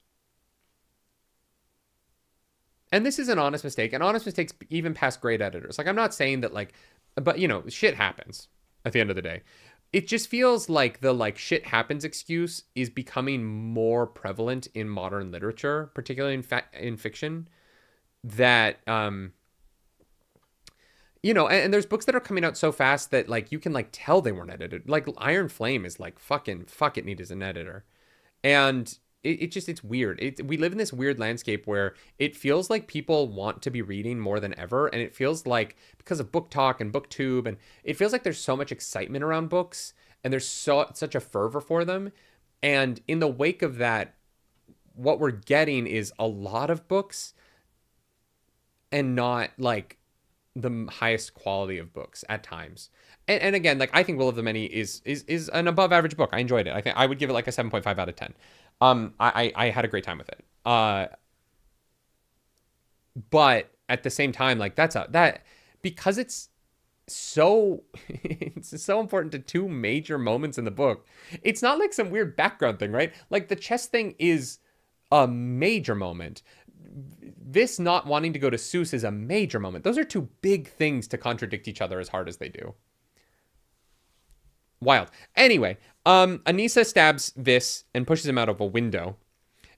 And this is an honest mistake. And honest mistakes even past great editors. Like, I'm not saying that, like, but, you know, shit happens at the end of the day. it just feels like the like shit happens excuse is becoming more prevalent in modern literature, particularly in fiction. That and there's books that are coming out so fast that like you can like tell they weren't edited. Like Iron Flame is like fucking fuck it needs an editor, and it's weird. We live in this weird landscape where it feels like people want to be reading more than ever, and it feels like because of Book Talk and BookTube, and it feels like there's so much excitement around books, and there's such a fervor for them, and in the wake of that, what we're getting is a lot of books, and not like the highest quality of books at times. And again, like I think Will of the Many is an above average book. I enjoyed it. I think I would give it like a 7.5 out of 10. I had a great time with it. But at the same time, like that because it's so it's so important to two major moments in the book. It's not like some weird background thing, right? Like the chess thing is a major moment. This not wanting to go to Seuss is a major moment. Those are two big things to contradict each other as hard as they do. Wild. Anyway, Anissa stabs Vis and pushes him out of a window.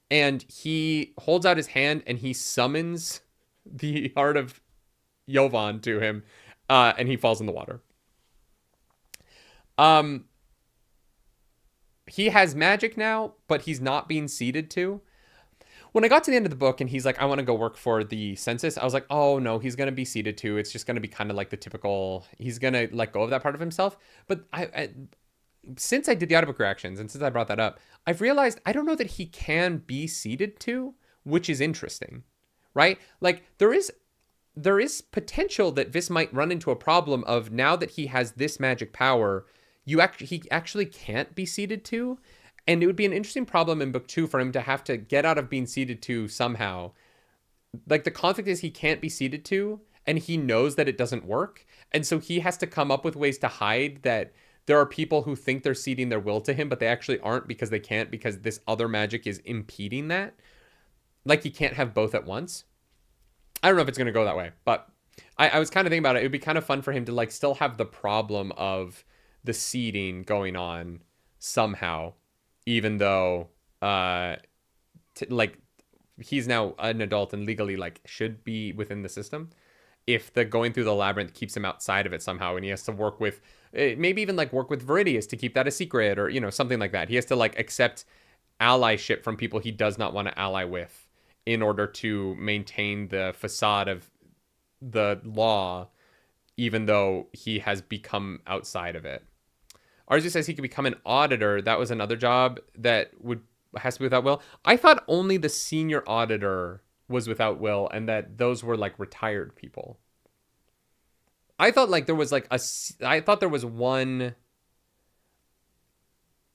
And he holds out his hand and he summons the heart of Jovan to him. And he falls in the water. He has magic now, but he's not being ceded to. When I got to the end of the book and he's like, I want to go work for the census, I was like, oh no, he's going to be ceded to. It's just going to be kind of like the typical, he's going to let go of that part of himself. But since I did the audiobook reactions and since I brought that up, I've realized I don't know that he can be ceded to, which is interesting, right? Like there is potential that Vis might run into a problem of now that he has this magic power, he actually can't be ceded to. And it would be an interesting problem in book 2 for him to have to get out of being ceded to somehow. Like the conflict is he can't be ceded to, and he knows that it doesn't work. And so he has to come up with ways to hide that there are people who think they're ceding their will to him, but they actually aren't because they can't, because this other magic is impeding that. Like he can't have both at once. I don't know if it's going to go that way, but I was kind of thinking about it. It would be kind of fun for him to like still have the problem of the ceding going on somehow. Even though, like, he's now an adult and legally, like, should be within the system. If the going through the labyrinth keeps him outside of it somehow, and he has to work with, maybe even, like, work with Viridius to keep that a secret, or, something like that. He has to, like, accept allyship from people he does not want to ally with in order to maintain the facade of the law, even though he has become outside of it. Arzu says he could become an auditor. That was another job that has to be without will. I thought only the senior auditor was without will and that those were like retired people. I thought like there was one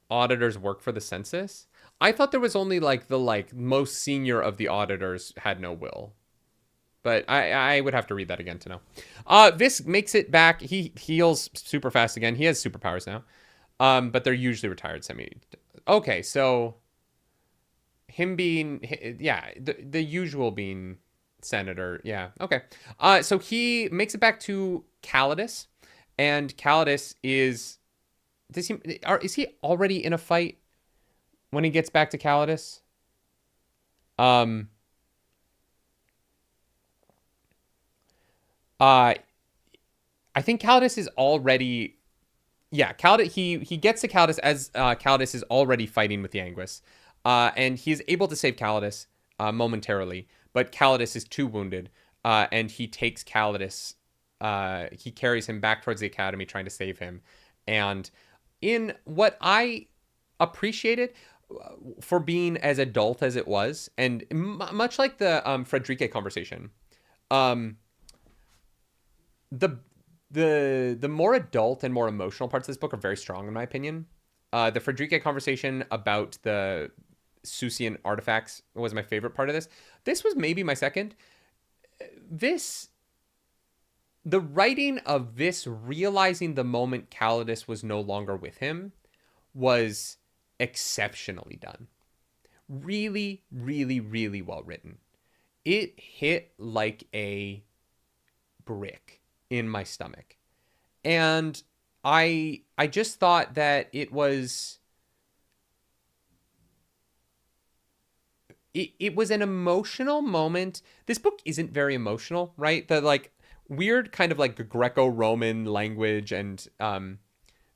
auditor's work for the census. I thought there was only like the like most senior of the auditors had no will. But I would have to read that again to know. Vis makes it back. He heals super fast again. He has superpowers now. But they're usually retired semi. Okay, so him being, yeah, the usual being senator. Yeah, okay. So he makes it back to Calidus. And Calidus is he already in a fight when he gets back to Calidus? I think Calidus is already, yeah, Calidus, he gets to Calidus as Calidus is already fighting with the Anguis. And he is able to save Calidus momentarily, but Calidus is too wounded, and he takes Calidus, he carries him back towards the academy trying to save him. And in what I appreciated for being as adult as it was, and much like the Frederica conversation, the more adult and more emotional parts of this book are very strong, in my opinion. The Frederica conversation about the Susian artifacts was my favorite part of this. This was maybe my second. The writing of this, realizing the moment Calidus was no longer with him, was exceptionally done. Really, really, really well written. It hit like a brick in my stomach. And I just thought that it was an emotional moment. This book isn't very emotional, right? The like weird kind of like Greco-Roman language and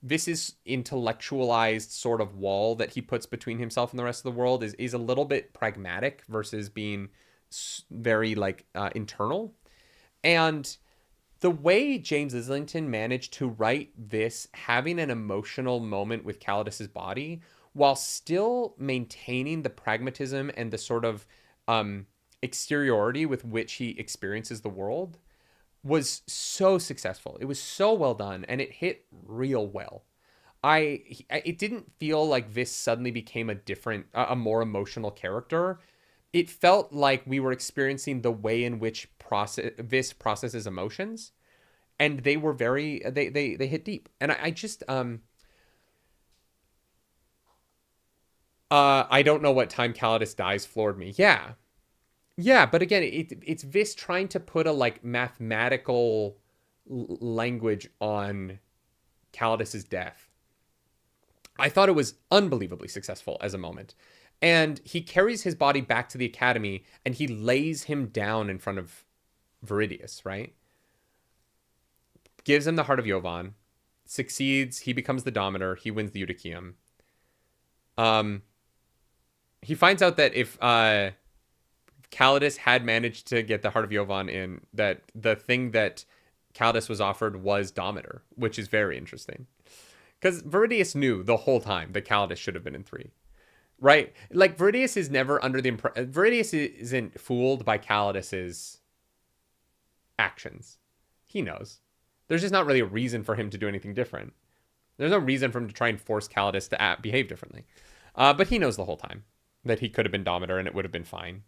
this is intellectualized sort of wall that he puts between himself and the rest of the world is a little bit pragmatic versus being very like internal. And the way James Islington managed to write this, having an emotional moment with Calidus's body, while still maintaining the pragmatism and the sort of exteriority with which he experiences the world, was so successful. It was so well done, and it hit real well. It didn't feel like Vis suddenly became a more emotional character. It felt like we were experiencing the way in which Vis processes emotions, and they were they hit deep. And I just I don't know what time Calidus dies floored me. Yeah, but again, it's Vis trying to put a like mathematical language on Calidus's death. I thought it was unbelievably successful as a moment. And he carries his body back to the academy and he lays him down in front of Viridius, right? Gives him the Heart of Jovan, succeeds, he becomes the Dominator, he wins the Eutychium. He finds out that if Calidus had managed to get the Heart of Jovan in, that the thing that Calidus was offered was Dominator, which is very interesting. Because Viridius knew the whole time that Calidus should have been in 3. Right? Like, Viridius is never under the impression... Viridius isn't fooled by Calidus's actions. He knows. There's just not really a reason for him to do anything different. There's no reason for him to try and force Calidus to behave differently. But he knows the whole time that he could have been Dominator and it would have been fine.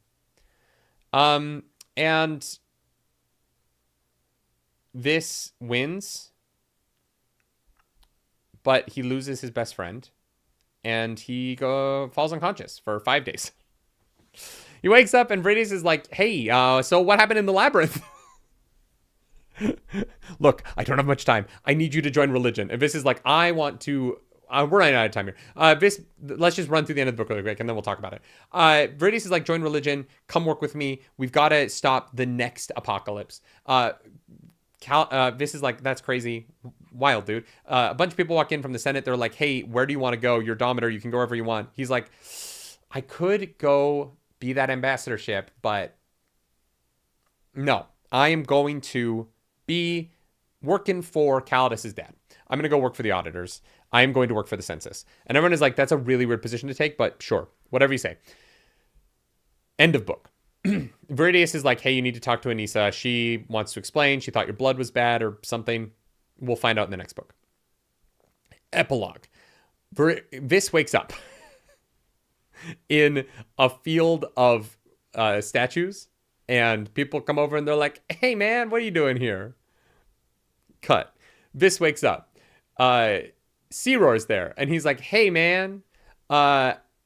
And this wins, but he loses his best friend, and he falls unconscious for 5 days. He wakes up, and Viridius is like, "Hey, so what happened in the labyrinth?" Look, I don't have much time. I need you to join religion. And Vis is like, I want to... we're running out of time here. Vis, let's just run through the end of the book really quick, and then we'll talk about it. Viridius is like, join religion. Come work with me. We've got to stop the next apocalypse. Vis is like, that's crazy. Wild, dude. A bunch of people walk in from the Senate. They're like, hey, where do you want to go? You're Dominator. You can go wherever you want. He's like, I could go be that ambassadorship, but no. I am going to be working for Calidus's dad. I'm going to go work for the auditors. I am going to work for the census. And everyone is like, that's a really weird position to take, but sure, whatever you say. End of book. Viridius is like, hey, you need to talk to Anissa. She wants to explain. She thought your blood was bad or something. We'll find out in the next book. Epilogue. Vis wakes up in a field of statues. And people come over and they're like, hey, man, what are you doing here? Cut. Vis wakes up. Searoar's there. And he's like, hey, man,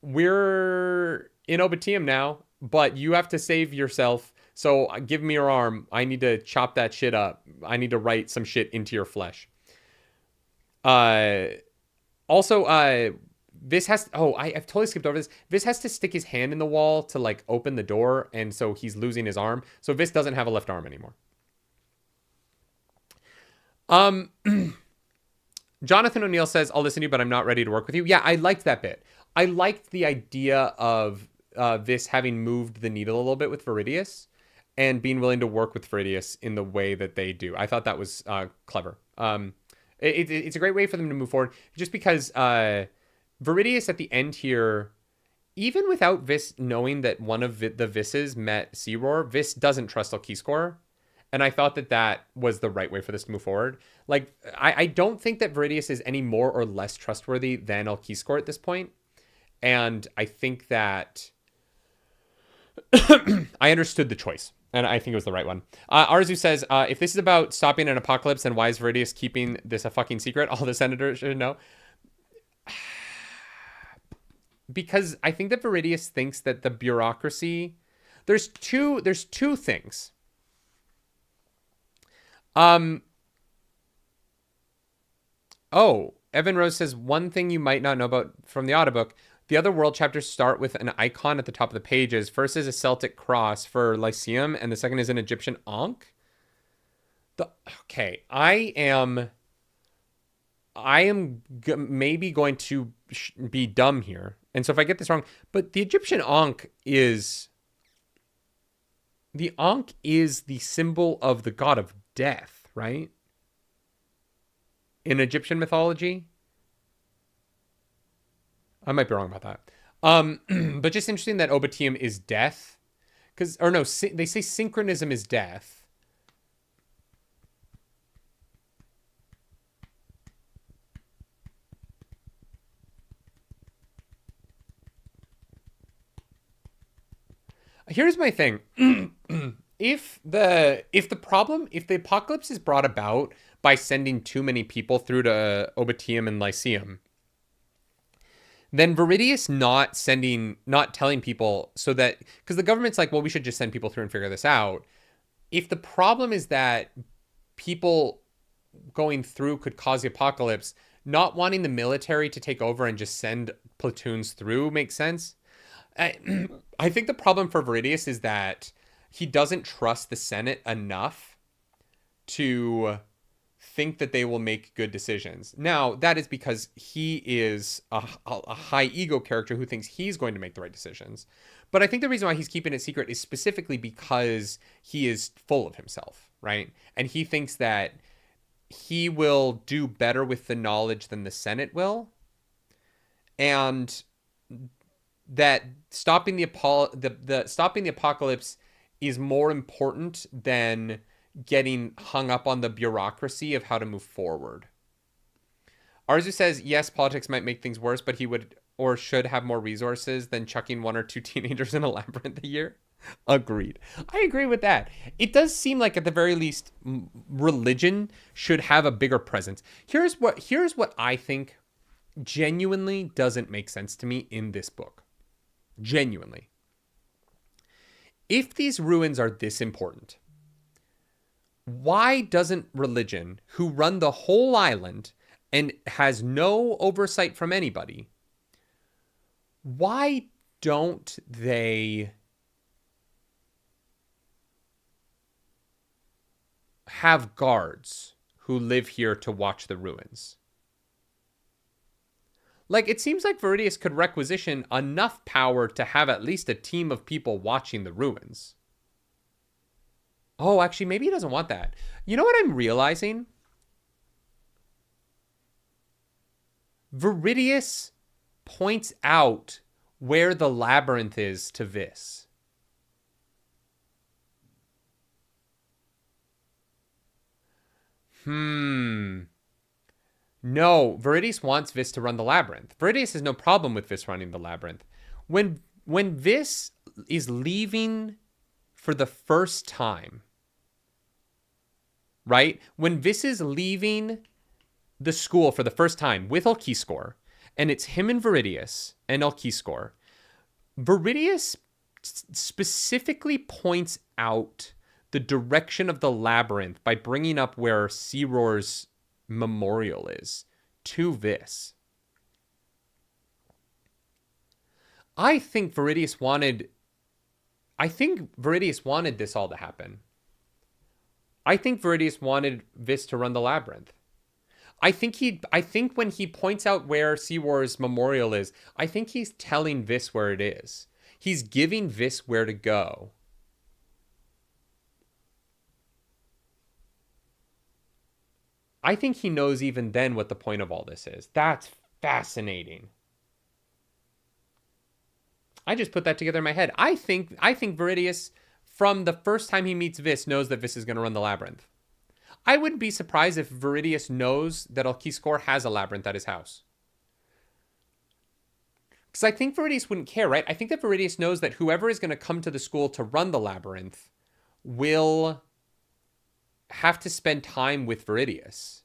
we're in Obitium now, but you have to save yourself. So give me your arm. I need to chop that shit up. I need to write some shit into your flesh. Also, Vis has... I've totally skipped over this. Vis has to stick his hand in the wall to, like, open the door, and so he's losing his arm. So Vis doesn't have a left arm anymore. Jonathan O'Neill says, I'll listen to you, but I'm not ready to work with you. Yeah, I liked that bit. I liked the idea of Vis having moved the needle a little bit with Viridius and being willing to work with Viridius in the way that they do. I thought that was clever. It's a great way for them to move forward, just because... Viridius at the end here, even without Vis knowing that one of the Visses met Searoar, Vis doesn't trust Aliscor. And I thought that was the right way for this to move forward. Like, I don't think that Viridius is any more or less trustworthy than Aliscor at this point. And I think that I understood the choice. And I think it was the right one. Arzu says, if this is about stopping an apocalypse, then why is Viridius keeping this a fucking secret? All the senators should know. Because I think that Viridius thinks that the bureaucracy... There's two things. Oh, Evan Rose says one thing you might not know about from the audiobook. The other world chapters start with an icon at the top of the pages. First is a Celtic cross for Lyceum, and the second is an Egyptian Ankh. Okay, maybe going to be dumb here, and so if I get this wrong, but the Egyptian Ankh is the symbol of the god of death, right? In Egyptian mythology. I might be wrong about that. But just interesting that Obitium is death. They say synchronism is death. Here's my thing. If the apocalypse is brought about by sending too many people through to Obitium and Lyceum, then Viridius not telling people so that, because the government's like, well, we should just send people through and figure this out. If the problem is that people going through could cause the apocalypse, not wanting the military to take over and just send platoons through makes sense. I think the problem for Viridius is that he doesn't trust the Senate enough to think that they will make good decisions. Now, that is because he is a high ego character who thinks he's going to make the right decisions. But I think the reason why he's keeping it secret is specifically because he is full of himself, right? And he thinks that he will do better with the knowledge than the Senate will. And that stopping the apocalypse is more important than getting hung up on the bureaucracy of how to move forward. Arzu says, yes, politics might make things worse, but he would or should have more resources than chucking one or two teenagers in a labyrinth a year. Agreed. I agree with that. It does seem like at the very least, religion should have a bigger presence. Here's what I think genuinely doesn't make sense to me in this book. Genuinely. If these ruins are this important, why doesn't religion, who run the whole island and has no oversight from anybody, why don't they have guards who live here to watch the ruins? Like, it seems like Viridius could requisition enough power to have at least a team of people watching the ruins. Oh, actually, maybe he doesn't want that. You know what I'm realizing? Viridius points out where the labyrinth is to Vis. No, Viridius wants Vis to run the labyrinth. Viridius has no problem with Vis running the labyrinth. When Vis is leaving for the first time, right? When Vis is leaving the school for the first time with Aliscor, and it's him and Viridius and Aliscor, Viridius specifically points out the direction of the labyrinth by bringing up where Searoar's memorial is to Vis. I think Viridius wanted this all to happen. I think Viridius wanted Vis to run the labyrinth. I think when he points out where Searoar's memorial is, I think he's telling Vis where it is. He's giving Vis where to go. I think he knows even then what the point of all this is. That's fascinating. I just put that together in my head. I think Viridius, from the first time he meets Vis, knows that Vis is going to run the labyrinth. I wouldn't be surprised if Viridius knows that Aliscor has a labyrinth at his house. Because I think Viridius wouldn't care, right? I think that Viridius knows that whoever is going to come to the school to run the labyrinth will have to spend time with Viridius.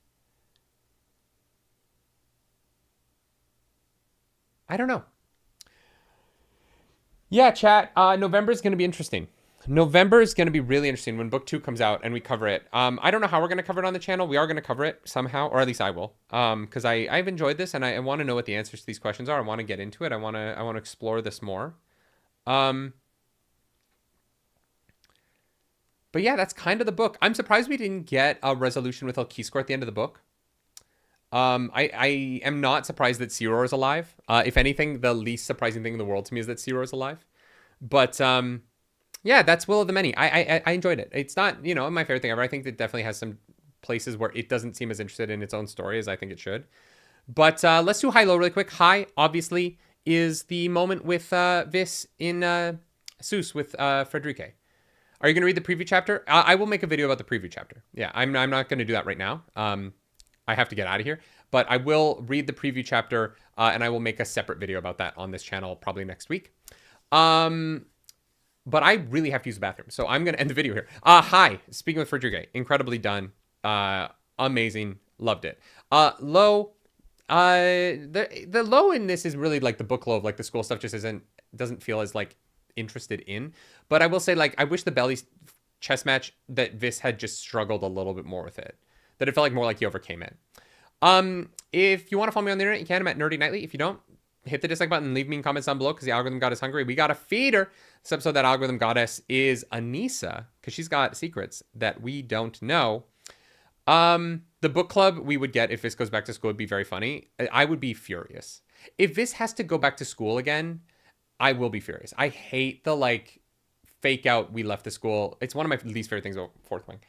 I don't know. Yeah, chat. November is going to be interesting. November is going to be really interesting when book 2 comes out and we cover it. I don't know how we're going to cover it on the channel. We are going to cover it somehow, or at least I will. Because I've enjoyed this and I want to know what the answers to these questions are. I want to get into it. I want to explore this more. But yeah, that's kind of the book. I'm surprised we didn't get a resolution with Aliscor at the end of the book. I am not surprised that Siror is alive. If anything, the least surprising thing in the world to me is that Siror is alive. But yeah, that's Will of the Many. I enjoyed it. It's not, my favorite thing ever. I think it definitely has some places where it doesn't seem as interested in its own story as I think it should. But let's do high-low really quick. High, obviously, is the moment with Vis in Seuss with Frederique. Are you going to read the preview chapter? I will make a video about the preview chapter. Yeah, I'm not going to do that right now. I have to get out of here. But I will read the preview chapter, and I will make a separate video about that on this channel probably next week. But I really have to use the bathroom, so I'm going to end the video here. Hi, speaking with Frederique, incredibly done. Amazing. Loved it. Low, the low in this is really like the book low of like the school stuff just doesn't feel as like interested in. But I will say, like, I wish the Belly chess match that Vis had just struggled a little bit more with it. That it felt like more like he overcame it. If you want to follow me on the internet, you can. I'm at nerdynightly. If you don't, hit the dislike button and leave me in comments down below because the algorithm god is hungry. We got to feed her. This episode, that algorithm goddess is Anissa because she's got secrets that we don't know. The book club we would get if Vis goes back to school would be very funny. I would be furious. If Vis has to go back to school again, I will be furious. I hate the like fake out we left the school. It's one of my least favorite things about Fourth Wing.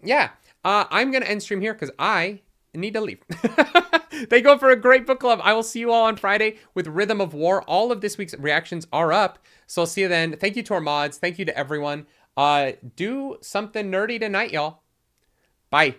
Yeah. I'm going to end stream here because I need to leave. They go for a great book club. I will see you all on Friday with Rhythm of War. All of this week's reactions are up. So I'll see you then. Thank you to our mods. Thank you to everyone. Do something nerdy tonight, y'all. Bye.